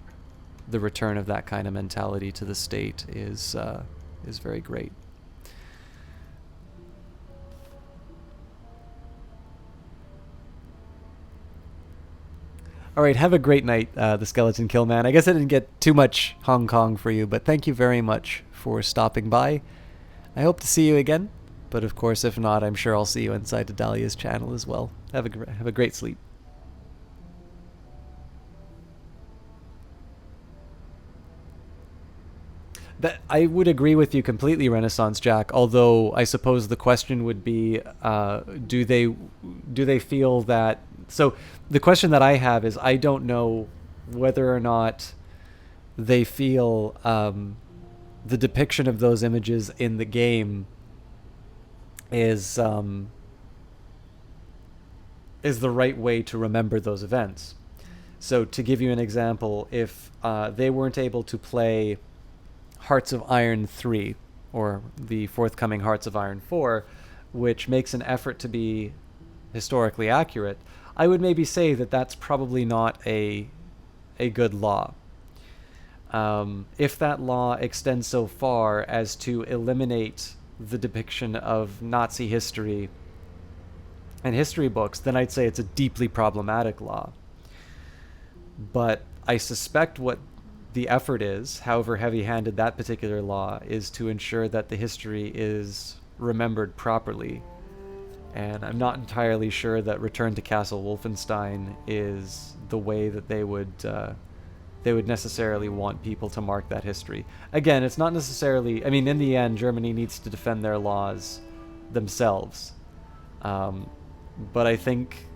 the return of that kind of mentality to the state is very great. All right, have a great night, the Skeleton Kill Man. I guess I didn't get too much Hong Kong for you, but thank you very much for stopping by. I hope to see you again, but of course, if not, I'm sure I'll see you inside Dahlia's channel as well. Have a great sleep. That I would agree with you completely, Renaissance Jack. Although I suppose the question would be, do they feel that? So the question that I have is, I don't know whether or not they feel the depiction of those images in the game is the right way to remember those events. So to give you an example, if they weren't able to play Hearts of Iron 3 or the forthcoming Hearts of Iron 4, which makes an effort to be historically accurate, I would maybe say that that's probably not a good law. If that law extends so far as to eliminate the depiction of Nazi history in history books, then I'd say it's a deeply problematic law. But I suspect what the effort is, however heavy-handed that particular law, is to ensure that the history is remembered properly. And I'm not entirely sure that Return to Castle Wolfenstein is the way that they would necessarily want people to mark that history. Again, it's not necessarily... I mean, in the end, Germany needs to defend their laws themselves. But I think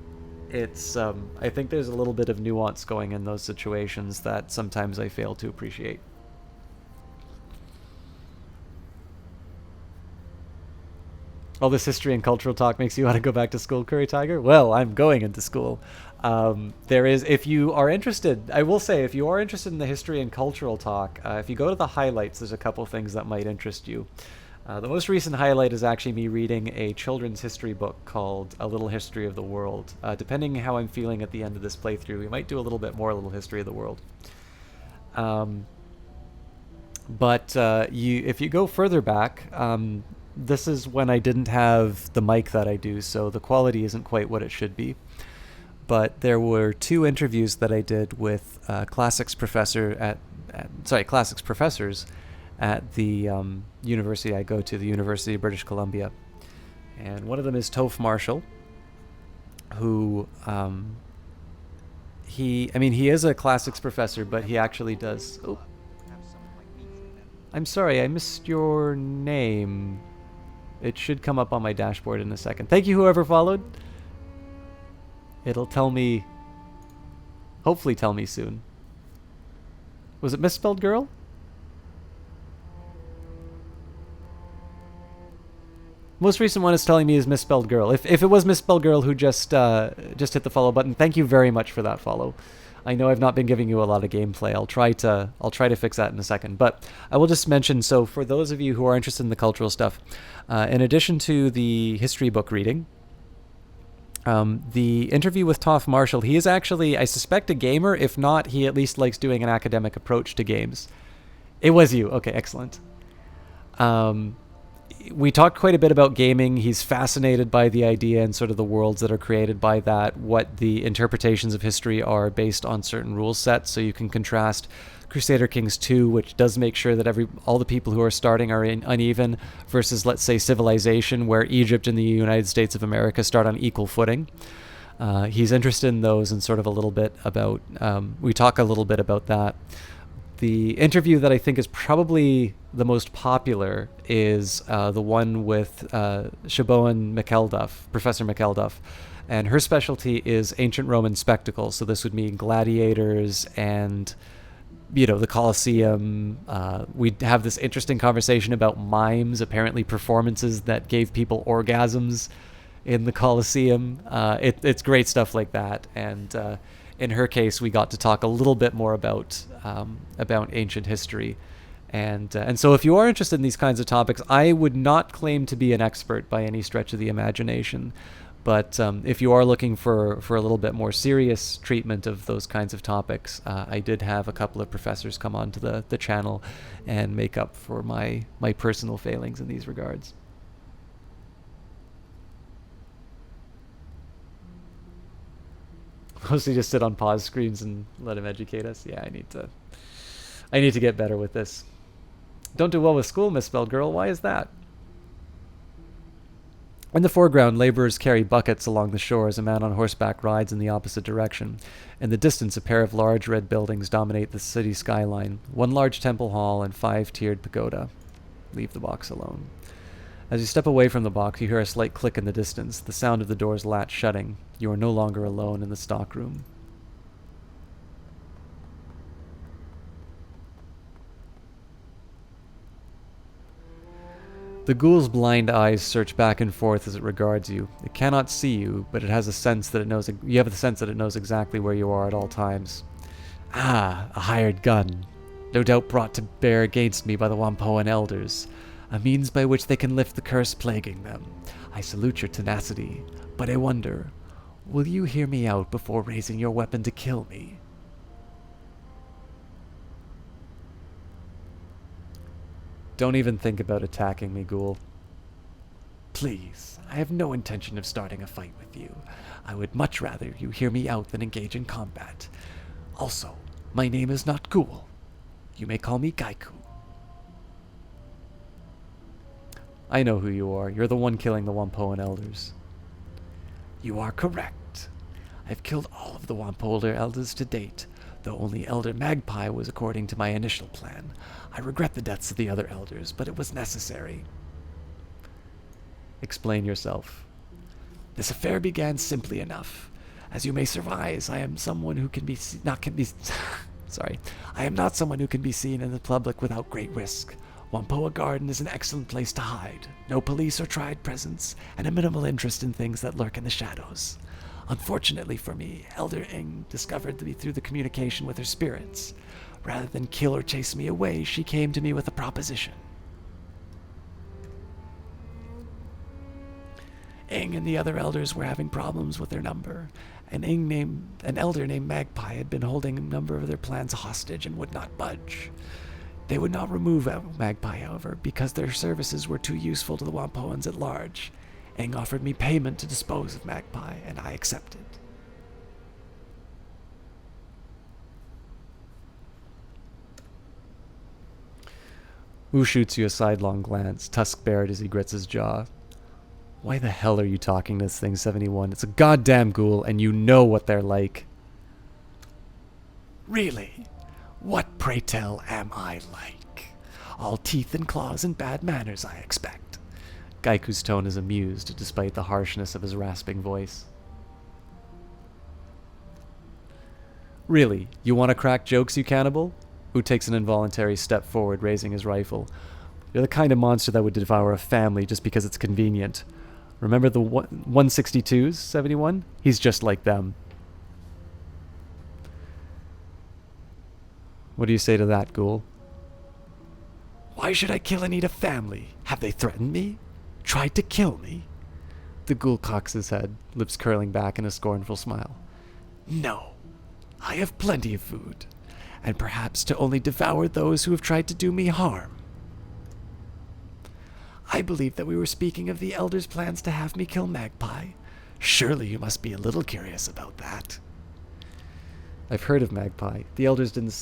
It's I think there's a little bit of nuance going in those situations that sometimes I fail to appreciate. All this history and cultural talk makes you want to go back to school, Curry Tiger? Well, I'm going into school. There is, if you are interested, I will say, if you are interested in the history and cultural talk, if you go to the highlights, there's a couple things that might interest you. The most recent highlight is actually me reading a children's history book called A Little History of the World. Depending how I'm feeling at the end of this playthrough, we might do a little bit more A Little History of the World. If you go further back, this is when I didn't have the mic that I do, so the quality isn't quite what it should be. But there were 2 interviews that I did with classics professors at the university I go to, the University of British Columbia. And one of them is Toph Marshall, who he is a classics professor, but he actually does. Oh, I'm sorry, I missed your name. It should come up on my dashboard in a second. Thank you, whoever followed. It'll tell me, hopefully tell me soon. Was it Misspelled Girl? Most recent one is telling me is Misspelled Girl. If it was Misspelled Girl who just hit the follow button, thank you very much for that follow. I know I've not been giving you a lot of gameplay. I'll try to fix that in a second. But I will just mention, so for those of you who are interested in the cultural stuff, in addition to the history book reading, the interview with Toph Marshall, he is actually, I suspect, a gamer. If not, he at least likes doing an academic approach to games. It was you. Okay, excellent. We talked quite a bit about gaming. He's fascinated by the idea and sort of the worlds that are created by that, what the interpretations of history are based on certain rule sets. So you can contrast Crusader Kings 2, which does make sure that all the people who are starting are uneven, versus, let's say, Civilization, where Egypt and the United States of America start on equal footing. He's interested in those and sort of a little bit about, we talk a little bit about that. The interview that I think is probably the most popular is the one with Siobhan McElduff, Professor McElduff, and her specialty is ancient Roman spectacles. So this would mean gladiators and, the Colosseum. We'd have this interesting conversation about mimes, apparently performances that gave people orgasms in the Colosseum. It's great stuff like that, and in her case, we got to talk a little bit more about ancient history, and so if you are interested in these kinds of topics, I would not claim to be an expert by any stretch of the imagination, but if you are looking for a little bit more serious treatment of those kinds of topics, I did have a couple of professors come onto the channel and make up for my personal failings in these regards. Mostly just sit on pause screens and let him educate us. Yeah, I need to get better with this. Don't do well with school, Misspelled Girl. Why is that? In the foreground, laborers carry buckets along the shore as a man on horseback rides in the opposite direction. In the distance, a pair of large red buildings dominate the city skyline. 1 large temple hall and 5-tiered pagoda. Leave the box alone. As you step away from the box, you hear a slight click in the distance, the sound of the door's latch shutting. You are no longer alone in the stockroom. The ghoul's blind eyes search back and forth as it regards you. It cannot see you, but it has a sense that it knows. You have the sense that it knows exactly where you are at all times. Ah, a hired gun, no doubt brought to bear against me by the Wampoan elders. A means by which they can lift the curse plaguing them. I salute your tenacity, but I wonder, will you hear me out before raising your weapon to kill me? Don't even think about attacking me, ghoul. Please, I have no intention of starting a fight with you. I would much rather you hear me out than engage in combat. Also, my name is not Ghoul. You may call me Gaiku. I know who you are. You're the one killing the Wampoan elders. You are correct. I've killed all of the Wampoan elders to date, though only Elder Magpie was according to my initial plan. I regret the deaths of the other elders, but it was necessary. Explain yourself. This affair began simply enough. As you may surmise, I am someone who can be not can be sorry. I am not someone who can be seen in the public without great risk. Whampoa Garden is an excellent place to hide. No police or tried presence, and a minimal interest in things that lurk in the shadows. Unfortunately for me, Elder Ing discovered me through the communication with her spirits. Rather than kill or chase me away, she came to me with a proposition. Ing and the other elders were having problems with their number. An elder named Magpie had been holding a number of their plans hostage and would not budge. They would not remove Magpie, however, because their services were too useful to the Whampoans at large. Ing offered me payment to dispose of Magpie, and I accepted. Wu shoots you a sidelong glance, tusk bared as he grits his jaw. Why the hell are you talking to this thing, 71? It's a goddamn ghoul, and you know what they're like. Really? What, pray tell, am I like? All teeth and claws and bad manners, I expect. Gaiku's tone is amused, despite the harshness of his rasping voice. Really? You want to crack jokes, you cannibal? Wu takes an involuntary step forward, raising his rifle. You're the kind of monster that would devour a family just because it's convenient. Remember the 162s, 71? He's just like them. What do you say to that, ghoul? Why should I kill and eat a family? Have they threatened me? Tried to kill me? The ghoul cocks his head, lips curling back in a scornful smile. No. I have plenty of food, and perhaps to only devour those who have tried to do me harm. I believe that we were speaking of the Elder's plans to have me kill Magpie. Surely you must be a little curious about that. I've heard of Magpie. The Elders didn't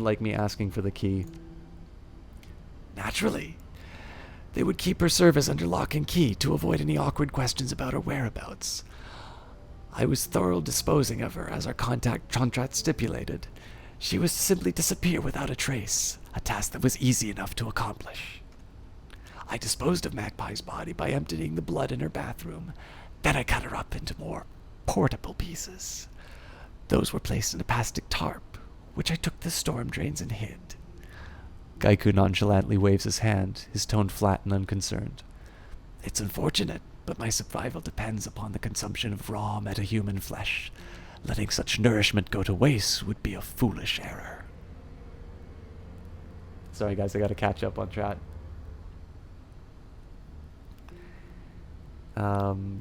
like me asking for the key. Naturally. They would keep her service under lock and key to avoid any awkward questions about her whereabouts. I was thorough disposing of her, as our contract stipulated. She was to simply disappear without a trace, a task that was easy enough to accomplish. I disposed of Magpie's body by emptying the blood in her bathroom. Then I cut her up into more portable pieces. Those were placed in a plastic tarp, which I took to the storm drains and hid. Gaiku nonchalantly waves his hand, his tone flat and unconcerned. It's unfortunate, but my survival depends upon the consumption of raw metahuman flesh. Letting such nourishment go to waste would be a foolish error. Sorry guys, I gotta catch up on chat.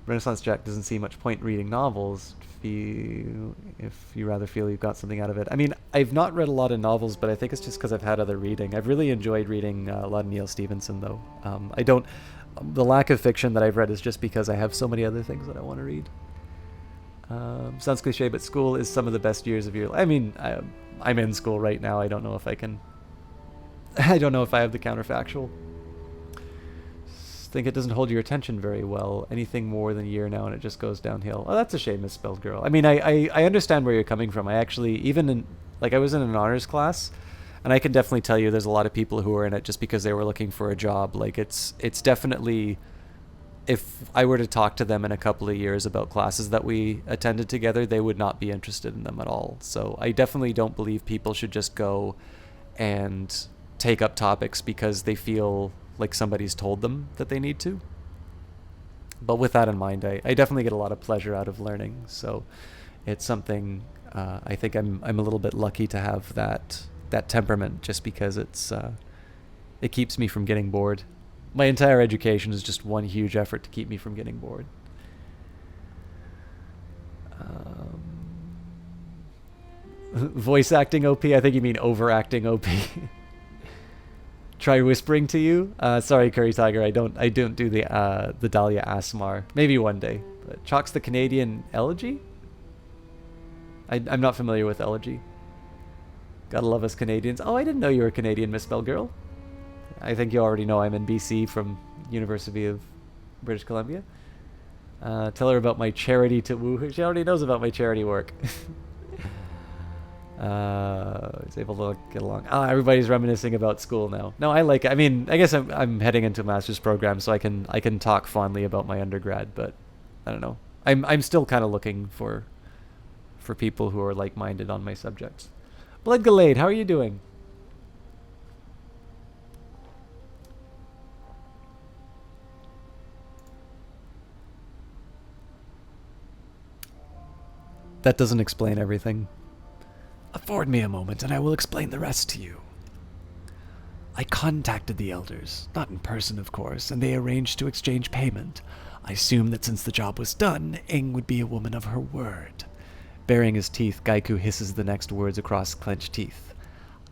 Renaissance Jack doesn't see much point in reading novels if you rather feel you've got something out of it. I mean, I've not read a lot of novels, but I think it's just because I've had other reading. I've really enjoyed reading a lot of Neil Stephenson, though. The lack of fiction that I've read is just because I have so many other things that I want to read. Sounds cliche, but school is some of the best years of your life. I mean, I'm in school right now. I don't know if I have the counterfactual. Think it doesn't hold your attention very well. Anything more than a year now and it just goes downhill. Oh, that's a shame, Misspelled Girl. I mean, I understand where you're coming from. I actually, I was in an honors class, and I can definitely tell you there's a lot of people who are in it just because they were looking for a job. Like, it's definitely, if I were to talk to them in a couple of years about classes that we attended together, they would not be interested in them at all. So I definitely don't believe people should just go and take up topics because they feel like somebody's told them that they need to. But with that in mind, I definitely get a lot of pleasure out of learning. So it's something I think I'm a little bit lucky to have that temperament, just because it keeps me from getting bored. My entire education is just one huge effort to keep me from getting bored. Voice acting OP? I think you mean overacting OP. Try whispering to you. Sorry, Curry Tiger. I don't do the Dahlia Asmar. Maybe one day. But Chalk's the Canadian elegy. I'm not familiar with elegy. Gotta love us Canadians. Oh, I didn't know you were a Canadian, Misspelled Girl. I think you already know I'm in BC from University of British Columbia. Tell her about my charity to woo. She already knows about my charity work. Is able to get along. Everybody's reminiscing about school now. No, I like it. I mean, I guess I'm heading into a master's program, so I can talk fondly about my undergrad, but I don't know. I'm still kind of looking for people who are like-minded on my subjects. Blood Gallade, how are you doing? That doesn't explain everything. Afford me a moment and I will explain the rest to you. I contacted the elders, not in person of course, and they arranged to exchange payment. I assumed that since the job was done, Ing would be a woman of her word. Baring his teeth, Gaiku hisses the next words across clenched teeth.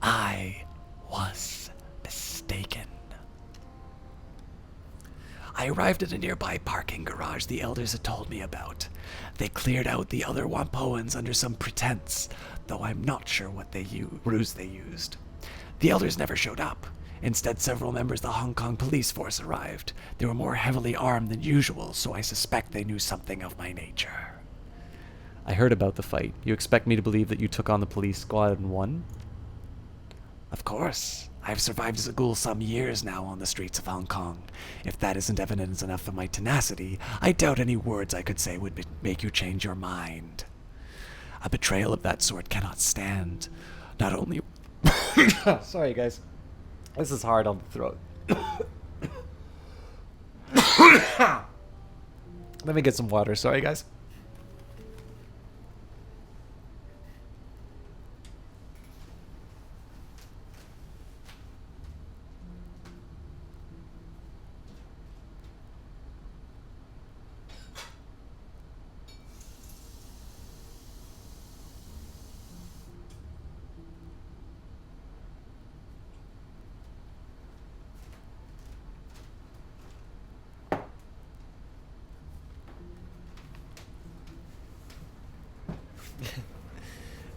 I was mistaken. I arrived at a nearby parking garage the elders had told me about. They cleared out the other Wampoans under some pretense, though I'm not sure what ruse they used. The elders never showed up. Instead, several members of the Hong Kong police force arrived. They were more heavily armed than usual, so I suspect they knew something of my nature. I heard about the fight. You expect me to believe that you took on the police squad and won? Of course. I've survived as a ghoul some years now on the streets of Hong Kong. If that isn't evidence enough of my tenacity, I doubt any words I could say would make you change your mind. A betrayal of that sort cannot stand. Not only... Sorry, guys. This is hard on the throat. Let me get some water. Sorry, guys.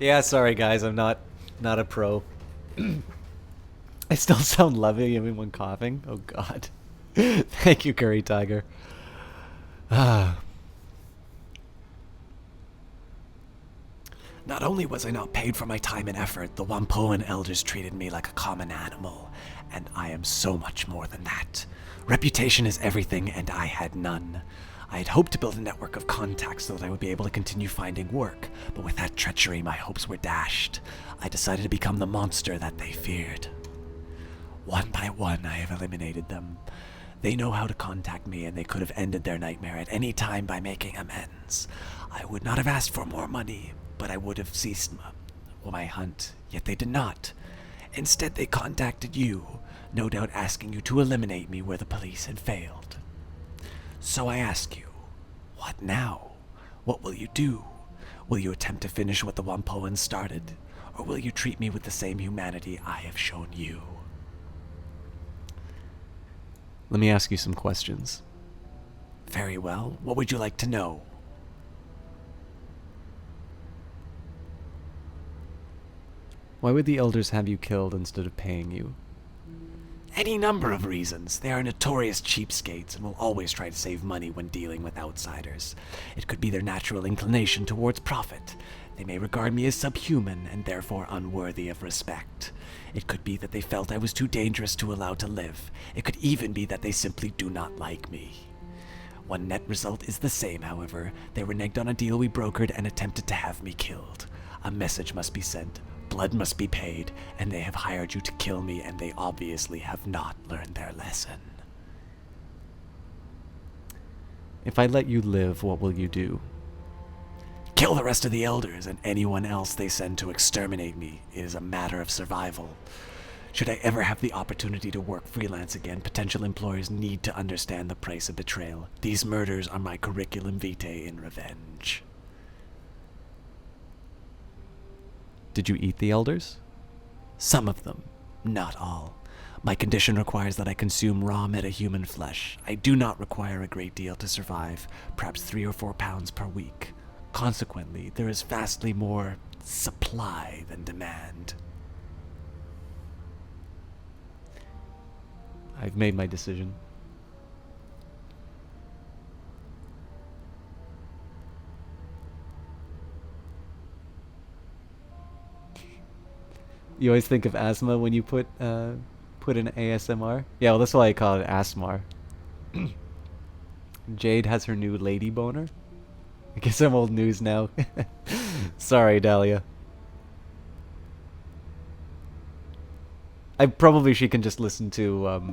Yeah, sorry guys, I'm not a pro. I still sound lovely even when coughing. Oh god. Thank you, Curry Tiger. Not only was I not paid for my time and effort, the Wampoan elders treated me like a common animal, and I am so much more than that. Reputation is everything, and I had none. I had hoped to build a network of contacts so that I would be able to continue finding work, but with that treachery, my hopes were dashed. I decided to become the monster that they feared. One by one, I have eliminated them. They know how to contact me, and they could have ended their nightmare at any time by making amends. I would not have asked for more money, but I would have ceased my hunt, yet they did not. Instead, they contacted you, no doubt asking you to eliminate me where the police had failed. So I ask you, what now? What will you do? Will you attempt to finish what the Wampoans started? Or will you treat me with the same humanity I have shown you? Let me ask you some questions. Very well. What would you like to know? Why would the elders have you killed instead of paying you? Any number of reasons. They are notorious cheapskates and will always try to save money when dealing with outsiders. It could be their natural inclination towards profit. They may regard me as subhuman and therefore unworthy of respect. It could be that they felt I was too dangerous to allow to live. It could even be that they simply do not like me. One net result is the same, however. They reneged on a deal we brokered and attempted to have me killed. A message must be sent. Blood must be paid, and they have hired you to kill me, and they obviously have not learned their lesson. If I let you live, what will you do? Kill the rest of the elders and anyone else they send to exterminate me. It is a matter of survival. Should I ever have the opportunity to work freelance again, potential employers need to understand the price of betrayal. These murders are my curriculum vitae in revenge. Did you eat the elders? Some of them, not all. My condition requires that I consume raw metahuman flesh. I do not require a great deal to survive, perhaps 3 or 4 pounds per week. Consequently, there is vastly more supply than demand. I've made my decision. You always think of asthma when you put in ASMR? Yeah, well, that's why I call it ASMR. Jade has her new lady boner. I guess I'm old news now. Sorry, Dahlia. She can just listen to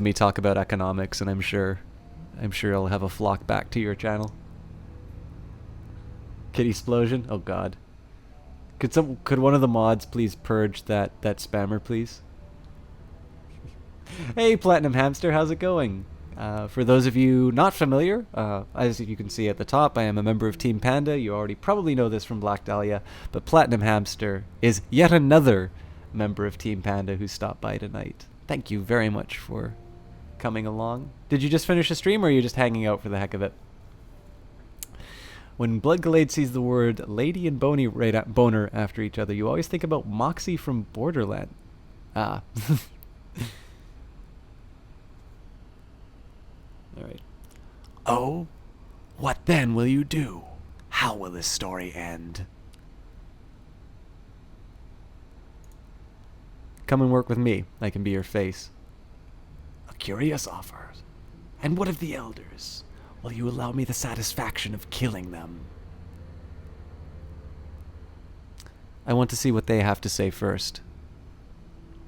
me talk about economics, and I'm sure I'll have a flock back to your channel. Kitty explosion? Oh God. Could one of the mods please purge that spammer, please? Hey, Platinum Hamster, how's it going? For those of you not familiar, as you can see at the top, I am a member of Team Panda. You already probably know this from Black Dahlia, but Platinum Hamster is yet another member of Team Panda who stopped by tonight. Thank you very much for coming along. Did you just finish a stream, or are you just hanging out for the heck of it? When Blood Gallade sees the word lady and boner after each other, you always think about Moxie from Borderland. Ah. Alright. Oh? What then will you do? How will this story end? Come and work with me. I can be your face. A curious offer. And what of the elders? Will you allow me the satisfaction of killing them? I want to see what they have to say first.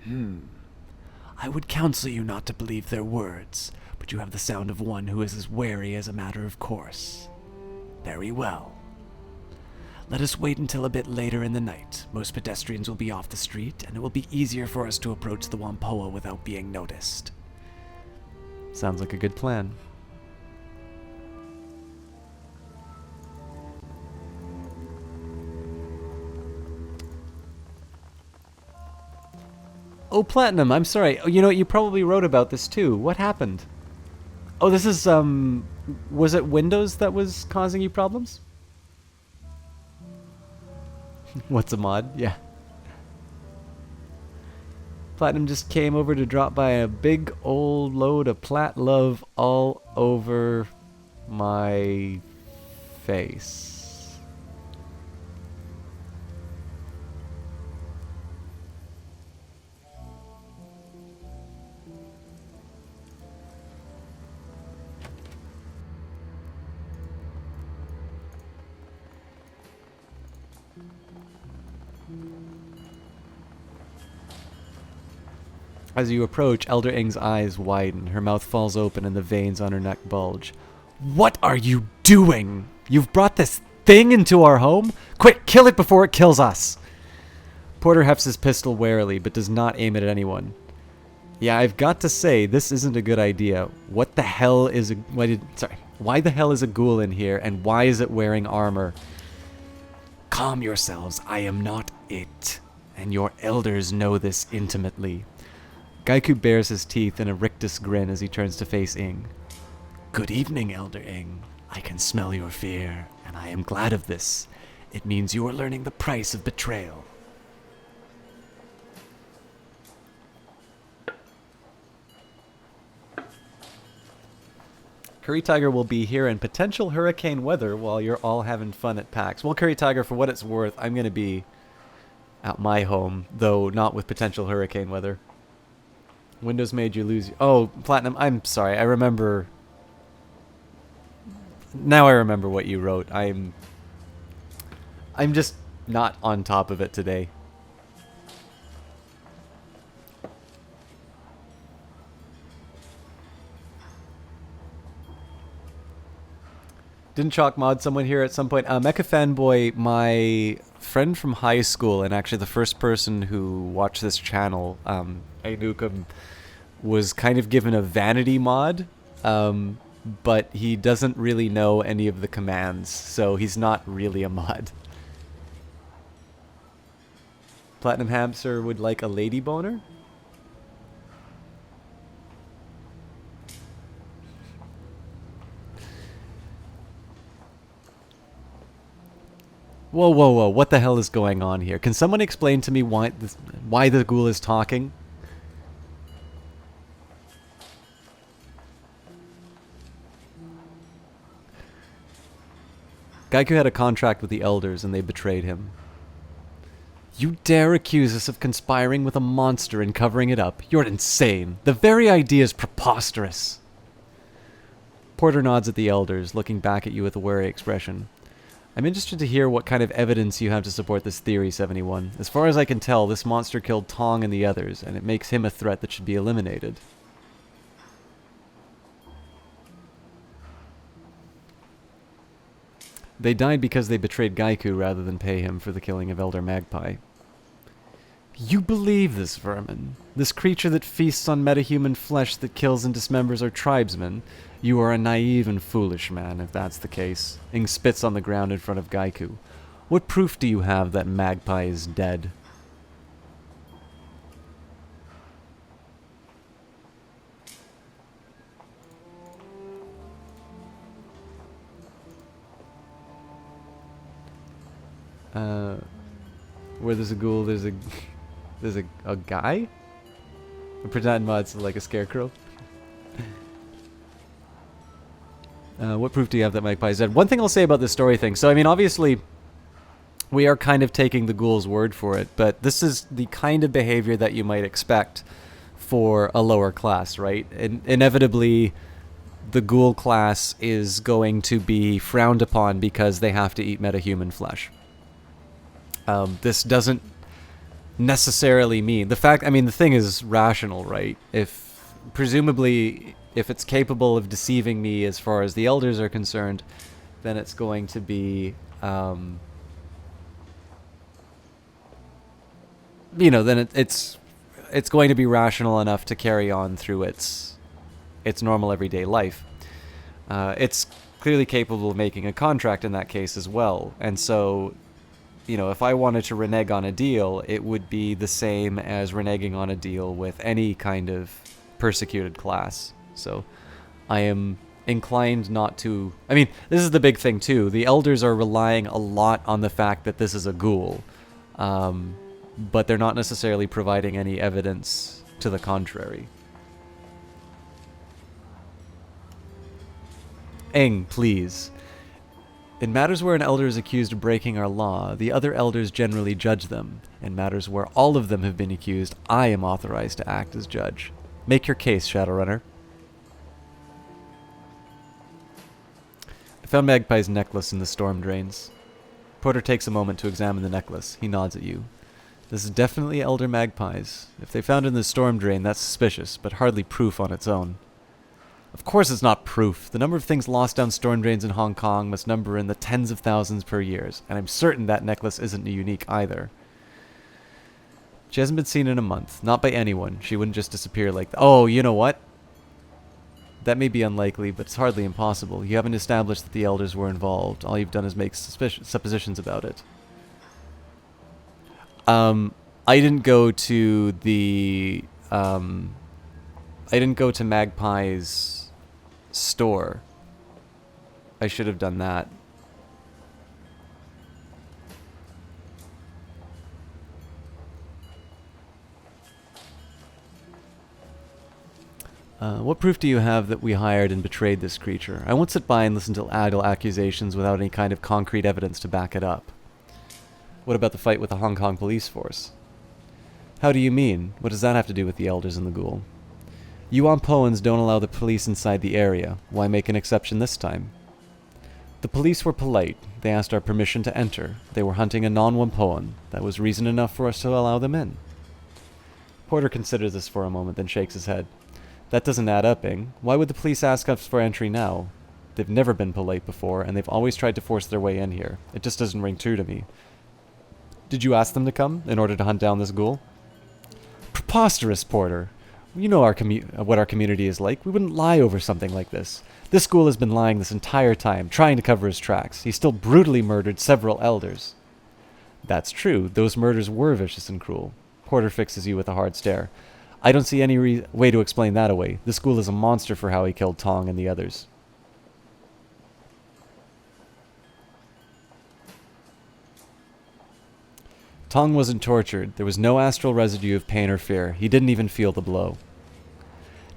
I would counsel you not to believe their words, but you have the sound of one who is as wary as a matter of course. Very well. Let us wait until a bit later in the night. Most pedestrians will be off the street, and it will be easier for us to approach the Wampoa without being noticed. Sounds like a good plan. Oh, Platinum, I'm sorry. Oh, you know what? You probably wrote about this too. What happened? Oh, this is, was it Windows that was causing you problems? What's a mod? Yeah. Platinum just came over to drop by a big old load of Plat love all over my face. As you approach, Elder Ing's eyes widen. Her mouth falls open and the veins on her neck bulge. What are you doing? You've brought this thing into our home? Quick, kill it before it kills us! Porter hefts his pistol warily, but does not aim it at anyone. Yeah, I've got to say, this isn't a good idea. What the hell is why the hell is a ghoul in here, and why is it wearing armor? Calm yourselves, I am not it, and your elders know this intimately. Gaiku bares his teeth in a rictus grin as he turns to face Ing. Good evening, Elder Ing. I can smell your fear, and I am glad of this. It means you are learning the price of betrayal. Curry Tiger will be here in potential hurricane weather while you're all having fun at PAX. Well, Curry Tiger, for what it's worth, I'm going to be at my home, though not with potential hurricane weather. Windows made you lose... Oh, Platinum, I'm sorry. I remember... Now I remember what you wrote. I'm just not on top of it today. Didn't Chalk mod someone here at some point? Mecha Fanboy, my friend from high school, and actually the first person who watched this channel, Ainukum, was kind of given a vanity mod, but he doesn't really know any of the commands, so he's not really a mod. Platinum Hamster would like a lady boner? Whoa, whoa, whoa, what the hell is going on here? Can someone explain to me why the ghoul is talking? Gaiku had a contract with the elders and they betrayed him. You dare accuse us of conspiring with a monster and covering it up? You're insane. The very idea is preposterous. Porter nods at the elders, looking back at you with a wary expression. I'm interested to hear what kind of evidence you have to support this theory, 71. As far as I can tell, this monster killed Tong and the others, and it makes him a threat that should be eliminated. They died because they betrayed Gaiku rather than pay him for the killing of Elder Magpie. You believe this vermin, this creature that feasts on metahuman flesh that kills and dismembers our tribesmen. You are a naive and foolish man, if that's the case. Ing spits on the ground in front of Gaiku. What proof do you have that Magpie is dead? Where there's a ghoul, there's a guy? Pretend mod's like a scarecrow. What proof do you have that Magpie is dead? One thing I'll say about this story thing. So, I mean, obviously, we are kind of taking the ghoul's word for it, but this is the kind of behavior that you might expect for a lower class, right? Inevitably, the ghoul class is going to be frowned upon because they have to eat metahuman flesh. This doesn't necessarily mean... the thing is rational, right? Presumably, if it's capable of deceiving me as far as the elders are concerned, then it's going to be... then it's going to be rational enough to carry on through its normal everyday life. It's clearly capable of making a contract in that case as well, and so... if I wanted to renege on a deal, it would be the same as reneging on a deal with any kind of persecuted class. So I am inclined not to... this is the big thing too. The elders are relying a lot on the fact that this is a ghoul, but they're not necessarily providing any evidence to the contrary. Eng, please. In matters where an elder is accused of breaking our law, the other elders generally judge them. In matters where all of them have been accused, I am authorized to act as judge. Make your case, Shadowrunner. I found Magpie's necklace in the storm drains. Porter takes a moment to examine the necklace. He nods at you. This is definitely Elder Magpie's. If they found it in the storm drain, that's suspicious, but hardly proof on its own. Of course it's not proof. The number of things lost down storm drains in Hong Kong must number in the tens of thousands per year, and I'm certain that necklace isn't unique either. She hasn't been seen in a month. Not by anyone. She wouldn't just disappear like that. Oh, you know what? That may be unlikely, but it's hardly impossible. You haven't established that the elders were involved. All you've done is make suppositions about it. I didn't go to the... I didn't go to Magpie's store. I should have done that. What proof do you have that we hired and betrayed this creature? I won't sit by and listen to idle accusations without any kind of concrete evidence to back it up. What about the fight with the Hong Kong police force? How do you mean? What does that have to do with the elders and the ghoul? Yuan Poans don't allow the police inside the area. Why make an exception this time? The police were polite. They asked our permission to enter. They were hunting a non-Wampoan. That was reason enough for us to allow them in. Porter considers this for a moment, then shakes his head. That doesn't add up, Ing. Why would the police ask us for entry now? They've never been polite before, and they've always tried to force their way in here. It just doesn't ring true to me. Did you ask them to come, in order to hunt down this ghoul? Preposterous, Porter. You know what our community is like. We wouldn't lie over something like this. This ghoul has been lying this entire time, trying to cover his tracks. He still brutally murdered several elders. That's true. Those murders were vicious and cruel. Porter fixes you with a hard stare. I don't see any way to explain that away. This ghoul is a monster for how he killed Tong and the others. Tong wasn't tortured. There was no astral residue of pain or fear. He didn't even feel the blow.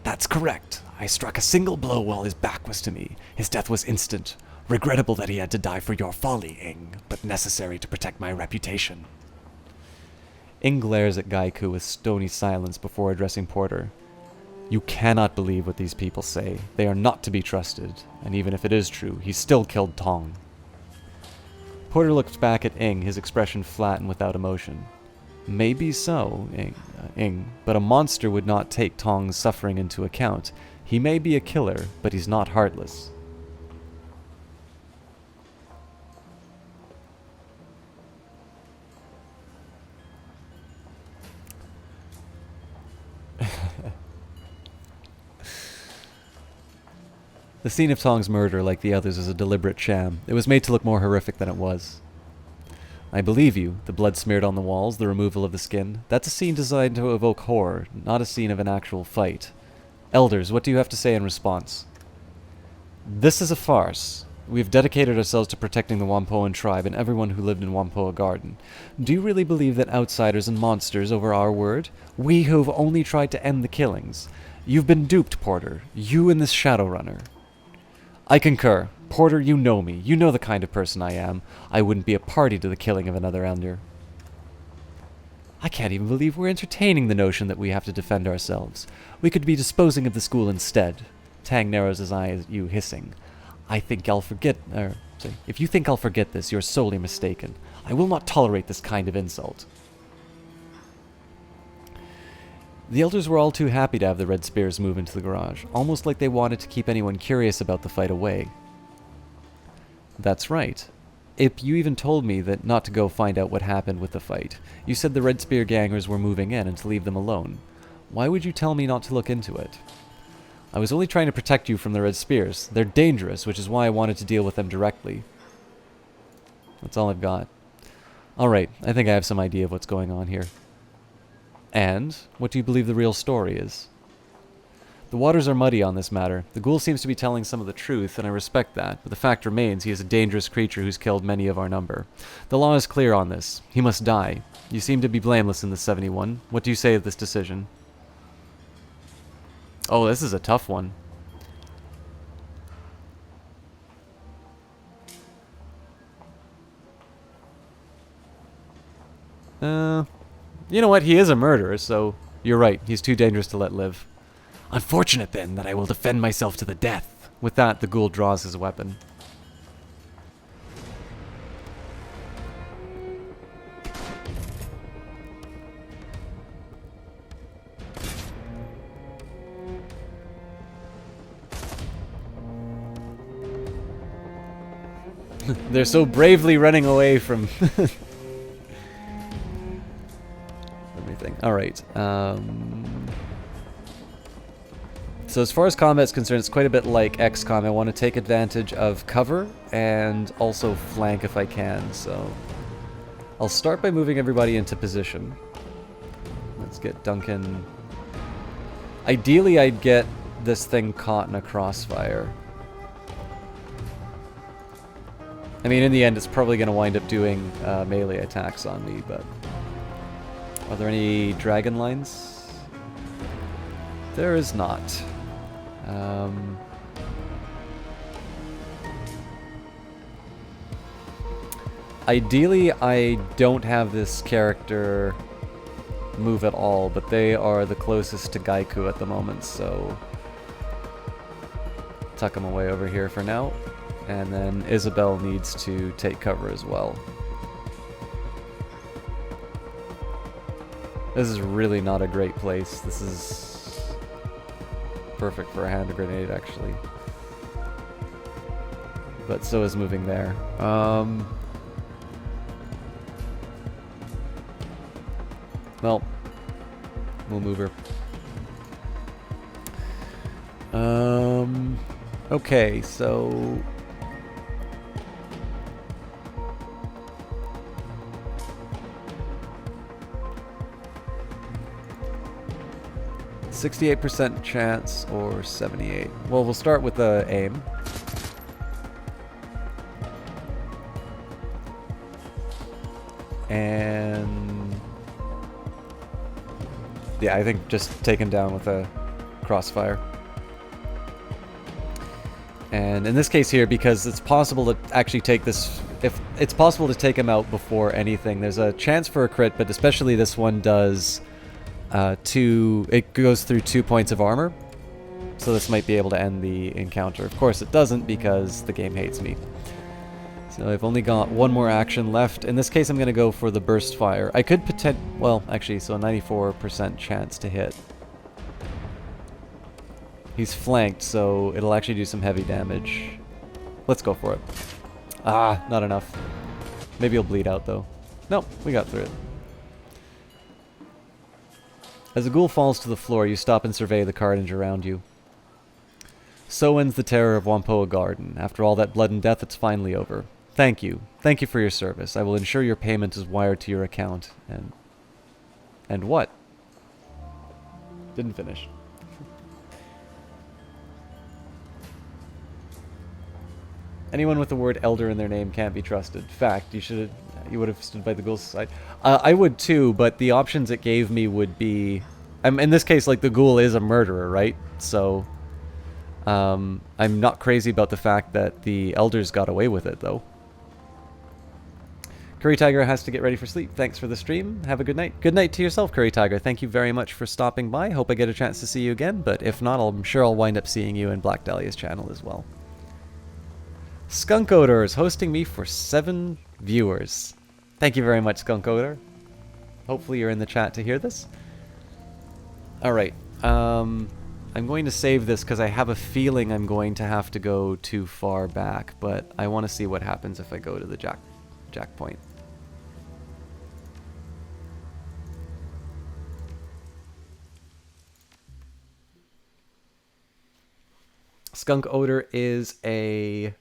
That's correct. I struck a single blow while his back was to me. His death was instant. Regrettable that he had to die for your folly, Ing, but necessary to protect my reputation. Ing glares at Gaiku with stony silence before addressing Porter. You cannot believe what these people say. They are not to be trusted, and even if it is true, he still killed Tong. Porter looked back at Ing, his expression flat and without emotion. Maybe so, Ing, but a monster would not take Tong's suffering into account. He may be a killer, but he's not heartless. The scene of Tong's murder, like the others, is a deliberate sham. It was made to look more horrific than it was. I believe you. The blood smeared on the walls, the removal of the skin. That's a scene designed to evoke horror, not a scene of an actual fight. Elders, what do you have to say in response? This is a farce. We have dedicated ourselves to protecting the Wampoan tribe and everyone who lived in Wampoa Garden. Do you really believe that outsiders and monsters over our word? We who have only tried to end the killings. You've been duped, Porter. You and this Shadowrunner. I concur. Porter, you know me. You know the kind of person I am. I wouldn't be a party to the killing of another Elder. I can't even believe we're entertaining the notion that we have to defend ourselves. We could be disposing of the school instead. Tang narrows his eye at you, hissing. If you think I'll forget this, you're sorely mistaken. I will not tolerate this kind of insult. The elders were all too happy to have the Red Spears move into the garage, almost like they wanted to keep anyone curious about the fight away. That's right. You even told me that not to go find out what happened with the fight. You said the Red Spear gangers were moving in and to leave them alone. Why would you tell me not to look into it? I was only trying to protect you from the Red Spears. They're dangerous, which is why I wanted to deal with them directly. That's all I've got. Alright, I think I have some idea of what's going on here. And, what do you believe the real story is? The waters are muddy on this matter. The ghoul seems to be telling some of the truth, and I respect that, but the fact remains he is a dangerous creature who's killed many of our number. The law is clear on this. He must die. You seem to be blameless in the 71. What do you say of this decision? Oh, this is a tough one. You know what? He is a murderer, so you're right. He's too dangerous to let live. Unfortunate, then, that I will defend myself to the death. With that, the ghoul draws his weapon. They're so bravely running away from everything. Alright. So as far as combat's concerned, it's quite a bit like XCOM. I want to take advantage of cover and also flank if I can. So I'll start by moving everybody into position. Let's get Duncan. Ideally, I'd get this thing caught in a crossfire. I mean, in the end, it's probably going to wind up doing melee attacks on me, but... Are there any dragon lines? There is not. Ideally, I don't have this character move at all, but they are the closest to Gaiku at the moment, so... Tuck him away over here for now. And then Isabel needs to take cover as well. This is really not a great place. This is perfect for a hand grenade, actually. But so is moving there. Well, we'll move her. Okay, so... 68% chance or 78. Well, we'll start with the aim. And yeah, I think just take him down with a crossfire. And in this case here, because it's possible to actually take this, if it's possible to take him out before anything, there's a chance for a crit, but especially this one does It goes through 2 points of armor. So this might be able to end the encounter. Of course it doesn't because the game hates me. So I've only got one more action left. In this case I'm going to go for the burst fire. I could well, actually, so a 94% chance to hit. He's flanked, so it'll actually do some heavy damage. Let's go for it. Ah, not enough. Maybe he'll bleed out though. Nope, we got through it. As the ghoul falls to the floor, you stop and survey the carnage around you. So ends the terror of Whampoa Garden. After all that blood and death, it's finally over. Thank you. Thank you for your service. I will ensure your payment is wired to your account. And what? Didn't finish. Anyone with the word elder in their name can't be trusted. Fact, you would have stood by the ghoul's side. I would too, but the options it gave me would be... in this case, like, the ghoul is a murderer, right? So, I'm not crazy about the fact that the elders got away with it, though. Curry Tiger has to get ready for sleep. Thanks for the stream. Have a good night. Good night to yourself, Curry Tiger. Thank you very much for stopping by. Hope I get a chance to see you again, but if not, I'm sure I'll wind up seeing you in Black Dahlia's channel as well. Skunk Odor is hosting me for 7 viewers. Thank you very much, Skunk Odor. Hopefully you're in the chat to hear this. Alright, I'm going to save this because I have a feeling I'm going to have to go too far back, but I want to see what happens if I go to the Jack Point. Skunk Odor is another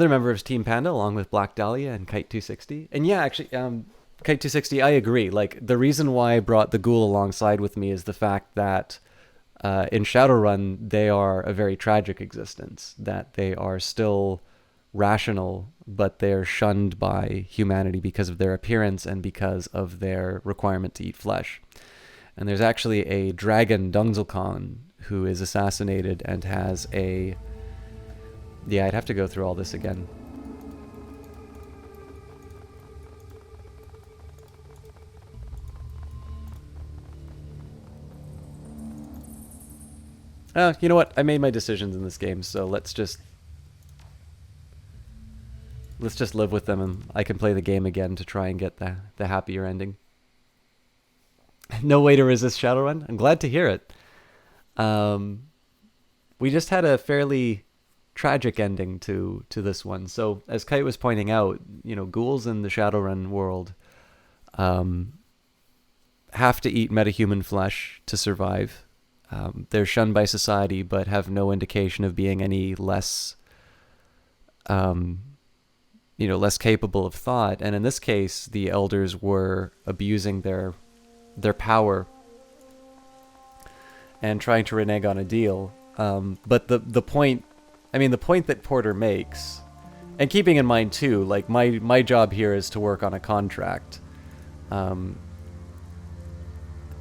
member of Team Panda, along with Black Dahlia and Kite 260. And yeah, actually, Kite 260, I agree. Like, the reason why I brought the ghoul alongside with me is the fact that in Shadowrun, they are a very tragic existence. That they are still rational, but they're shunned by humanity because of their appearance and because of their requirement to eat flesh. And there's actually a dragon, Dungzalkon, who is assassinated and has a... Yeah, I'd have to go through all this again. You know what? I made my decisions in this game, so let's just live with them, and I can play the game again to try and get the happier ending. No way to resist Shadowrun. I'm glad to hear it. We just had a fairly tragic ending to this one. So as Kite was pointing out, you know, ghouls in the Shadowrun world have to eat metahuman flesh to survive. They're shunned by society, but have no indication of being any less, less capable of thought. And in this case, the elders were abusing their power and trying to renege on a deal. But the point that Porter makes, and keeping in mind too, like my job here is to work on a contract.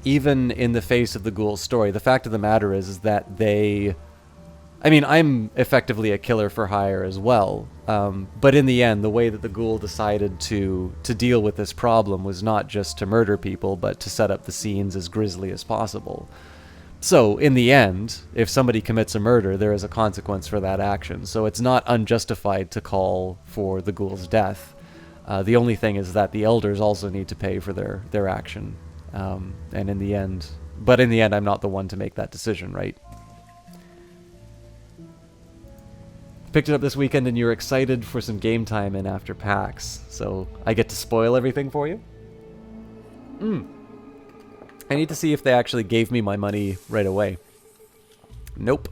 Even in the face of the ghoul's story, the fact of the matter is that I'm effectively a killer for hire as well. But in the end, the way that the ghoul decided to deal with this problem was not just to murder people, but to set up the scenes as grisly as possible. So, in the end, if somebody commits a murder, there is a consequence for that action. So it's not unjustified to call for the ghoul's death. The only thing is that the elders also need to pay for their action. And in the end, I'm not the one to make that decision, right? Picked it up this weekend and you're excited for some game time in after PAX. So I get to spoil everything for you? I need to see if they actually gave me my money right away. Nope.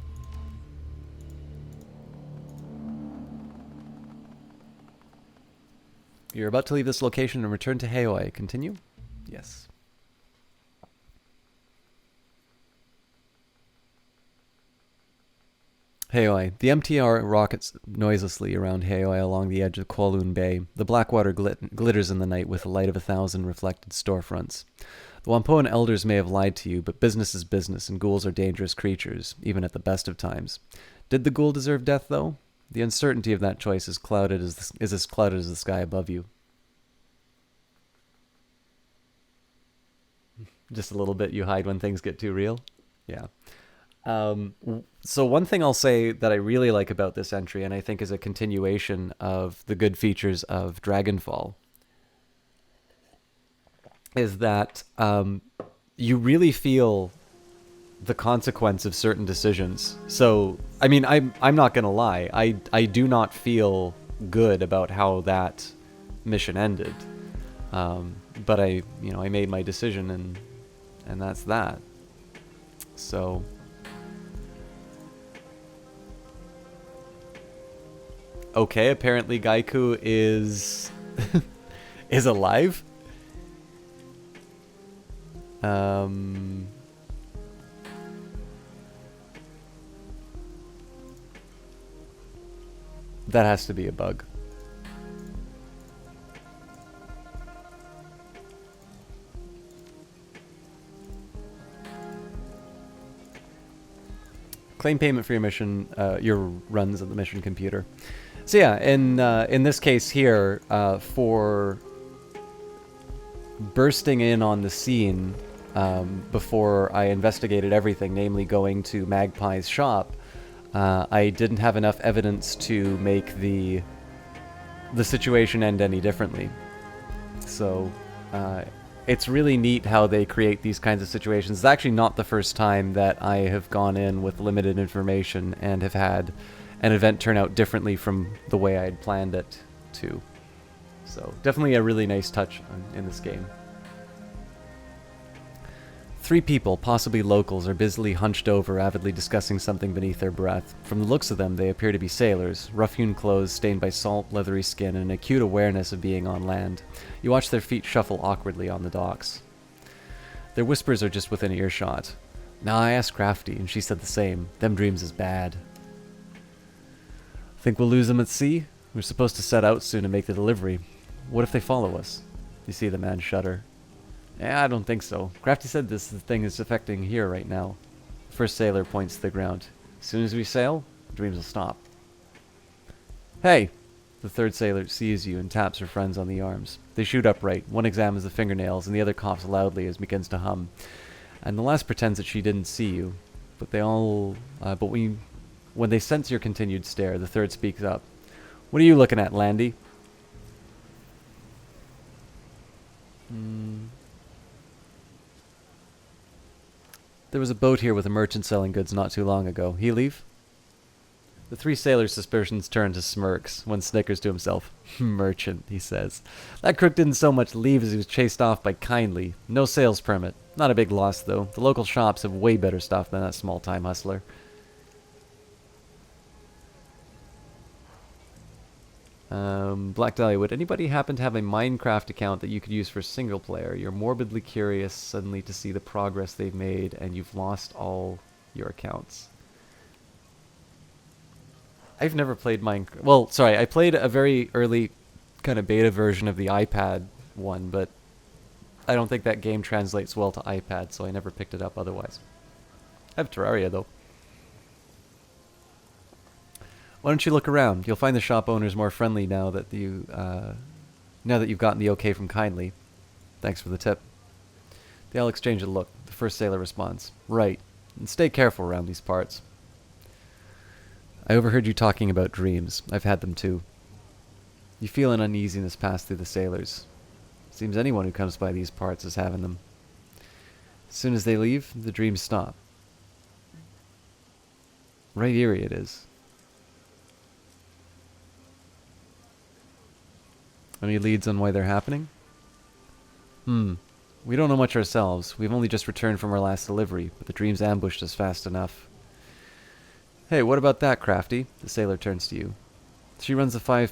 You're about to leave this location and return to Haoi. Continue? Yes. Haoi. The MTR rockets noiselessly around Haoi along the edge of Kowloon Bay. The black water glitters in the night with the light of 1,000 reflected storefronts. The Whampoan elders may have lied to you, but business is business, and ghouls are dangerous creatures, even at the best of times. Did the ghoul deserve death, though? The uncertainty of that choice is as clouded as the sky above you. Just a little bit you hide when things get too real. Yeah. So one thing I'll say that I really like about this entry, and I think is a continuation of the good features of Dragonfall, is that you really feel the consequence of certain decisions. So, I mean, I'm not gonna lie. I do not feel good about how that mission ended. But I made my decision, and that's that. So, okay, apparently Gaiku is is alive. That has to be a bug. Claim payment for your mission, your runs of the mission computer. So yeah, in this case here, for bursting in on the scene before I investigated everything, namely going to Magpie's shop, I didn't have enough evidence to make the situation end any differently. So it's really neat how they create these kinds of situations. It's actually not the first time that I have gone in with limited information and have had an event turn out differently from the way I had planned it to. So definitely a really nice touch in this game. 3 people, possibly locals, are busily hunched over, avidly discussing something beneath their breath. From the looks of them, they appear to be sailors, rough-hewn clothes stained by salt, leathery skin, and an acute awareness of being on land. You watch their feet shuffle awkwardly on the docks. Their whispers are just within earshot. Now, I asked Crafty, and she said the same. Them dreams is bad. Think we'll lose them at sea? We're supposed to set out soon to make the delivery. What if they follow us? You see the man shudder. I don't think so. Crafty said this thing is affecting here right now. The first sailor points to the ground. As soon as we sail, dreams will stop. Hey! The third sailor sees you and taps her friends on the arms. They shoot upright. One examines the fingernails, and the other coughs loudly as begins to hum. And the last pretends that she didn't see you. But they all... when they sense your continued stare, the third speaks up. What are you looking at, Landy? There was a boat here with a merchant selling goods not too long ago. He leave? The 3 sailors' suspicions turn to smirks. One snickers to himself. Merchant, he says. That crook didn't so much leave as he was chased off by Kindly. No sales permit. Not a big loss, though. The local shops have way better stuff than that small-time hustler. Black Dahlia, would anybody happen to have a Minecraft account that you could use for single player? You're morbidly curious suddenly to see the progress they've made, and you've lost all your accounts. I've never played Minecraft. Well, sorry, I played a very early kind of beta version of the iPad one, but I don't think that game translates well to iPad, so I never picked it up otherwise. I have Terraria, though. Why don't you look around? You'll find the shop owners more friendly now that you've gotten the okay from Kindly. Thanks for the tip. They all exchange a look. The first sailor responds, Right. And stay careful around these parts. I overheard you talking about dreams. I've had them too. You feel an uneasiness pass through the sailors. Seems anyone who comes by these parts is having them. As soon as they leave, the dreams stop. Right eerie it is. Any leads on why they're happening? We don't know much ourselves. We've only just returned from our last delivery, but the dreams ambushed us fast enough. Hey, what about that, Crafty? The sailor turns to you. She runs the 5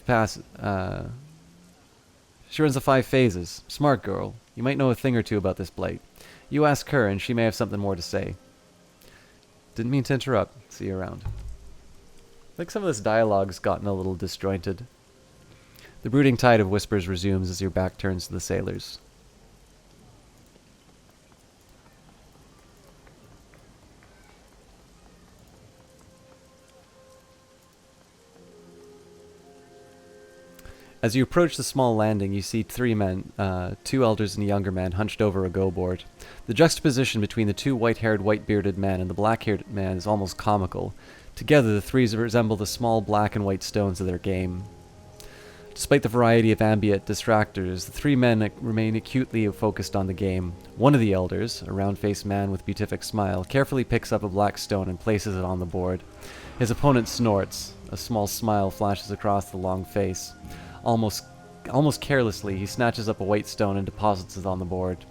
phases. Smart girl. You might know a thing or two about this blight. You ask her, and she may have something more to say. Didn't mean to interrupt. See you around. I think some of this dialogue's gotten a little disjointed. The brooding tide of whispers resumes as your back turns to the sailors. As you approach the small landing, you see three men, two elders and a younger man, hunched over a go-board. The juxtaposition between the two white-haired, white-bearded men and the black-haired man is almost comical. Together, the three resemble the small black and white stones of their game. Despite the variety of ambient distractors, the three men remain acutely focused on the game. One of the elders, a round-faced man with beatific smile, carefully picks up a black stone and places it on the board. His opponent snorts. A small smile flashes across the long face. Almost carelessly, he snatches up a white stone and deposits it on the board.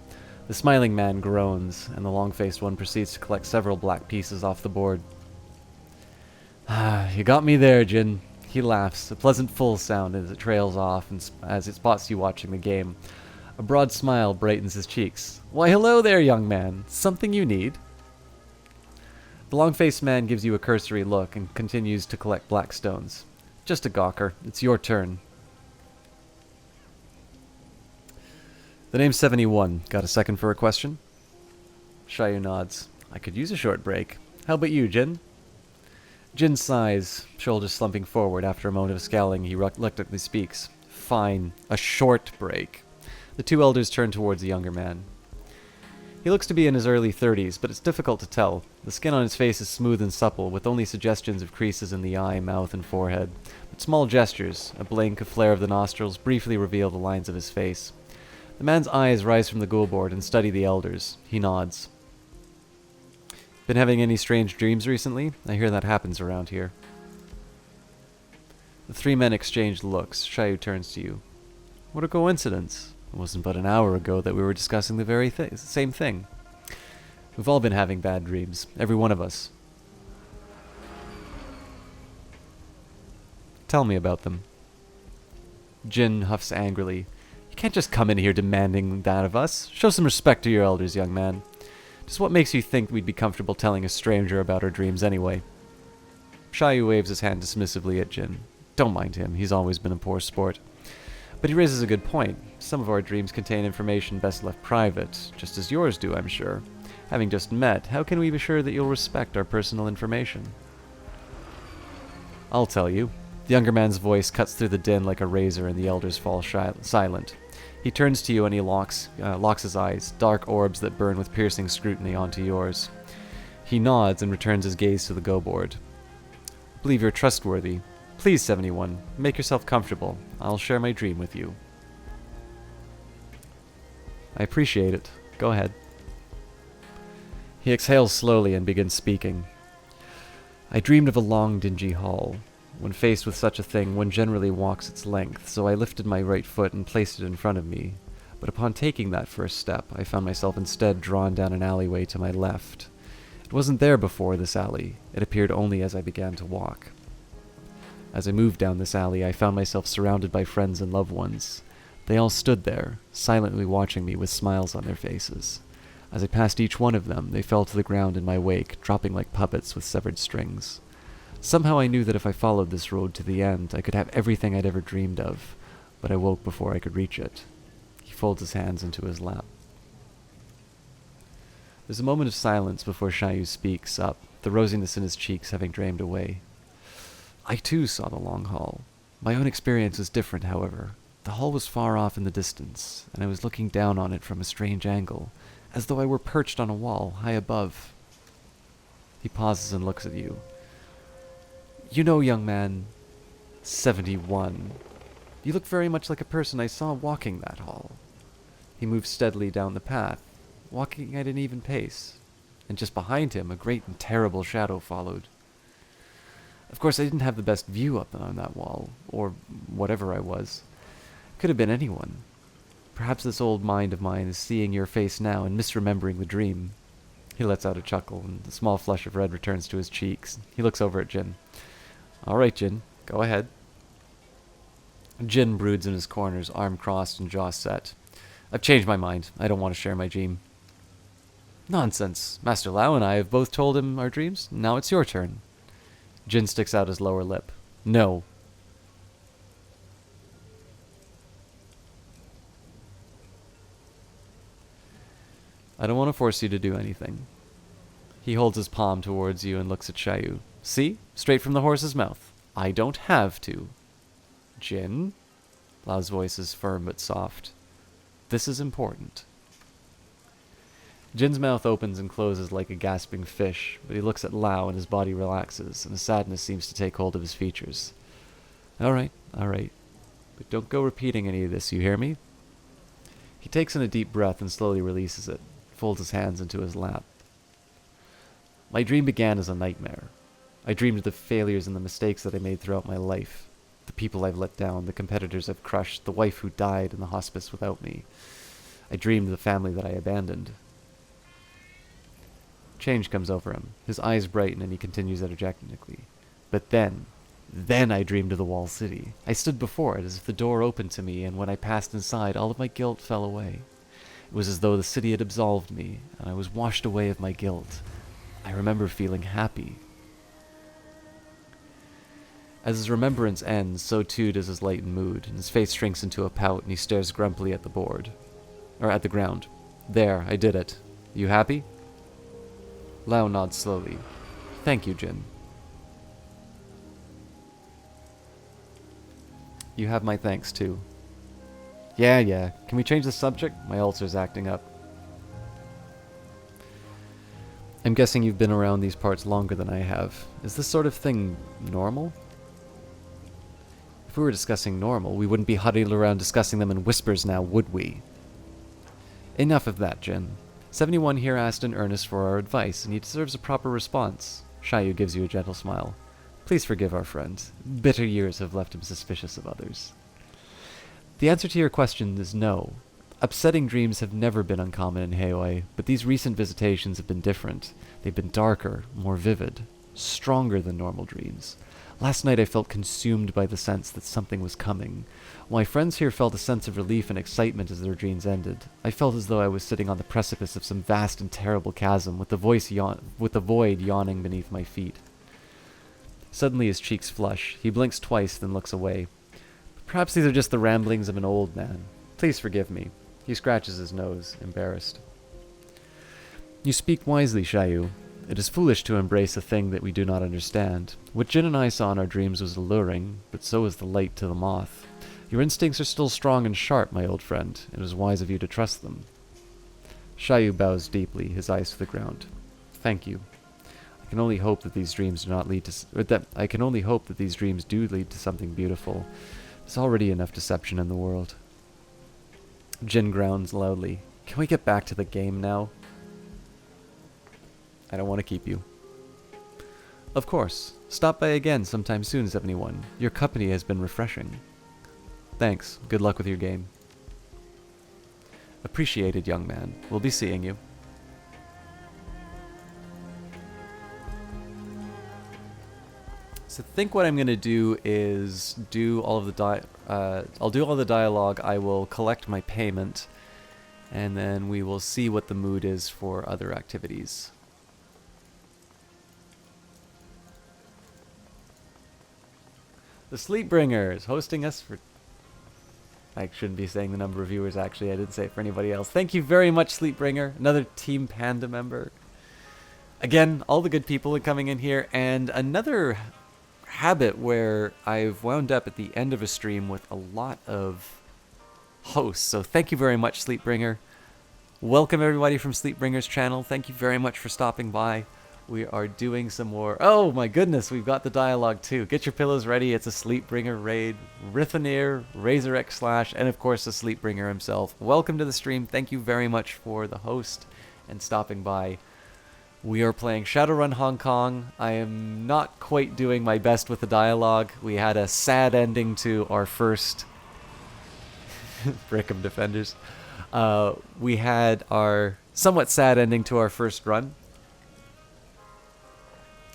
The smiling man groans, and the long-faced one proceeds to collect several black pieces off the board. "You got me there, Jin." He laughs, a pleasant full sound as it trails off and as it spots you watching the game. A broad smile brightens his cheeks. "Why, hello there, young man. Something you need?" The long-faced man gives you a cursory look and continues to collect black stones. "Just a gawker. It's your turn." The name's 71. Got a second for a question? Shayu nods. "I could use a short break. How about you, Jin?" Jin sighs, shoulders slumping forward. After a moment of scowling, he reluctantly speaks. "Fine. A short break." The two elders turn towards the younger man. He looks to be in his early 30s, but it's difficult to tell. The skin on his face is smooth and supple, with only suggestions of creases in the eye, mouth, and forehead. But small gestures, a blink, a flare of the nostrils, briefly reveal the lines of his face. The man's eyes rise from the go-board and study the elders. He nods. "Been having any strange dreams recently? I hear that happens around here." The three men exchange looks. Shayu turns to you. "What a coincidence. It wasn't but an hour ago that we were discussing the very same thing. We've all been having bad dreams. Every one of us." "Tell me about them." Jin huffs angrily. "You can't just come in here demanding that of us. Show some respect to your elders, young man. Just what makes you think we'd be comfortable telling a stranger about our dreams anyway?" Shayu waves his hand dismissively at Jin. "Don't mind him. He's always been a poor sport. But he raises a good point. Some of our dreams contain information best left private, just as yours do, I'm sure. Having just met, how can we be sure that you'll respect our personal information?" "I'll tell you." The younger man's voice cuts through the din like a razor, and the elders fall silent. He turns to you and he locks his eyes, dark orbs that burn with piercing scrutiny onto yours. He nods and returns his gaze to the go-board. "I believe you're trustworthy. Please, 71, make yourself comfortable. I'll share my dream with you." "I appreciate it. Go ahead." He exhales slowly and begins speaking. "I dreamed of a long, dingy hall. When faced with such a thing, one generally walks its length, so I lifted my right foot and placed it in front of me. But upon taking that first step, I found myself instead drawn down an alleyway to my left. It wasn't there before, this alley. It appeared only as I began to walk. As I moved down this alley, I found myself surrounded by friends and loved ones. They all stood there, silently watching me with smiles on their faces. As I passed each one of them, they fell to the ground in my wake, dropping like puppets with severed strings. Somehow I knew that if I followed this road to the end, I could have everything I'd ever dreamed of, but I woke before I could reach it." He folds his hands into his lap. There's a moment of silence before Shayu speaks up, the rosiness in his cheeks having drained away. "I too saw the long hall. My own experience was different, however. The hall was far off in the distance, and I was looking down on it from a strange angle, as though I were perched on a wall, high above." He pauses and looks at you. "You know, young man, 71, you look very much like a person I saw walking that hall." He moves steadily down the path, walking at an even pace, and just behind him a great and terrible shadow followed. Of course, I didn't have the best view up on that wall, or whatever I was. Could have been anyone. Perhaps this old mind of mine is seeing your face now and misremembering the dream." He lets out a chuckle, and a small flush of red returns to his cheeks. He looks over at Jin. "All right, Jin, go ahead." Jin broods in his corners, arm crossed and jaw set. "I've changed my mind. I don't want to share my dream." "Nonsense. Master Lao and I have both told him our dreams. Now it's your turn." Jin sticks out his lower lip. "No." "I don't want to force you to do anything." He holds his palm towards you and looks at Shayu. "See? Straight from the horse's mouth. I don't have to." "Jin?" Lau's voice is firm but soft. This is important. Jin's mouth opens and closes like a gasping fish, but he looks at Lau and his body relaxes, and a sadness seems to take hold of his features. All right. But don't go repeating any of this, you hear me? He takes in a deep breath and slowly releases it, folds his hands into his lap. My dream began as a nightmare. I dreamed of the failures and the mistakes that I made throughout my life. The people I've let down, the competitors I've crushed, the wife who died in the hospice without me. I dreamed of the family that I abandoned. Change comes over him. His eyes brighten and he continues energetically. But then I dreamed of the walled city. I stood before it as if the door opened to me, and when I passed inside, all of my guilt fell away. It was as though the city had absolved me, and I was washed away of my guilt. I remember feeling happy. As his remembrance ends, so too does his lightened mood, and his face shrinks into a pout, and he stares grumpily at the ground. There, I did it. You happy? Lau nods slowly. Thank you, Jin. You have my thanks, too. Yeah. Can we change the subject? My ulcer's acting up. I'm guessing you've been around these parts longer than I have. Is this sort of thing normal? If we were discussing normal, we wouldn't be huddled around discussing them in whispers now, would we? Enough of that, Jin. 71 here asked in earnest for our advice, and he deserves a proper response. Xiaoyu gives you a gentle smile. Please forgive our friend. Bitter years have left him suspicious of others. The answer to your question is no. Upsetting dreams have never been uncommon in Heioi, but these recent visitations have been different. They've been darker, more vivid, stronger than normal dreams. Last night I felt consumed by the sense that something was coming. My friends here felt a sense of relief and excitement as their dreams ended. I felt as though I was sitting on the precipice of some vast and terrible chasm, with the void yawning beneath my feet. Suddenly his cheeks flush. He blinks twice, then looks away. Perhaps these are just the ramblings of an old man. Please forgive me. He scratches his nose, embarrassed. You speak wisely, Xiaoyu. It is foolish to embrace a thing that we do not understand. What Jin and I saw in our dreams was alluring, but so is the light to the moth. Your instincts are still strong and sharp, my old friend. It is wise of you to trust them. Xiaoyu bows deeply, his eyes to the ground. Thank you. I can only hope that these dreams do not lead to these dreams do lead to something beautiful. There's already enough deception in the world. Jin grounds loudly. Can we get back to the game now? I don't want to keep you. Of course. Stop by again sometime soon, 71. Your company has been refreshing. Thanks. Good luck with your game. Appreciated, young man. We'll be seeing you. So I think what I'm going to do is do all of the I'll do all the dialogue. I will collect my payment, and then we will see what the mood is for other activities. The Sleepbringer is hosting us for... I shouldn't be saying the number of viewers, actually. I didn't say it for anybody else. Thank you very much, Sleepbringer. Another Team Panda member. Again, all the good people are coming in here, and another habit where I've wound up at the end of a stream with a lot of hosts. So thank you very much, Sleepbringer. Welcome everybody from Sleepbringer's channel. Thank you very much for stopping by. We are doing some more... Oh my goodness, we've got the dialogue too. Get your pillows ready. It's a Sleepbringer raid. Rithanir, Razor X Slash, and of course the Sleepbringer himself. Welcome to the stream. Thank you very much for the host and stopping by. We are playing Shadowrun Hong Kong. I am not quite doing my best with the dialogue. We had a sad ending to our first... Brickham Defenders. We had our somewhat sad ending to our first run.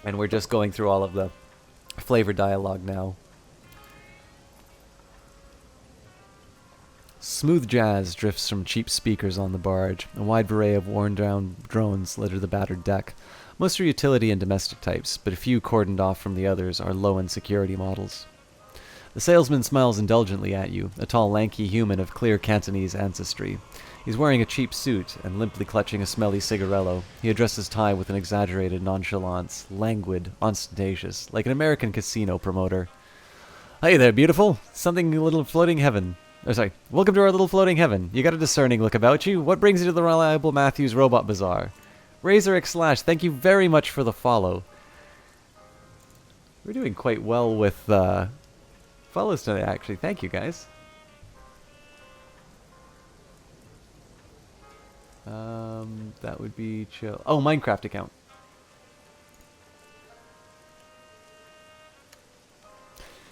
And we're just going through all of the flavor dialogue now. Smooth jazz drifts from cheap speakers on the barge. A wide array of worn-down drones litter the battered deck. Most are utility and domestic types, but a few cordoned off from the others are low-end security models. The salesman smiles indulgently at you, a tall, lanky human of clear Cantonese ancestry. He's wearing a cheap suit and limply clutching a smelly cigarello. He addresses Ty with an exaggerated nonchalance, languid, ostentatious, like an American casino promoter. Hey there, beautiful. Something a little floating heaven. Oh, sorry. Welcome to our little floating heaven. You got a discerning look about you. What brings you to the Reliable Matthews Robot Bazaar? Razor X Slash, thank you very much for the follow. We're doing quite well with follows today, actually. Thank you, guys. That would be chill. Oh, Minecraft account.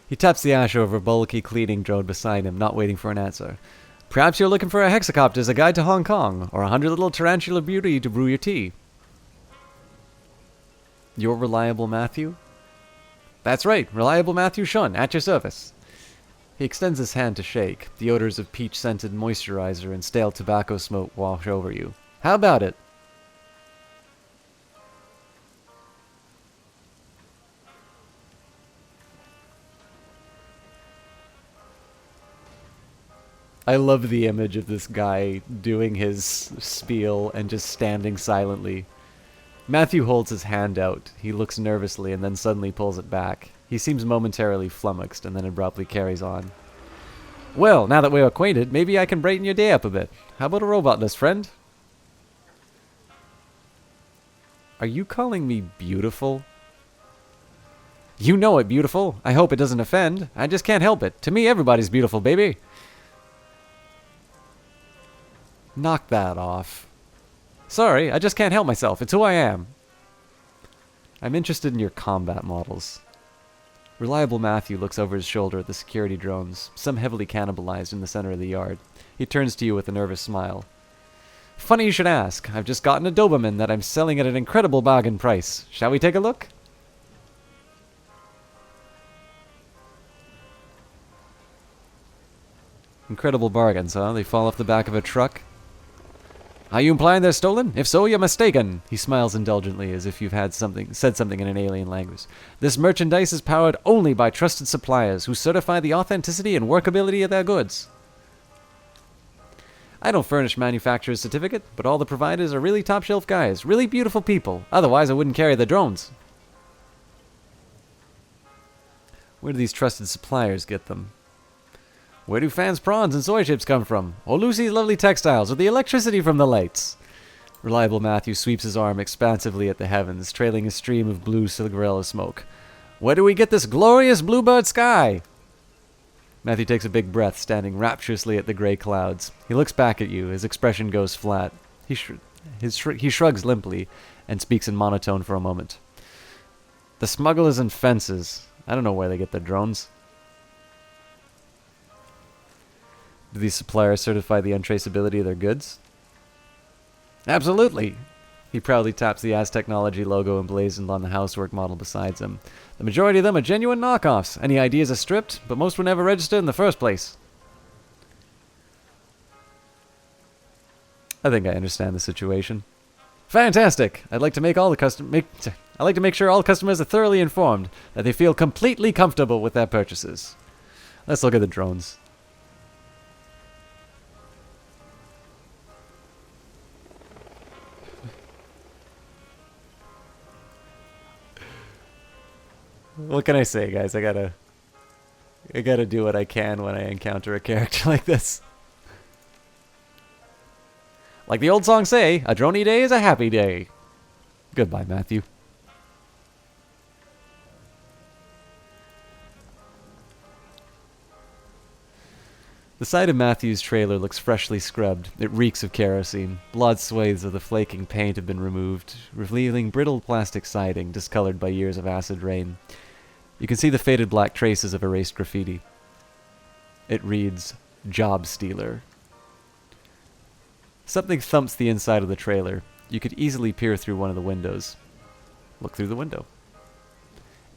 He taps the ash over a bulky cleaning drone beside him, not waiting for an answer. Perhaps you're looking for a hexacopters, a guide to Hong Kong, or 100 little tarantula beauty to brew your tea. Your Reliable Matthew? That's right, Reliable Matthew Shun, at your service. He extends his hand to shake. The odors of peach-scented moisturizer and stale tobacco smoke wash over you. How about it? I love the image of this guy doing his spiel and just standing silently. Matthew holds his hand out. He looks nervously and then suddenly pulls it back. He seems momentarily flummoxed and then abruptly carries on. Well, now that we're acquainted, maybe I can brighten your day up a bit. How about a robot nest, friend? Are you calling me beautiful? You know it, beautiful. I hope it doesn't offend. I just can't help it. To me, everybody's beautiful, baby. Knock that off. Sorry, I just can't help myself. It's who I am. I'm interested in your combat models. Reliable Matthew looks over his shoulder at the security drones, some heavily cannibalized in the center of the yard. He turns to you with a nervous smile. Funny you should ask. I've just gotten a Doberman that I'm selling at an incredible bargain price. Shall we take a look? Incredible bargains, huh? They fall off the back of a truck? Are you implying they're stolen? If so, you're mistaken. He smiles indulgently as if you've said something in an alien language. This merchandise is powered only by trusted suppliers who certify the authenticity and workability of their goods. I don't furnish manufacturer's certificate, but all the providers are really top-shelf guys, really beautiful people. Otherwise, I wouldn't carry the drones. Where do these trusted suppliers get them? Where do Fan's prawns and soy chips come from? Or Lucy's lovely textiles, or the electricity from the lights? Reliable Matthew sweeps his arm expansively at the heavens, trailing a stream of blue cigarella smoke. Where do we get this glorious bluebird sky? Matthew takes a big breath, standing rapturously at the gray clouds. He looks back at you. His expression goes flat. He shrugs limply and speaks in monotone for a moment. The smugglers and fences. I don't know where they get their drones. Do these suppliers certify the untraceability of their goods? Absolutely. He proudly taps the Az Technology logo emblazoned on the housework model beside him. The majority of them are genuine knockoffs. Any ideas are stripped, but most were never registered in the first place. I think I understand the situation. Fantastic! I'd like to make sure all customers are thoroughly informed, that they feel completely comfortable with their purchases. Let's look at the drones. What can I say, guys? I gotta do what I can when I encounter a character like this. Like the old song say, a droney day is a happy day. Goodbye, Matthew. The side of Matthew's trailer looks freshly scrubbed. It reeks of kerosene. Broad swathes of the flaking paint have been removed, revealing brittle plastic siding discolored by years of acid rain. You can see the faded black traces of erased graffiti. It reads, Job Stealer. Something thumps the inside of the trailer. You could easily peer through one of the windows. Look through the window.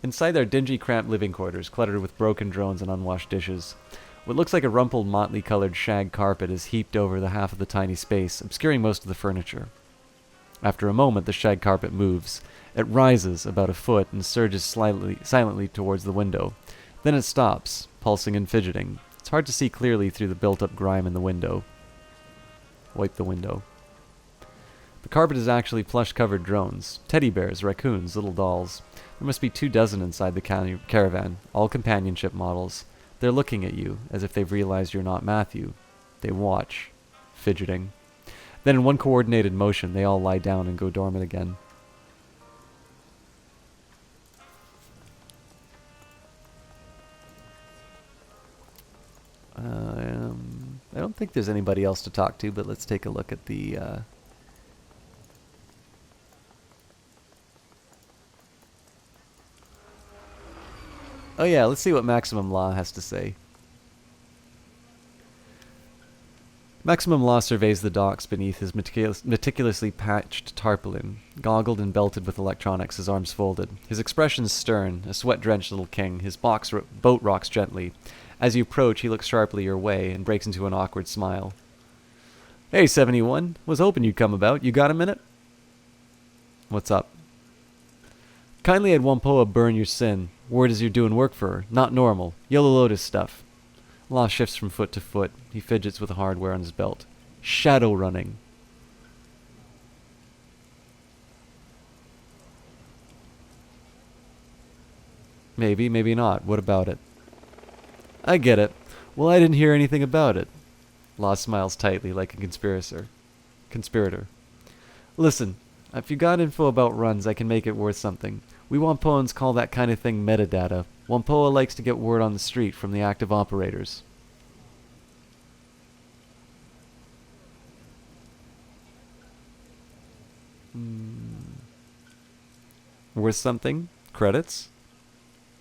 Inside are dingy, cramped living quarters, cluttered with broken drones and unwashed dishes. What looks like a rumpled, motley-colored shag carpet is heaped over the half of the tiny space, obscuring most of the furniture. After a moment, the shag carpet moves. It rises about a foot and surges silently towards the window. Then it stops, pulsing and fidgeting. It's hard to see clearly through the built-up grime in the window. Wipe the window. The carpet is actually plush-covered drones. Teddy bears, raccoons, little dolls. There must be 24 inside the caravan, all companionship models. They're looking at you, as if they've realized you're not Matthew. They watch, fidgeting. Then in one coordinated motion, they all lie down and go dormant again. I don't think there's anybody else to talk to, but let's take a look at the... Oh yeah, let's see what Maximum Law has to say. Maximum Law surveys the docks beneath his meticulously patched tarpaulin, goggled and belted with electronics, his arms folded. His expression's stern, a sweat-drenched little king. His boat rocks gently. As you approach, he looks sharply your way and breaks into an awkward smile. Hey, 71. Was hoping you'd come about. You got a minute? What's up? Kindly had Wampoa burn your sin. Word is you're doing work for her. Not normal. Yellow Lotus stuff. Law shifts from foot to foot. He fidgets with the hardware on his belt. Shadow running. Maybe, maybe not. What about it? I get it. Well, I didn't hear anything about it. Law smiles tightly like a conspirator. Listen, if you got info about runs, I can make it worth something. We Wampoans call that kind of thing metadata. Wampoa likes to get word on the street from the active operators. Worth something? Credits?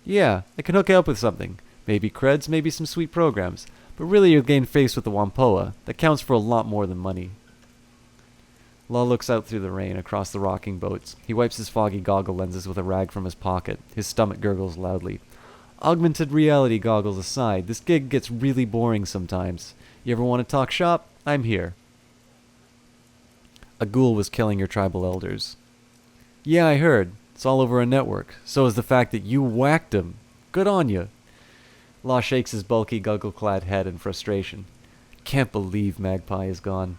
Yeah, I can hook you up with something. Maybe creds, maybe some sweet programs. But really you'll gain face with the Wampoa. That counts for a lot more than money. Law looks out through the rain, across the rocking boats. He wipes his foggy goggle lenses with a rag from his pocket. His stomach gurgles loudly. Augmented reality goggles aside, this gig gets really boring sometimes. You ever want to talk shop? I'm here. A ghoul was killing your tribal elders. Yeah, I heard. It's all over a network. So is the fact that you whacked him. Good on you. Law shakes his bulky, goggle-clad head in frustration. Can't believe Magpie is gone.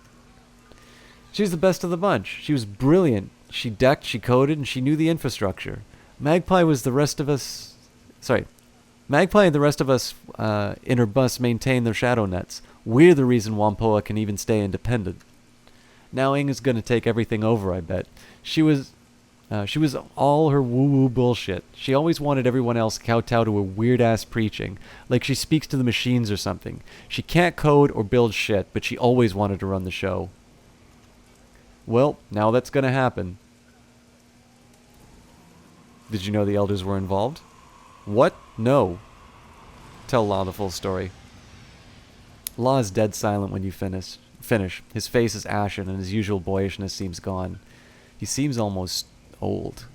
She's the best of the bunch. She was brilliant. She decked, she coded, and she knew the infrastructure. Magpie and the rest of us in her bus maintain their shadow nets. We're the reason Wampoa can even stay independent. Now Ing is going to take everything over, I bet. She was all her woo-woo bullshit. She always wanted everyone else kowtow to her weird-ass preaching, like she speaks to the machines or something. She can't code or build shit, but she always wanted to run the show. Well, now that's gonna happen. Did you know the elders were involved? What? No. Tell Law the full story. Law is dead silent when you finish. His face is ashen and his usual boyishness seems gone. He seems almost old.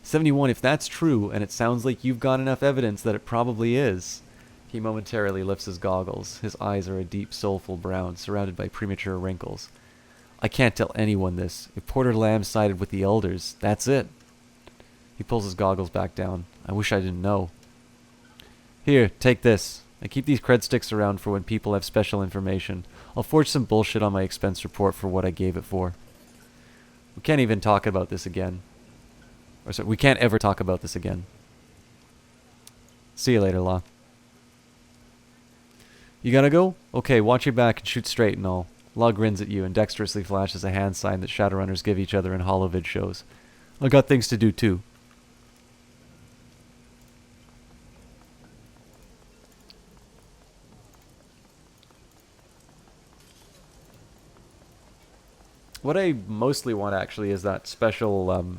71, if that's true, and it sounds like you've got enough evidence that it probably is. He momentarily lifts his goggles. His eyes are a deep, soulful brown, surrounded by premature wrinkles. I can't tell anyone this. If Porter Lamb sided with the elders, that's it. He pulls his goggles back down. I wish I didn't know. Here, take this. I keep these cred sticks around for when people have special information. I'll forge some bullshit on my expense report for what I gave it for. We can't even talk about this again. Or sorry, we can't ever talk about this again. See you later, Law. You gotta go? Okay, watch your back and shoot straight and all. Law grins at you and dexterously flashes a hand sign that Shadowrunners give each other in holovid shows. I got things to do too. What I mostly want actually is that special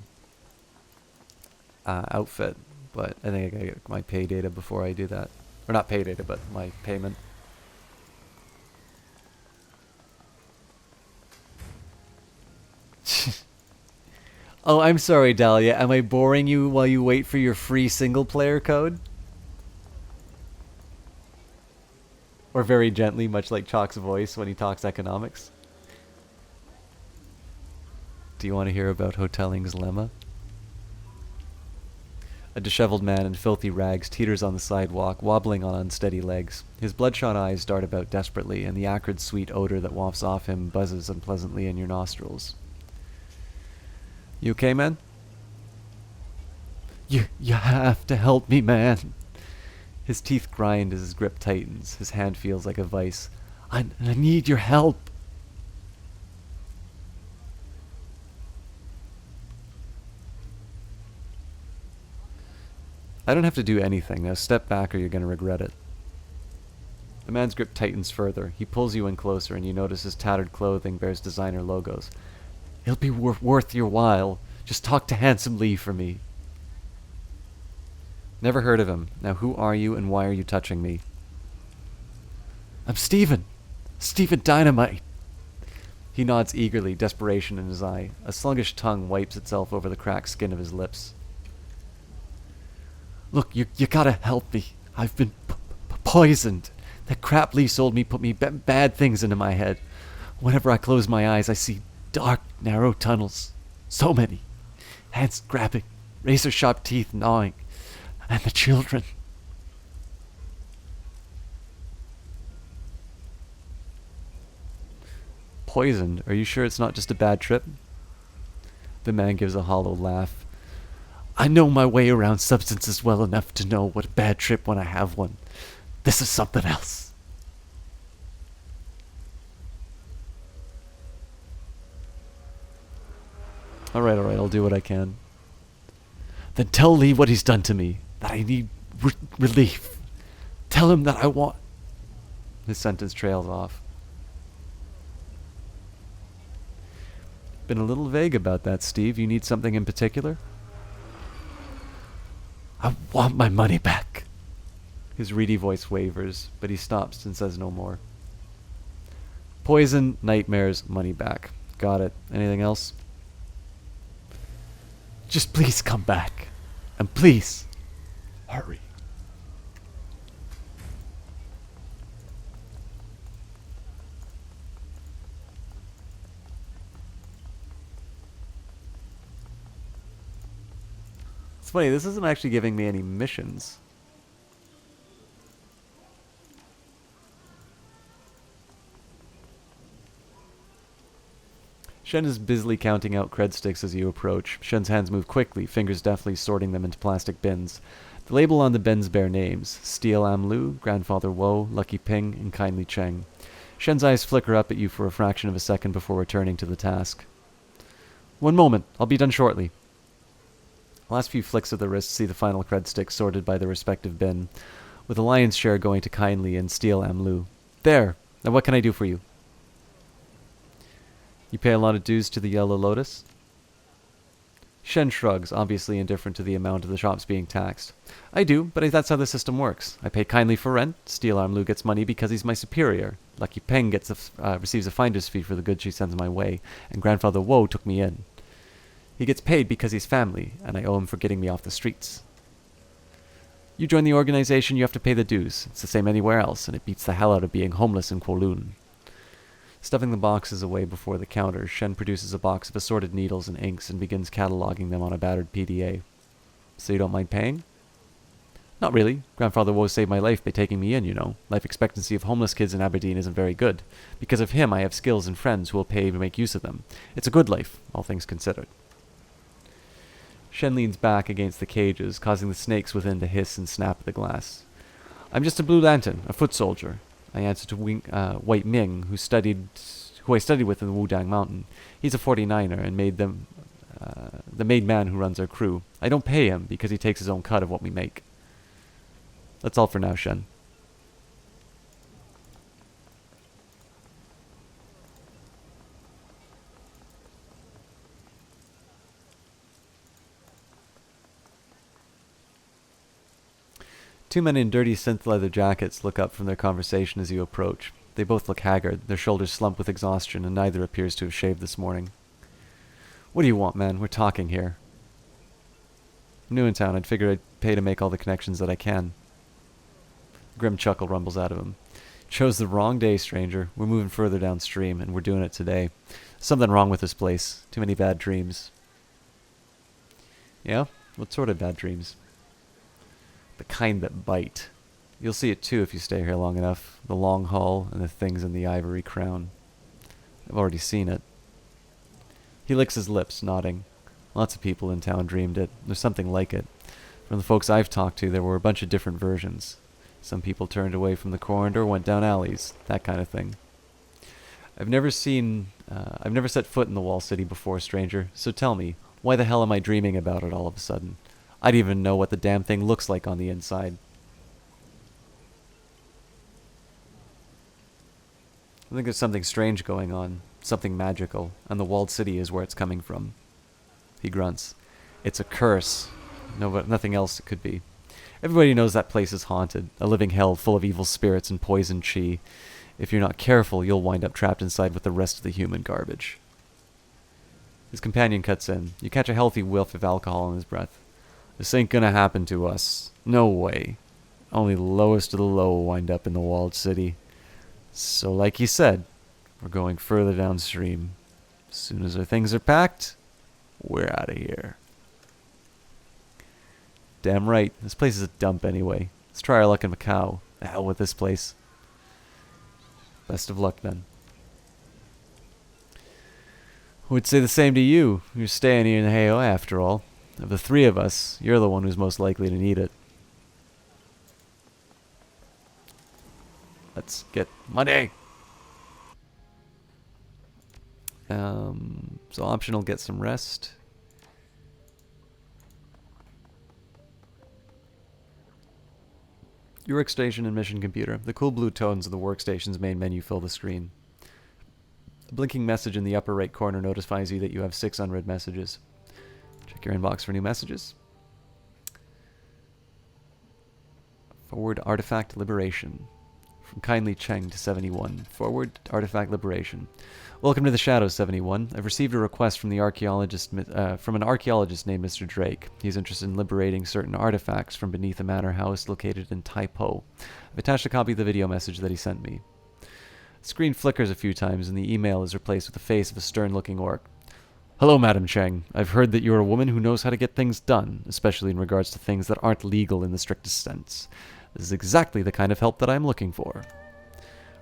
outfit, but I think I gotta get my pay data before I do that. Or not pay data, but my payment. Oh, I'm sorry, Dahlia. Am I boring you while you wait for your free single-player code? Or very gently, much like Chalk's voice when he talks economics. Do you want to hear about Hoteling's lemma? A disheveled man in filthy rags teeters on the sidewalk, wobbling on unsteady legs. His bloodshot eyes dart about desperately, and the acrid sweet odor that wafts off him buzzes unpleasantly in your nostrils. You okay, man? You have to help me, man. His teeth grind as his grip tightens. His hand feels like a vice. I need your help. I don't have to do anything. Now step back or you're going to regret it. The man's grip tightens further. He pulls you in closer and you notice his tattered clothing bears designer logos. It'll be worth your while. Just talk to Handsome Lee for me. Never heard of him. Now who are you and why are you touching me? I'm Steven. Steven Dynamite. He nods eagerly, desperation in his eye. A sluggish tongue wipes itself over the cracked skin of his lips. Look, you gotta help me. I've been poisoned. That crap Lee sold me put me bad things into my head. Whenever I close my eyes, I see dark, narrow tunnels. So many. Hands grabbing, razor-sharp teeth gnawing. And the children. Poisoned? Are you sure it's not just a bad trip? The man gives a hollow laugh. I know my way around substances well enough to know what a bad trip when I have one. This is something else. Alright, I'll do what I can. Then tell Lee what he's done to me. That I need relief. Tell him that I want... His sentence trails off. Been a little vague about that, Steve. You need something in particular? I want my money back. His reedy voice wavers, but he stops and says no more. Poison, nightmares, money back. Got it. Anything else? Just please come back. And please, hurry. It's funny, this isn't actually giving me any missions. Shen is busily counting out cred sticks as you approach. Shen's hands move quickly, fingers deftly sorting them into plastic bins. The label on the bins bear names: Steel Amlu, Grandfather Woe, Lucky Ping, and Kindly Cheng. Shen's eyes flicker up at you for a fraction of a second before returning to the task. One moment, I'll be done shortly. The last few flicks of the wrist see the final cred sticks sorted by their respective bin, with the lion's share going to Kindly and Steel Amlu. There! Now what can I do for you? You pay a lot of dues to the Yellow Lotus? Shen shrugs, obviously indifferent to the amount of the shops being taxed. I do, but that's how the system works. I pay Kindly for rent, Steel Amlu gets money because he's my superior, Lucky Peng receives a finder's fee for the goods she sends my way, and Grandfather Woe took me in. He gets paid because he's family, and I owe him for getting me off the streets. You join the organization, you have to pay the dues. It's the same anywhere else, and it beats the hell out of being homeless in Kowloon. Stuffing the boxes away before the counter, Shen produces a box of assorted needles and inks and begins cataloging them on a battered PDA. So you don't mind paying? Not really. Grandfather Woe saved my life by taking me in, you know. Life expectancy of homeless kids in Aberdeen isn't very good. Because of him, I have skills and friends who will pay to make use of them. It's a good life, all things considered. Shen leans back against the cages, causing the snakes within to hiss and snap at the glass. I'm just a Blue Lantern, a foot soldier. I answer to White Ming, who I studied with in the Wudang Mountain. He's a 49er and the made man who runs our crew. I don't pay him because he takes his own cut of what we make. That's all for now, Shen. Two men in dirty synth leather jackets look up from their conversation as you approach. They both look haggard, their shoulders slump with exhaustion, and neither appears to have shaved this morning. What do you want, man? We're talking here. I'm new in town. I'd figure I'd pay to make all the connections that I can. A grim chuckle rumbles out of him. Chose the wrong day, stranger. We're moving further downstream, and we're doing it today. Something wrong with this place. Too many bad dreams. Yeah? What sort of bad dreams? The kind that bite. You'll see it too if you stay here long enough. The long haul and the things in the ivory crown. I've already seen it. He licks his lips, nodding. Lots of people in town dreamed it. There's something like it. From the folks I've talked to, there were a bunch of different versions. Some people turned away from the corridor, went down alleys, that kind of thing. I've never set foot in the Wall City before, stranger, so tell me, why the hell am I dreaming about it all of a sudden? I don't even know what the damn thing looks like on the inside. I think there's something strange going on, something magical, and the walled city is where it's coming from. He grunts. It's a curse. No, but nothing else it could be. Everybody knows that place is haunted, a living hell full of evil spirits and poison chi. If you're not careful, you'll wind up trapped inside with the rest of the human garbage. His companion cuts in. You catch a healthy whiff of alcohol in his breath. This ain't gonna happen to us. No way. Only the lowest of the low will wind up in the walled city. So like he said, we're going further downstream. As soon as our things are packed, we're out of here. Damn right, this place is a dump anyway. Let's try our luck in Macau. The hell with this place. Best of luck then. Would say the same to you. You're staying here in the Heo after all. Of the three of us, you're the one who's most likely to need it. Let's get money. So optional, get some rest. Your workstation and mission computer. The cool blue tones of the workstation's main menu fill the screen. A blinking message in the upper right corner notifies you that you have 6 unread messages. Check your inbox for new messages. Forward Artifact Liberation. From Kindly Cheng to 71. Forward Artifact Liberation. Welcome to the Shadows, 71. I've received a request from an archaeologist named Mr. Drake. He's interested in liberating certain artifacts from beneath a manor house located in Taipo. I've attached a copy of the video message that he sent me. The screen flickers a few times and the email is replaced with the face of a stern-looking orc. Hello, Madam Cheng. I've heard that you're a woman who knows how to get things done, especially in regards to things that aren't legal in the strictest sense. This is exactly the kind of help that I'm looking for.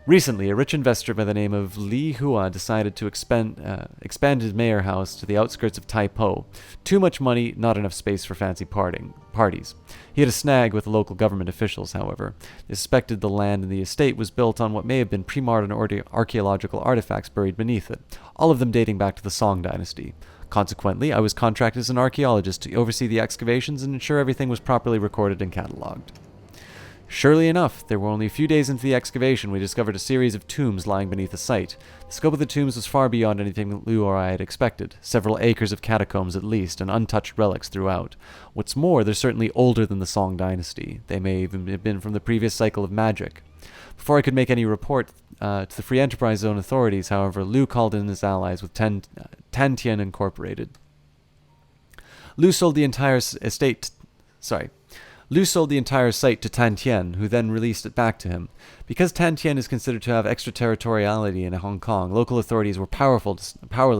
Recently, a rich investor by the name of Li Hua decided to expand his mayor house to the outskirts of Taipo. Too much money, not enough space for fancy parties. He had a snag with the local government officials, however. They suspected the land and the estate was built on what may have been pre-modern archaeological artifacts buried beneath it, all of them dating back to the Song dynasty. Consequently, I was contracted as an archaeologist to oversee the excavations and ensure everything was properly recorded and catalogued. Surely enough, there were only a few days into the excavation we discovered a series of tombs lying beneath the site. The scope of the tombs was far beyond anything that Liu or I had expected. Several acres of catacombs at least, and untouched relics throughout. What's more, they're certainly older than the Song dynasty. They may even have been from the previous cycle of magic. Before I could make any report to the Free Enterprise Zone authorities, however, Liu called in his allies with Tantien Incorporated. Liu sold the entire site to Tantien, who then released it back to him. Because Tantien is considered to have extraterritoriality in Hong Kong, local authorities were powerless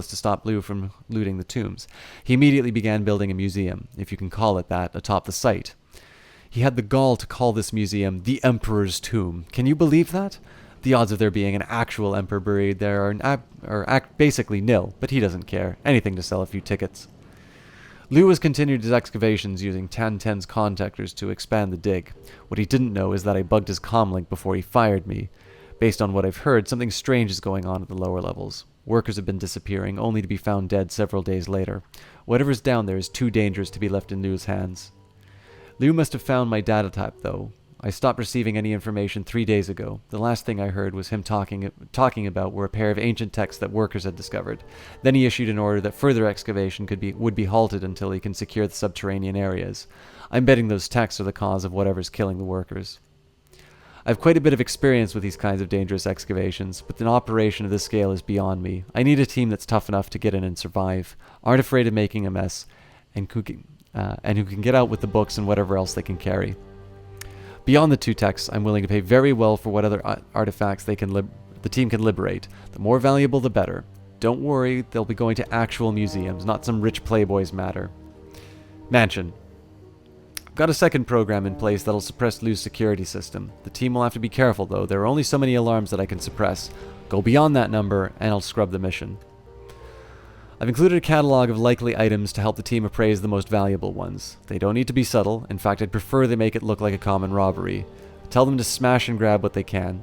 to stop Liu from looting the tombs. He immediately began building a museum, if you can call it that, atop the site. He had the gall to call this museum the Emperor's Tomb. Can you believe that? The odds of there being an actual emperor buried there are basically nil, but he doesn't care. Anything to sell a few tickets. Liu has continued his excavations using Tantien's contactors to expand the dig. What he didn't know is that I bugged his comlink before he fired me. Based on what I've heard, something strange is going on at the lower levels. Workers have been disappearing, only to be found dead several days later. Whatever's down there is too dangerous to be left in Liu's hands. Liu must have found my data type, though. I stopped receiving any information 3 days ago. The last thing I heard was him talking about were a pair of ancient texts that workers had discovered. Then he issued an order that further excavation would be halted until he can secure the subterranean areas. I'm betting those texts are the cause of whatever's killing the workers. I have quite a bit of experience with these kinds of dangerous excavations, but an operation of this scale is beyond me. I need a team that's tough enough to get in and survive, aren't afraid of making a mess, and who can get out with the books and whatever else they can carry. Beyond the 2 texts, I'm willing to pay very well for what other artifacts the team can liberate. The more valuable, the better. Don't worry, they'll be going to actual museums, not some rich playboy's mansion. I've got a second program in place that'll suppress Liu's security system. The team will have to be careful, though. There are only so many alarms that I can suppress. Go beyond that number, and I'll scrub the mission. I've included a catalog of likely items to help the team appraise the most valuable ones. They don't need to be subtle. In fact, I'd prefer they make it look like a common robbery. Tell them to smash and grab what they can.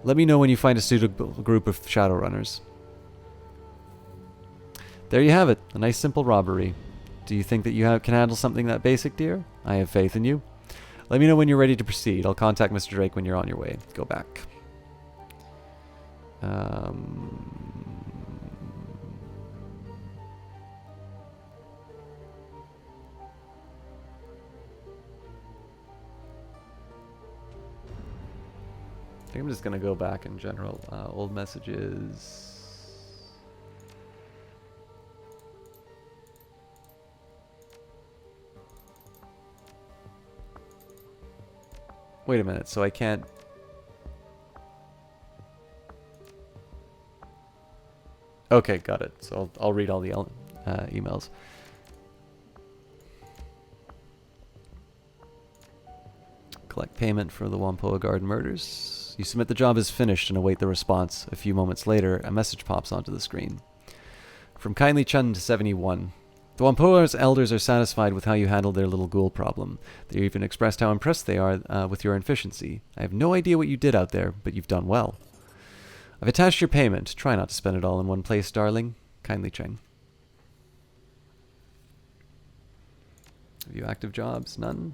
Let me know when you find a suitable group of Shadowrunners. There you have it, a nice simple robbery. Do you think that you can handle something that basic, dear? I have faith in you. Let me know when you're ready to proceed. I'll contact Mr. Drake when you're on your way. Go back. I think I'm just going to go back in general. Old messages. Wait a minute, so I can't... Okay, got it. So I'll read all the emails. Collect payment for the Whampoa Guard murders. You submit the job as finished and await the response. A few moments later, a message pops onto the screen. From Kindly Chun to 71. The Whampoa's elders are satisfied with how you handled their little ghoul problem. They even expressed how impressed they are with your efficiency. I have no idea what you did out there, but you've done well. I've attached your payment. Try not to spend it all in one place, darling. Kindly Cheng. Have you active jobs? None.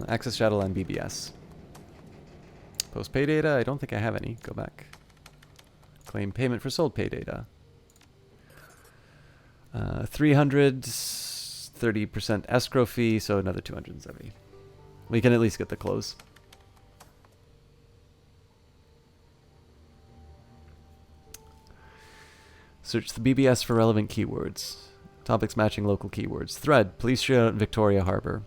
Access Shadowland BBS. Post pay data? I don't think I have any. Go back. Claim payment for sold pay data. 300, 30% escrow fee, so another 270. We can at least get the close. Search the BBS for relevant keywords. Topics matching local keywords. Thread, police shootout in Victoria Harbor.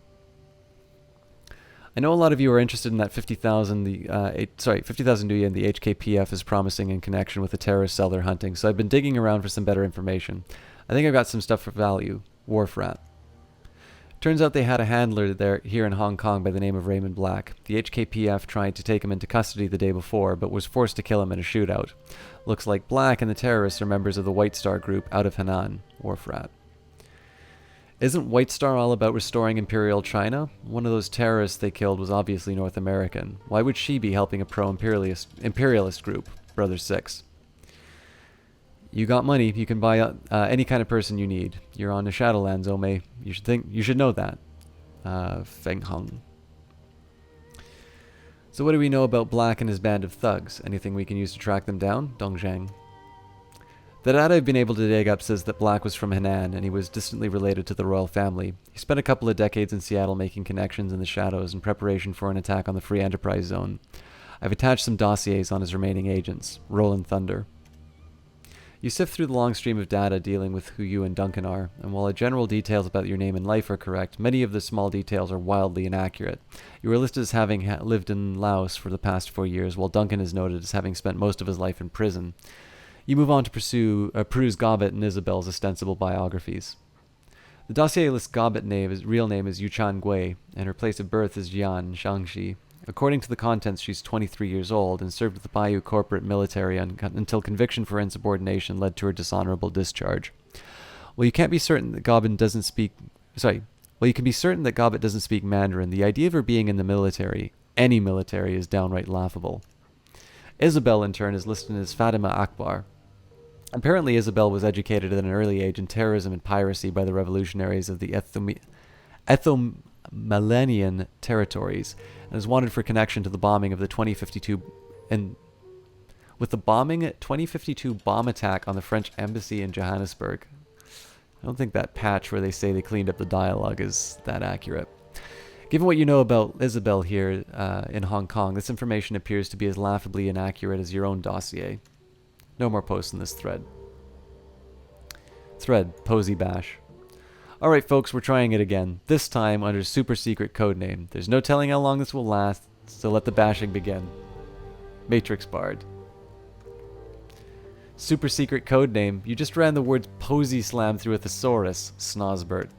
I know a lot of you are interested in that 50,000 50,000 Nuyen the HKPF is promising in connection with the terrorist cell they're hunting, so I've been digging around for some better information. I think I've got some stuff for value. Wharf Rat. Turns out they had a handler here in Hong Kong by the name of Raymond Black. The HKPF tried to take him into custody the day before, but was forced to kill him in a shootout. Looks like Black and the terrorists are members of the White Star group out of Henan. Wharf Rat. Isn't White Star all about restoring Imperial China? One of those terrorists they killed was obviously North American. Why would she be helping a pro-imperialist group? Brother 6. You got money, you can buy any kind of person you need. You're on the Shadowlands, Ome. You should know that. Feng Hung. So what do we know about Black and his band of thugs? Anything we can use to track them down? Dongzhang. The data I've been able to dig up says that Black was from Henan, and he was distantly related to the royal family. He spent a couple of decades in Seattle making connections in the shadows in preparation for an attack on the Free Enterprise Zone. I've attached some dossiers on his remaining agents. Roland Thunder. You sift through the long stream of data dealing with who you and Duncan are, and while the general details about your name and life are correct, many of the small details are wildly inaccurate. You are listed as having lived in Laos for the past 4 years, while Duncan is noted as having spent most of his life in prison. You move on to peruse Gobbet and Isabel's ostensible biographies. The dossier lists Gobbet's real name is Yuchan Gui, and her place of birth is Jian, Shaanxi. According to the contents, she's 23 years old and served with the Bayou corporate military until conviction for insubordination led to her dishonorable discharge. While you can be certain that Gobbet doesn't speak Mandarin, the idea of her being in the military, any military, is downright laughable. Isabel, in turn, is listed as Fatima Akbar. Apparently, Isabel was educated at an early age in terrorism and piracy by the revolutionaries of the Ethiopian territories, and is wanted for connection to the bombing of the 2052 bomb attack on the French embassy in Johannesburg. I don't think that patch where they say they cleaned up the dialogue is that accurate. Given what you know about Isabel here in Hong Kong, this information appears to be as laughably inaccurate as your own dossier. No more posts in this thread. Thread, Posy Bash. Alright folks, we're trying it again. This time under super secret codename. There's no telling how long this will last, so let the bashing begin. Matrix Bard. Super secret codename. You just ran the words Posy Slam through a thesaurus, Snozbert.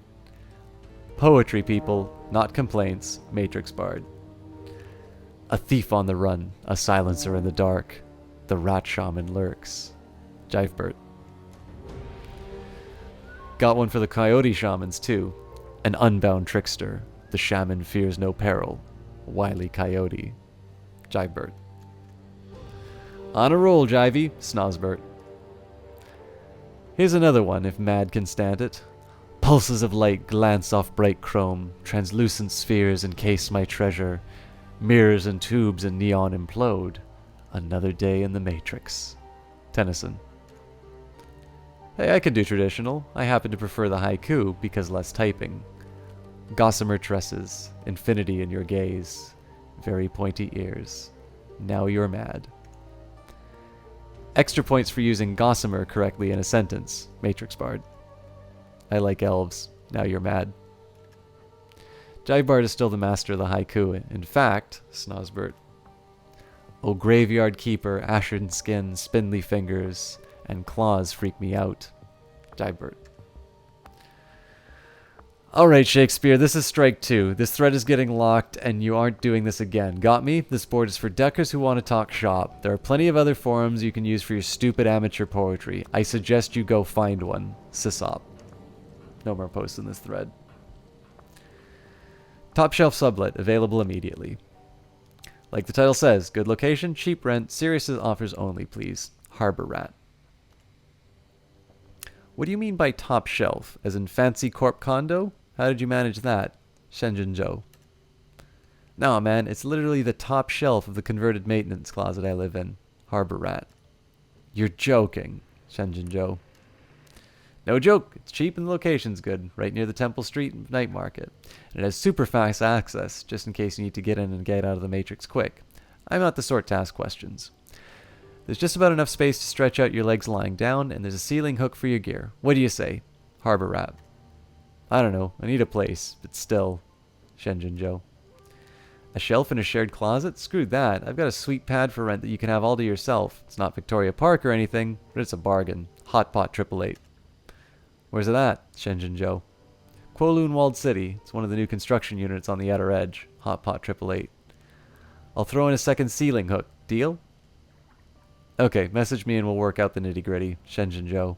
Poetry, people, not complaints. Matrix Bard. A thief on the run, a silencer in the dark. The rat shaman lurks. Jivebert. Got one for the coyote shamans, too. An unbound trickster. The shaman fears no peril. Wile E. Coyote. Jivebert. On a roll, Jivey, Snozbert. Here's another one, if Mad can stand it. Pulses of light glance off bright chrome, translucent spheres encase my treasure, mirrors and tubes and neon implode. Another day in the Matrix. Tennyson. Hey, I can do traditional. I happen to prefer the haiku because less typing. Gossamer tresses, infinity in your gaze, very pointy ears. Now you're mad. Extra points for using gossamer correctly in a sentence. Matrix Bard. I like elves. Now you're mad. Jivebard is still the master of the haiku. In fact, Snozbert. Oh, graveyard keeper, ashen skin, spindly fingers, and claws freak me out. Jivebert. Alright, Shakespeare, this is strike 2. This thread is getting locked, and you aren't doing this again. Got me? This board is for deckers who want to talk shop. There are plenty of other forums you can use for your stupid amateur poetry. I suggest you go find one. Sysop. No more posts in this thread. Top Shelf Sublet, available immediately. Like the title says, good location, cheap rent, serious offers only, please. Harbor Rat. What do you mean by top shelf? As in fancy corp condo? How did you manage that? Shenjin Joe. No, man, it's literally the top shelf of the converted maintenance closet I live in. Harbor Rat. You're joking, Shenjin Joe. No joke, it's cheap and the location's good, right near the Temple Street night market. And it has super fast access, just in case you need to get in and get out of the Matrix quick. I'm not the sort to ask questions. There's just about enough space to stretch out your legs lying down, and there's a ceiling hook for your gear. What do you say? Harbor Rat. I don't know, I need a place, but still. Shenjin Joe. A shelf in a shared closet? Screw that. I've got a sweet pad for rent that you can have all to yourself. It's not Victoria Park or anything, but it's a bargain. Hot Pot 888. Where's it at? Shenjin Joe. Kowloon Walled City. It's one of the new construction units on the outer edge. Hot Pot 888. I'll throw in a second ceiling hook. Deal? Okay, message me and we'll work out the nitty-gritty. Shenjin Joe.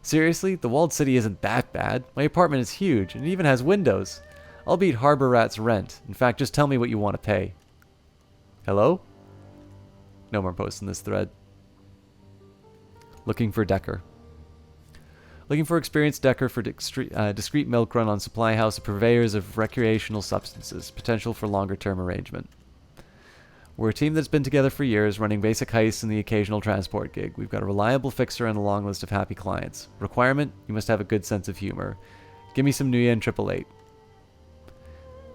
Seriously? The walled city isn't that bad. My apartment is huge, and it even has windows. I'll beat Harbor Rat's rent. In fact, just tell me what you want to pay. Hello? No more posts in this thread. Looking for Decker. Looking for experienced Decker for discreet milk run on supply house of purveyors of recreational substances. Potential for longer-term arrangement. We're a team that's been together for years, running basic heists and the occasional transport gig. We've got a reliable fixer and a long list of happy clients. Requirement? You must have a good sense of humor. Give me some Nuyen 888.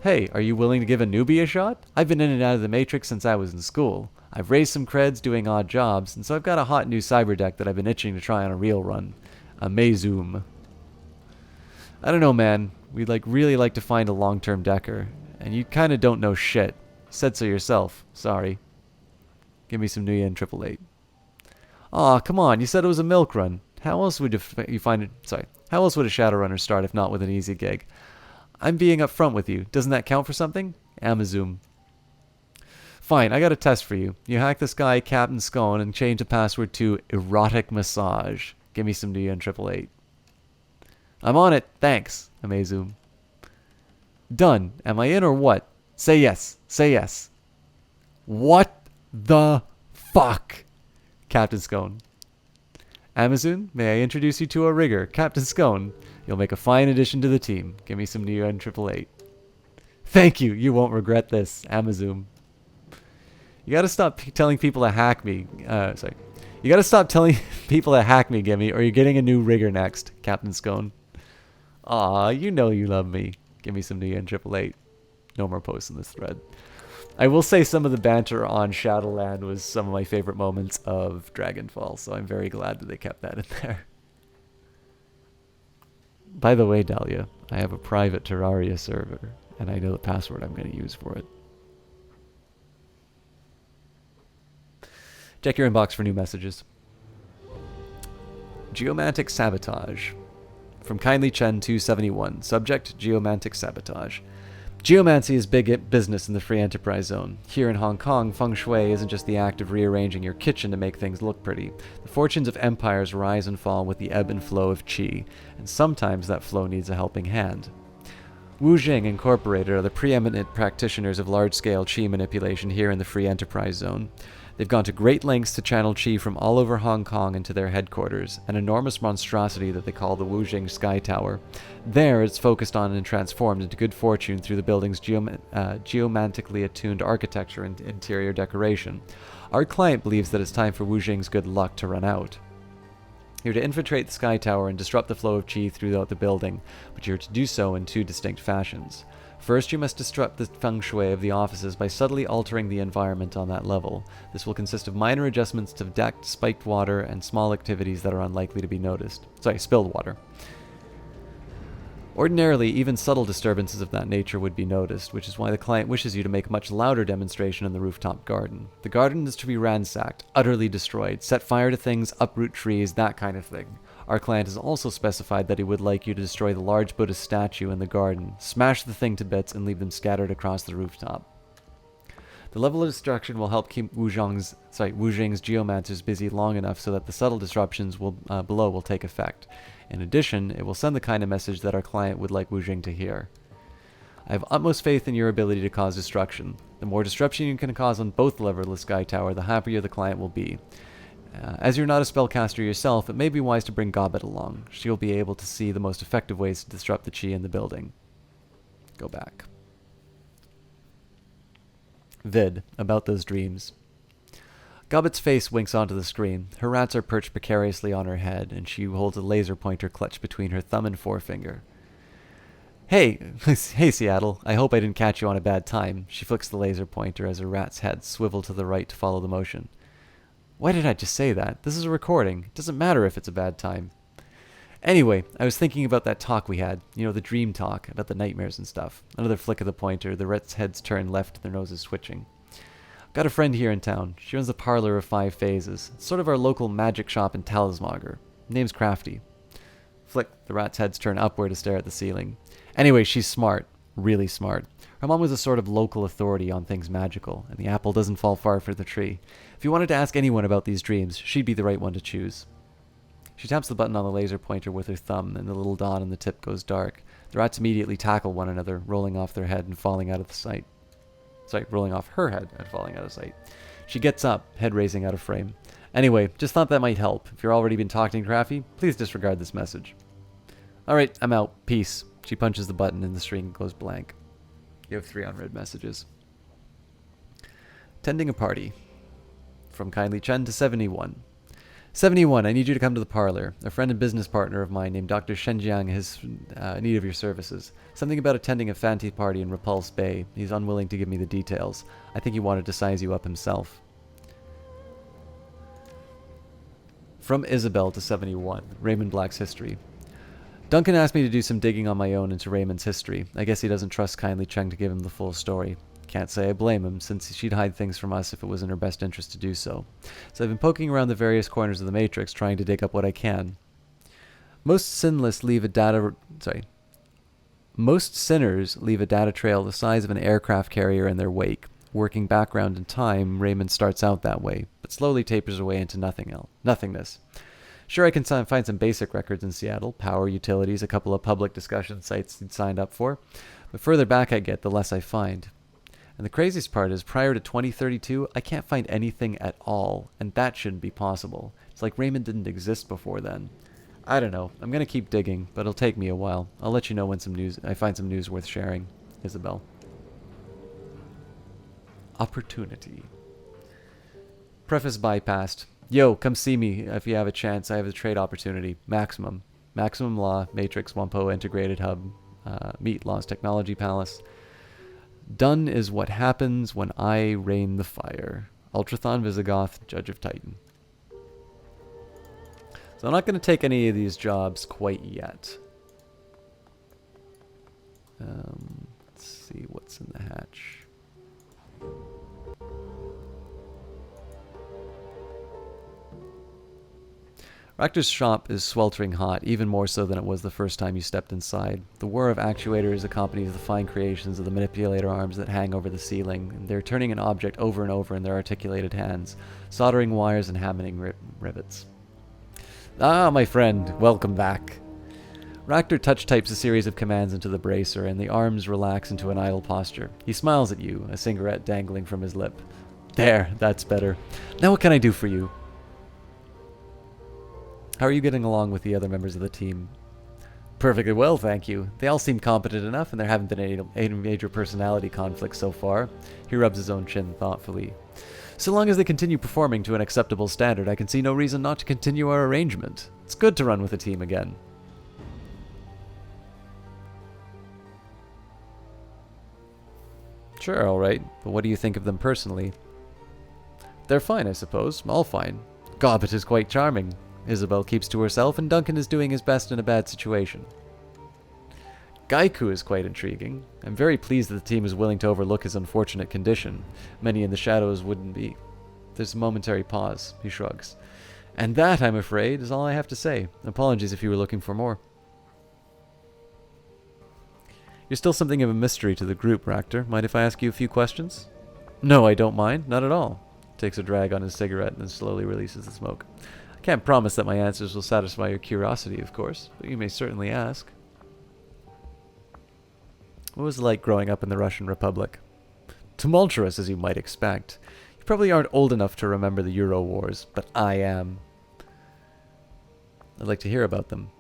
Hey, are you willing to give a newbie a shot? I've been in and out of the Matrix since I was in school. I've raised some creds doing odd jobs, and so I've got a hot new cyber deck that I've been itching to try on a real run. A Mayzoom. I don't know, man. We'd really like to find a long-term Decker, and you kind of don't know shit. Said so yourself. Sorry. Give me some Nuyen 888. Aw, come on. You said it was a milk run. How else would you find it? Sorry. How else would a Shadowrunner start if not with an easy gig? I'm being upfront with you. Doesn't that count for something? Amazoom. Fine, I got a test for you. You hack this guy, Captain Scone, and change the password to erotic massage. Give me some Nuyen 888. I'm on it. Thanks. Amazoom. Done. Am I in or what? Say yes. Say yes. What the fuck? Captain Scone. Amazon, may I introduce you to a rigger, Captain Scone. You'll make a fine addition to the team. Give me some Nuyen 888. Thank you. You won't regret this. Amazon. You gotta stop telling people to hack me. You gotta stop telling people to hack me, Gimme, or you're getting a new rigger next, Captain Scone. Aw, you know you love me. Give me some Nuyen 888. No more posts in this thread. I will say some of the banter on Shadowland was some of my favorite moments of Dragonfall, so I'm very glad that they kept that in there. By the way, Dahlia, I have a private Terraria server, and I know the password I'm going to use for it. Check your inbox for new messages. Geomantic Sabotage. From Kindly Chen 271. Subject, Geomantic Sabotage. Geomancy is big business in the free enterprise zone. Here in Hong Kong, feng shui isn't just the act of rearranging your kitchen to make things look pretty. The fortunes of empires rise and fall with the ebb and flow of qi, and sometimes that flow needs a helping hand. Wu Jing Incorporated are the preeminent practitioners of large-scale qi manipulation here in the Free Enterprise Zone. They've gone to great lengths to channel qi from all over Hong Kong into their headquarters, an enormous monstrosity that they call the Wu Jing Sky Tower. There, it's focused on and transformed into good fortune through the building's geomantically attuned architecture and interior decoration. Our client believes that it's time for Wu Jing's good luck to run out. You're to infiltrate the Sky Tower and disrupt the flow of qi throughout the building, but you're to do so in two distinct fashions. First, you must disrupt the feng shui of the offices by subtly altering the environment on that level. This will consist of minor adjustments to decked, spiked water and small activities that are unlikely to be noticed. Spilled water. Ordinarily, even subtle disturbances of that nature would be noticed, which is why the client wishes you to make a much louder demonstration in the rooftop garden. The garden is to be ransacked, utterly destroyed, set fire to things, uproot trees, that kind of thing. Our client has also specified that he would like you to destroy the large Buddhist statue in the garden, smash the thing to bits, and leave them scattered across the rooftop. The level of destruction will help keep Wu Jing's geomancers busy long enough so that the subtle disruptions below will take effect. In addition, it will send the kind of message that our client would like Wu Jing to hear. I have utmost faith in your ability to cause destruction. The more disruption you can cause on both levels of the Sky Tower, the happier the client will be. As you're not a spellcaster yourself, it may be wise to bring Gobbet along. She'll be able to see the most effective ways to disrupt the qi in the building. Go back. Vid, about those dreams. Gobbet's face winks onto the screen. Her rats are perched precariously on her head, and she holds a laser pointer clutched between her thumb and forefinger. Hey, Seattle, I hope I didn't catch you on a bad time. She flicks the laser pointer as her rat's heads swivel to the right to follow the motion. Why did I just say that? This is a recording. It doesn't matter if it's a bad time. Anyway, I was thinking about that talk we had. You know, the dream talk, about the nightmares and stuff. Another flick of the pointer, the rats' heads turn left, their noses twitching. Got a friend here in town. She runs the Parlor of Five Phases. It's sort of our local magic shop in Talismogger. Name's Crafty. Flick, the rat's heads turn upward to stare at the ceiling. Anyway, she's smart. Really smart. Her mom was a sort of local authority on things magical, and the apple doesn't fall far from the tree. If you wanted to ask anyone about these dreams, she'd be the right one to choose. She taps the button on the laser pointer with her thumb, and the little dot on the tip goes dark. The rats immediately tackle one another, rolling off their head and falling out of the sight. Rolling off her head and falling out of sight. She gets up, head raising out of frame. Anyway, just thought that might help. If you've already been talking to Crafty, please disregard this message. Alright, I'm out. Peace. She punches the button and the screen goes blank. You have 3 unread messages. Tending a party. From Kindly Chen to 71. 71, I need you to come to the parlor. A friend and business partner of mine named Dr. Shenjiang has need of your services. Something about attending a fancy party in Repulse Bay. He's unwilling to give me the details. I think he wanted to size you up himself. From Isabel to 71. Raymond Black's history. Duncan asked me to do some digging on my own into Raymond's history. I guess he doesn't trust Kindly Cheng to give him the full story. Can't say I blame him, since she'd hide things from us if it was in her best interest to do so. So I've been poking around the various corners of the Matrix, trying to dig up what I can. Most sinners leave a data trail the size of an aircraft carrier in their wake. Working background in time, Raymond starts out that way, but slowly tapers away into nothingness. Sure, I can find some basic records in Seattle, power, utilities, a couple of public discussion sites he'd signed up for, but further back I get, the less I find. And the craziest part is, prior to 2032, I can't find anything at all, and that shouldn't be possible. It's like Raymond didn't exist before then. I don't know. I'm gonna keep digging, but it'll take me a while. I'll let you know when I find some news worth sharing. Isabel. Opportunity. Preface bypassed. Yo, come see me if you have a chance. I have a trade opportunity. Maximum. Maximum Law, Matrix, Wampo Integrated Hub, Meet Lost Technology Palace. Done is what happens when I rain the fire. Ultrathon Visigoth, Judge of Titan. So I'm not going to take any of these jobs quite yet. Let's see what's in the hatch. Ractor's shop is sweltering hot, even more so than it was the first time you stepped inside. The whir of actuators accompanies the fine creations of the manipulator arms that hang over the ceiling, and they're turning an object over and over in their articulated hands, soldering wires and hammering rivets. Ah, my friend, welcome back. Ractor touch types a series of commands into the bracer, and the arms relax into an idle posture. He smiles at you, a cigarette dangling from his lip. There, that's better. Now what can I do for you? How are you getting along with the other members of the team? Perfectly well, thank you. They all seem competent enough, and there haven't been any major personality conflicts so far. He rubs his own chin thoughtfully. So long as they continue performing to an acceptable standard, I can see no reason not to continue our arrangement. It's good to run with a team again. Sure, alright, but what do you think of them personally? They're fine, I suppose. All fine. Gobbet is quite charming. Isabel keeps to herself, and Duncan is doing his best in a bad situation. Gaiku is quite intriguing. I'm very pleased that the team is willing to overlook his unfortunate condition. Many in the shadows wouldn't be. There's a momentary pause. He shrugs. And that, I'm afraid, is all I have to say. Apologies if you were looking for more. You're still something of a mystery to the group, Ractor. Mind if I ask you a few questions? No, I don't mind. Not at all. Takes a drag on his cigarette and slowly releases the smoke. I can't promise that my answers will satisfy your curiosity, of course, but you may certainly ask. What was it like growing up in the Russian Republic? Tumultuous, as you might expect. You probably aren't old enough to remember the Euro Wars, but I am. I'd like to hear about them.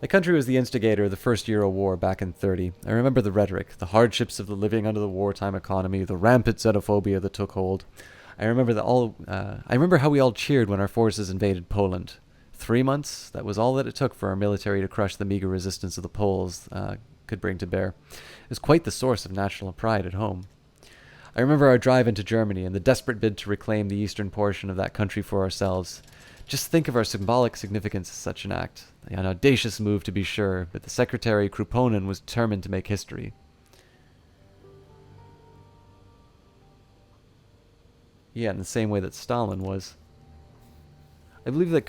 My country was the instigator of the first Euro War back in '30. I remember the rhetoric, the hardships of the living under the wartime economy, the rampant xenophobia that took hold. I remember how we all cheered when our forces invaded Poland. 3 months, that was all that it took for our military to crush the meager resistance of the Poles could bring to bear. It was quite the source of national pride at home. I remember our drive into Germany and the desperate bid to reclaim the eastern portion of that country for ourselves. Just think of our symbolic significance of such an act. An audacious move, to be sure, but the Secretary Kruponin was determined to make history. Yeah, in the same way that Stalin was. I believe that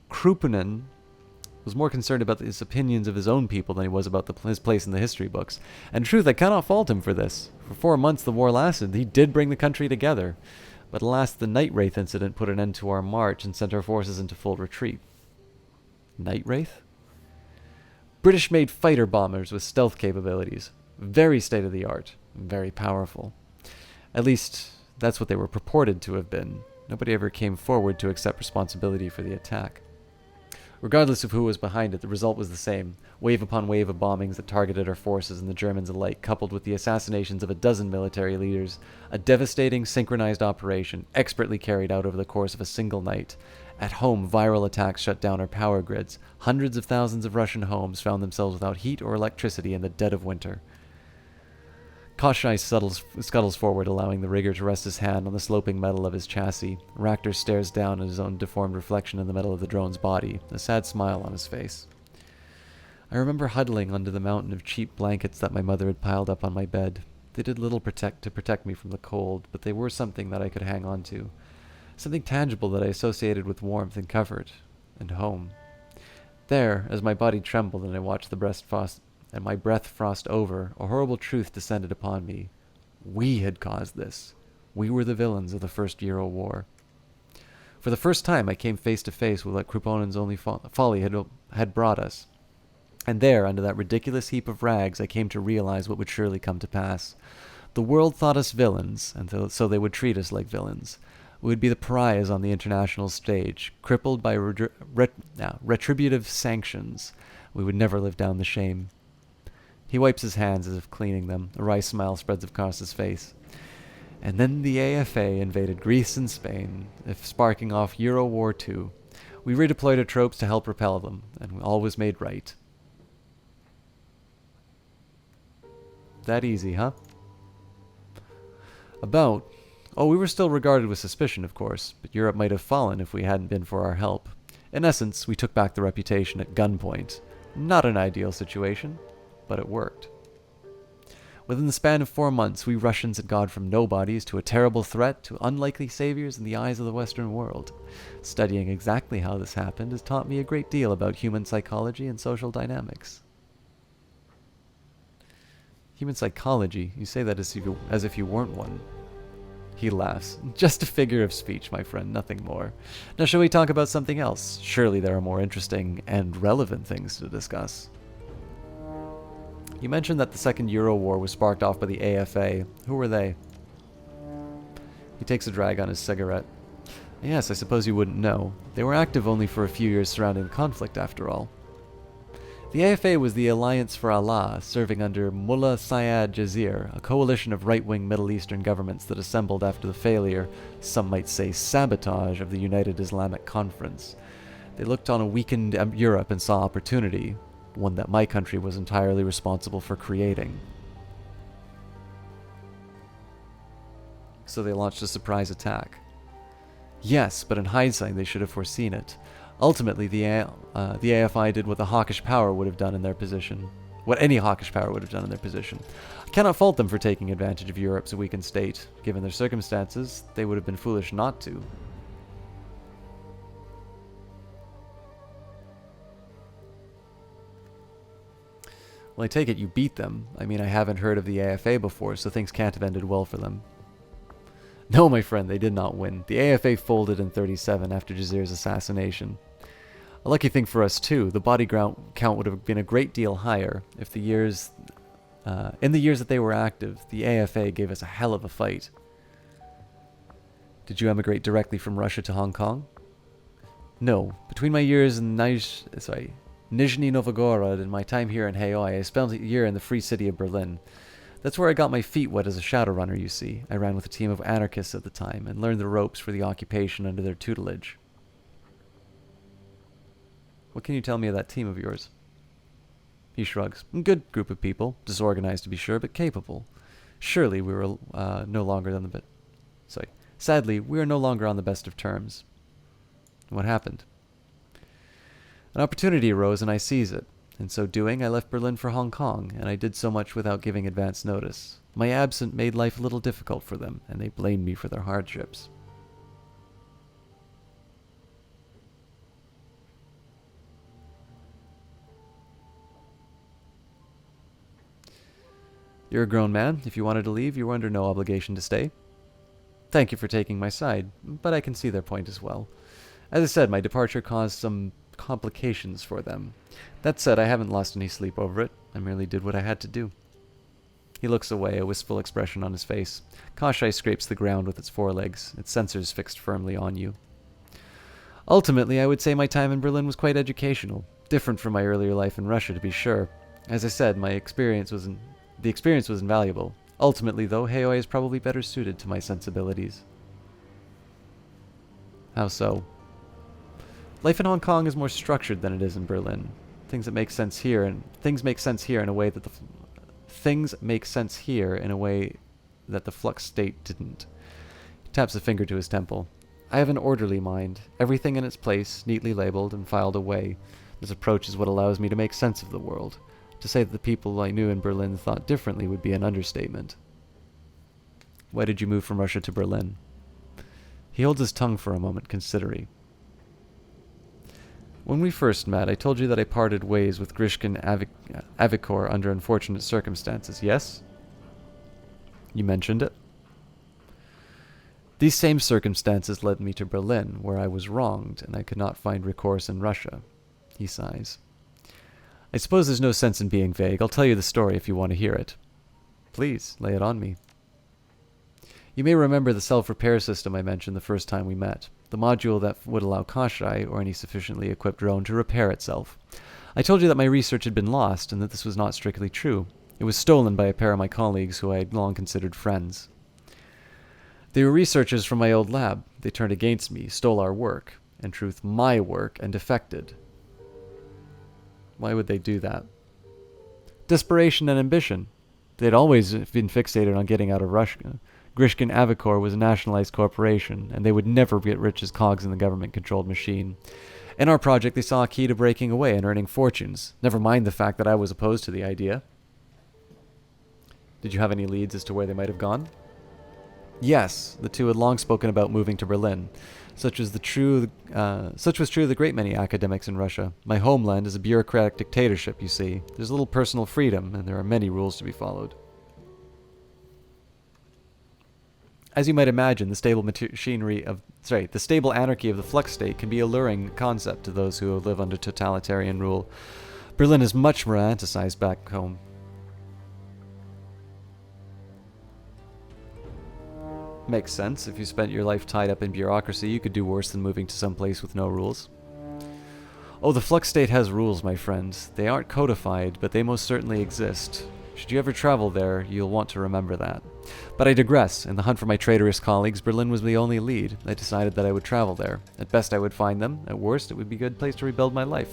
Kruponin was more concerned about his opinions of his own people than he was about his place in the history books. And in truth, I cannot fault him for this. For 4 months the war lasted. He did bring the country together. But alas, the Night Wraith incident put an end to our march and sent our forces into full retreat. Night Wraith? British-made fighter bombers with stealth capabilities. Very state-of-the-art. Very powerful. At least, that's what they were purported to have been. Nobody ever came forward to accept responsibility for the attack. Regardless of who was behind it, the result was the same. Wave upon wave of bombings that targeted our forces and the Germans alike, coupled with the assassinations of a dozen military leaders. A devastating, synchronized operation, expertly carried out over the course of a single night. At home, viral attacks shut down our power grids. Hundreds of thousands of Russian homes found themselves without heat or electricity in the dead of winter. Koshai scuttles forward, allowing the rigger to rest his hand on the sloping metal of his chassis. Ractor stares down at his own deformed reflection in the metal of the drone's body, a sad smile on his face. I remember huddling under the mountain of cheap blankets that my mother had piled up on my bed. They did little to protect me from the cold, but they were something that I could hang on to. Something tangible that I associated with warmth and comfort, and home. There, as my body trembled and I watched my breath frost over, a horrible truth descended upon me. We had caused this. We were the villains of the First Euro War. For the first time, I came face to face with what Kruponin's only folly had brought us. And there, under that ridiculous heap of rags, I came to realize what would surely come to pass. The world thought us villains, and so they would treat us like villains. We would be the pariahs on the international stage, crippled by retributive sanctions. We would never live down the shame. He wipes his hands as if cleaning them. A wry smile spreads across his face. And then the AFA invaded Greece and Spain, sparking off Euro War II. We redeployed our troops to help repel them, and all was made right. That easy, huh? We were still regarded with suspicion, of course, but Europe might have fallen if we hadn't been for our help. In essence, we took back the reputation at gunpoint. Not an ideal situation, but it worked. Within the span of 4 months, we Russians had gone from nobodies to a terrible threat to unlikely saviors in the eyes of the Western world. Studying exactly how this happened has taught me a great deal about human psychology and social dynamics. Human psychology? You say that as if you weren't one. He laughs. Just a figure of speech, my friend, nothing more. Now shall we talk about something else? Surely there are more interesting and relevant things to discuss. You mentioned that the Second Euro War was sparked off by the AFA. Who were they? He takes a drag on his cigarette. Yes, I suppose you wouldn't know. They were active only for a few years surrounding the conflict, after all. The AFA was the Alliance for Allah, serving under Mullah Syed Jazir, a coalition of right-wing Middle Eastern governments that assembled after the failure, some might say sabotage, of the United Islamic Conference. They looked on a weakened Europe and saw opportunity, one that my country was entirely responsible for creating. So they launched a surprise attack. Yes, but in hindsight they should have foreseen it. Ultimately, the AFI did what the hawkish power would have done in their position. What any hawkish power would have done in their position. I cannot fault them for taking advantage of Europe's weakened state. Given their circumstances, they would have been foolish not to. Well, I take it you beat them. I mean, I haven't heard of the AFA before, so things can't have ended well for them. No, my friend, they did not win. The AFA folded in 37 after Jazir's assassination. A lucky thing for us, too. The body count would have been a great deal higher if in the years that they were active, the AFA gave us a hell of a fight. Did you emigrate directly from Russia to Hong Kong? No. Between my years in Nizhny Novgorod and my time here in Haoi, I spent a year in the free city of Berlin. That's where I got my feet wet as a Shadowrunner, you see. I ran with a team of anarchists at the time and learned the ropes for the occupation under their tutelage. What can you tell me of that team of yours? He shrugs. Good group of people. Disorganized to be sure, but capable. Surely we were no longer on the Sadly, we are no longer on the best of terms. What happened? An opportunity arose and I seized it. In so doing, I left Berlin for Hong Kong, and I did so much without giving advance notice. My absence made life a little difficult for them, and they blamed me for their hardships. You're a grown man. If you wanted to leave, you were under no obligation to stay. Thank you for taking my side, but I can see their point as well. As I said, my departure caused some complications for them. That said, I haven't lost any sleep over it. I merely did what I had to do. He looks away, a wistful expression on his face. Koshai scrapes the ground with its forelegs, its sensors fixed firmly on you. Ultimately, I would say my time in Berlin was quite educational. Different from my earlier life in Russia, to be sure. As I said, the experience was invaluable. Ultimately, though, Haoi is probably better suited to my sensibilities. How so? Life in Hong Kong is more structured than it is in Berlin. Things make sense here in a way that the Flux state didn't. He taps a finger to his temple. I have an orderly mind, everything in its place, neatly labeled and filed away. This approach is what allows me to make sense of the world. To say that the people I knew in Berlin thought differently would be an understatement. Why did you move from Russia to Berlin? He holds his tongue for a moment, considering. When we first met, I told you that I parted ways with Grishkin Avikor under unfortunate circumstances, yes? You mentioned it. These same circumstances led me to Berlin, where I was wronged, and I could not find recourse in Russia. He sighs. I suppose there's no sense in being vague. I'll tell you the story if you want to hear it. Please, lay it on me. You may remember the self-repair system I mentioned the first time we met. The module that would allow Koshai, or any sufficiently equipped drone, to repair itself. I told you that my research had been lost, and that this was not strictly true. It was stolen by a pair of my colleagues who I had long considered friends. They were researchers from my old lab. They turned against me, stole our work, in truth my work, and defected. Why would they do that? Desperation and ambition. They'd always been fixated on getting out of Russia. Grishkin Avikor was a nationalized corporation, and they would never get rich as cogs in the government-controlled machine. In our project, they saw a key to breaking away and earning fortunes, never mind the fact that I was opposed to the idea. Did you have any leads as to where they might have gone? Yes, the two had long spoken about moving to Berlin. Such was true of the great many academics in Russia. My homeland is a bureaucratic dictatorship, you see. There's little personal freedom, and there are many rules to be followed. As you might imagine, the the stable anarchy of the Flux State can be a alluring concept to those who live under totalitarian rule. Berlin is much romanticized back home. Makes sense. If you spent your life tied up in bureaucracy, you could do worse than moving to some place with no rules. Oh, the Flux State has rules, my friend. They aren't codified, but they most certainly exist. Should you ever travel there, you'll want to remember that. But I digress. In the hunt for my traitorous colleagues, Berlin was the only lead. I decided that I would travel there. At best, I would find them. At worst, it would be a good place to rebuild my life.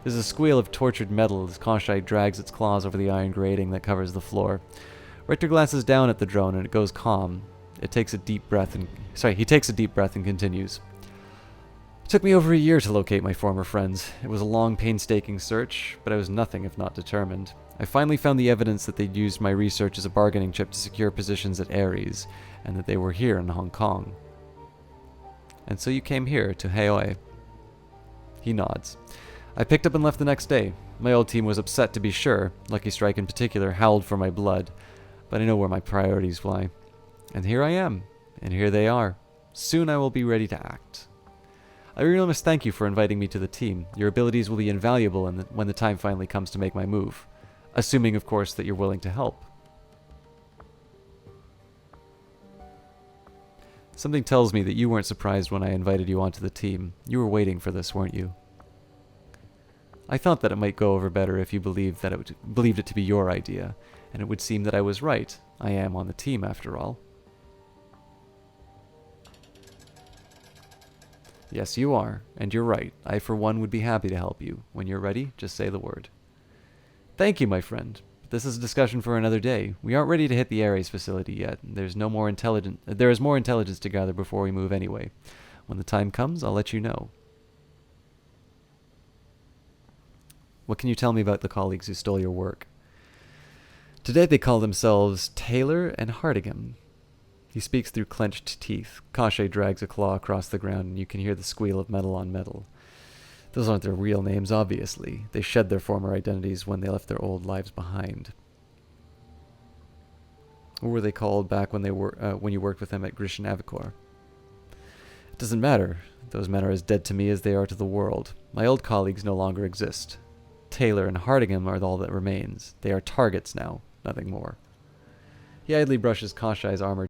There's a squeal of tortured metal as Koschei drags its claws over the iron grating that covers the floor. Richter glances down at the drone and it goes calm. He takes a deep breath and continues. It took me over a year to locate my former friends. It was a long, painstaking search, but I was nothing if not determined. I finally found the evidence that they'd used my research as a bargaining chip to secure positions at Ares, and that they were here in Hong Kong. And so you came here, to Haoi. He nods. I picked up and left the next day. My old team was upset to be sure. Lucky Strike in particular howled for my blood. But I know where my priorities lie. And here I am. And here they are. Soon I will be ready to act. I really must thank you for inviting me to the team. Your abilities will be invaluable when the time finally comes to make my move. Assuming, of course, that you're willing to help. Something tells me that you weren't surprised when I invited you onto the team. You were waiting for this, weren't you? I thought that it might go over better if you believed it to be your idea, and it would seem that I was right. I am on the team, after all. Yes, you are, and you're right. I, for one, would be happy to help you. When you're ready, just say the word. Thank you, my friend. But this is a discussion for another day. We aren't ready to hit the Ares facility yet. There is more intelligence to gather before we move anyway. When the time comes, I'll let you know. What can you tell me about the colleagues who stole your work? Today they call themselves Taylor and Hardigan. He speaks through clenched teeth. Koschei drags a claw across the ground, and you can hear the squeal of metal on metal. Those aren't their real names, obviously. They shed their former identities when they left their old lives behind. What were they called back when you worked with them at Grishin Avicor? It doesn't matter. Those men are as dead to me as they are to the world. My old colleagues no longer exist. Taylor and Hardigan are all that remains. They are targets now, nothing more. He idly brushes Koschei's armor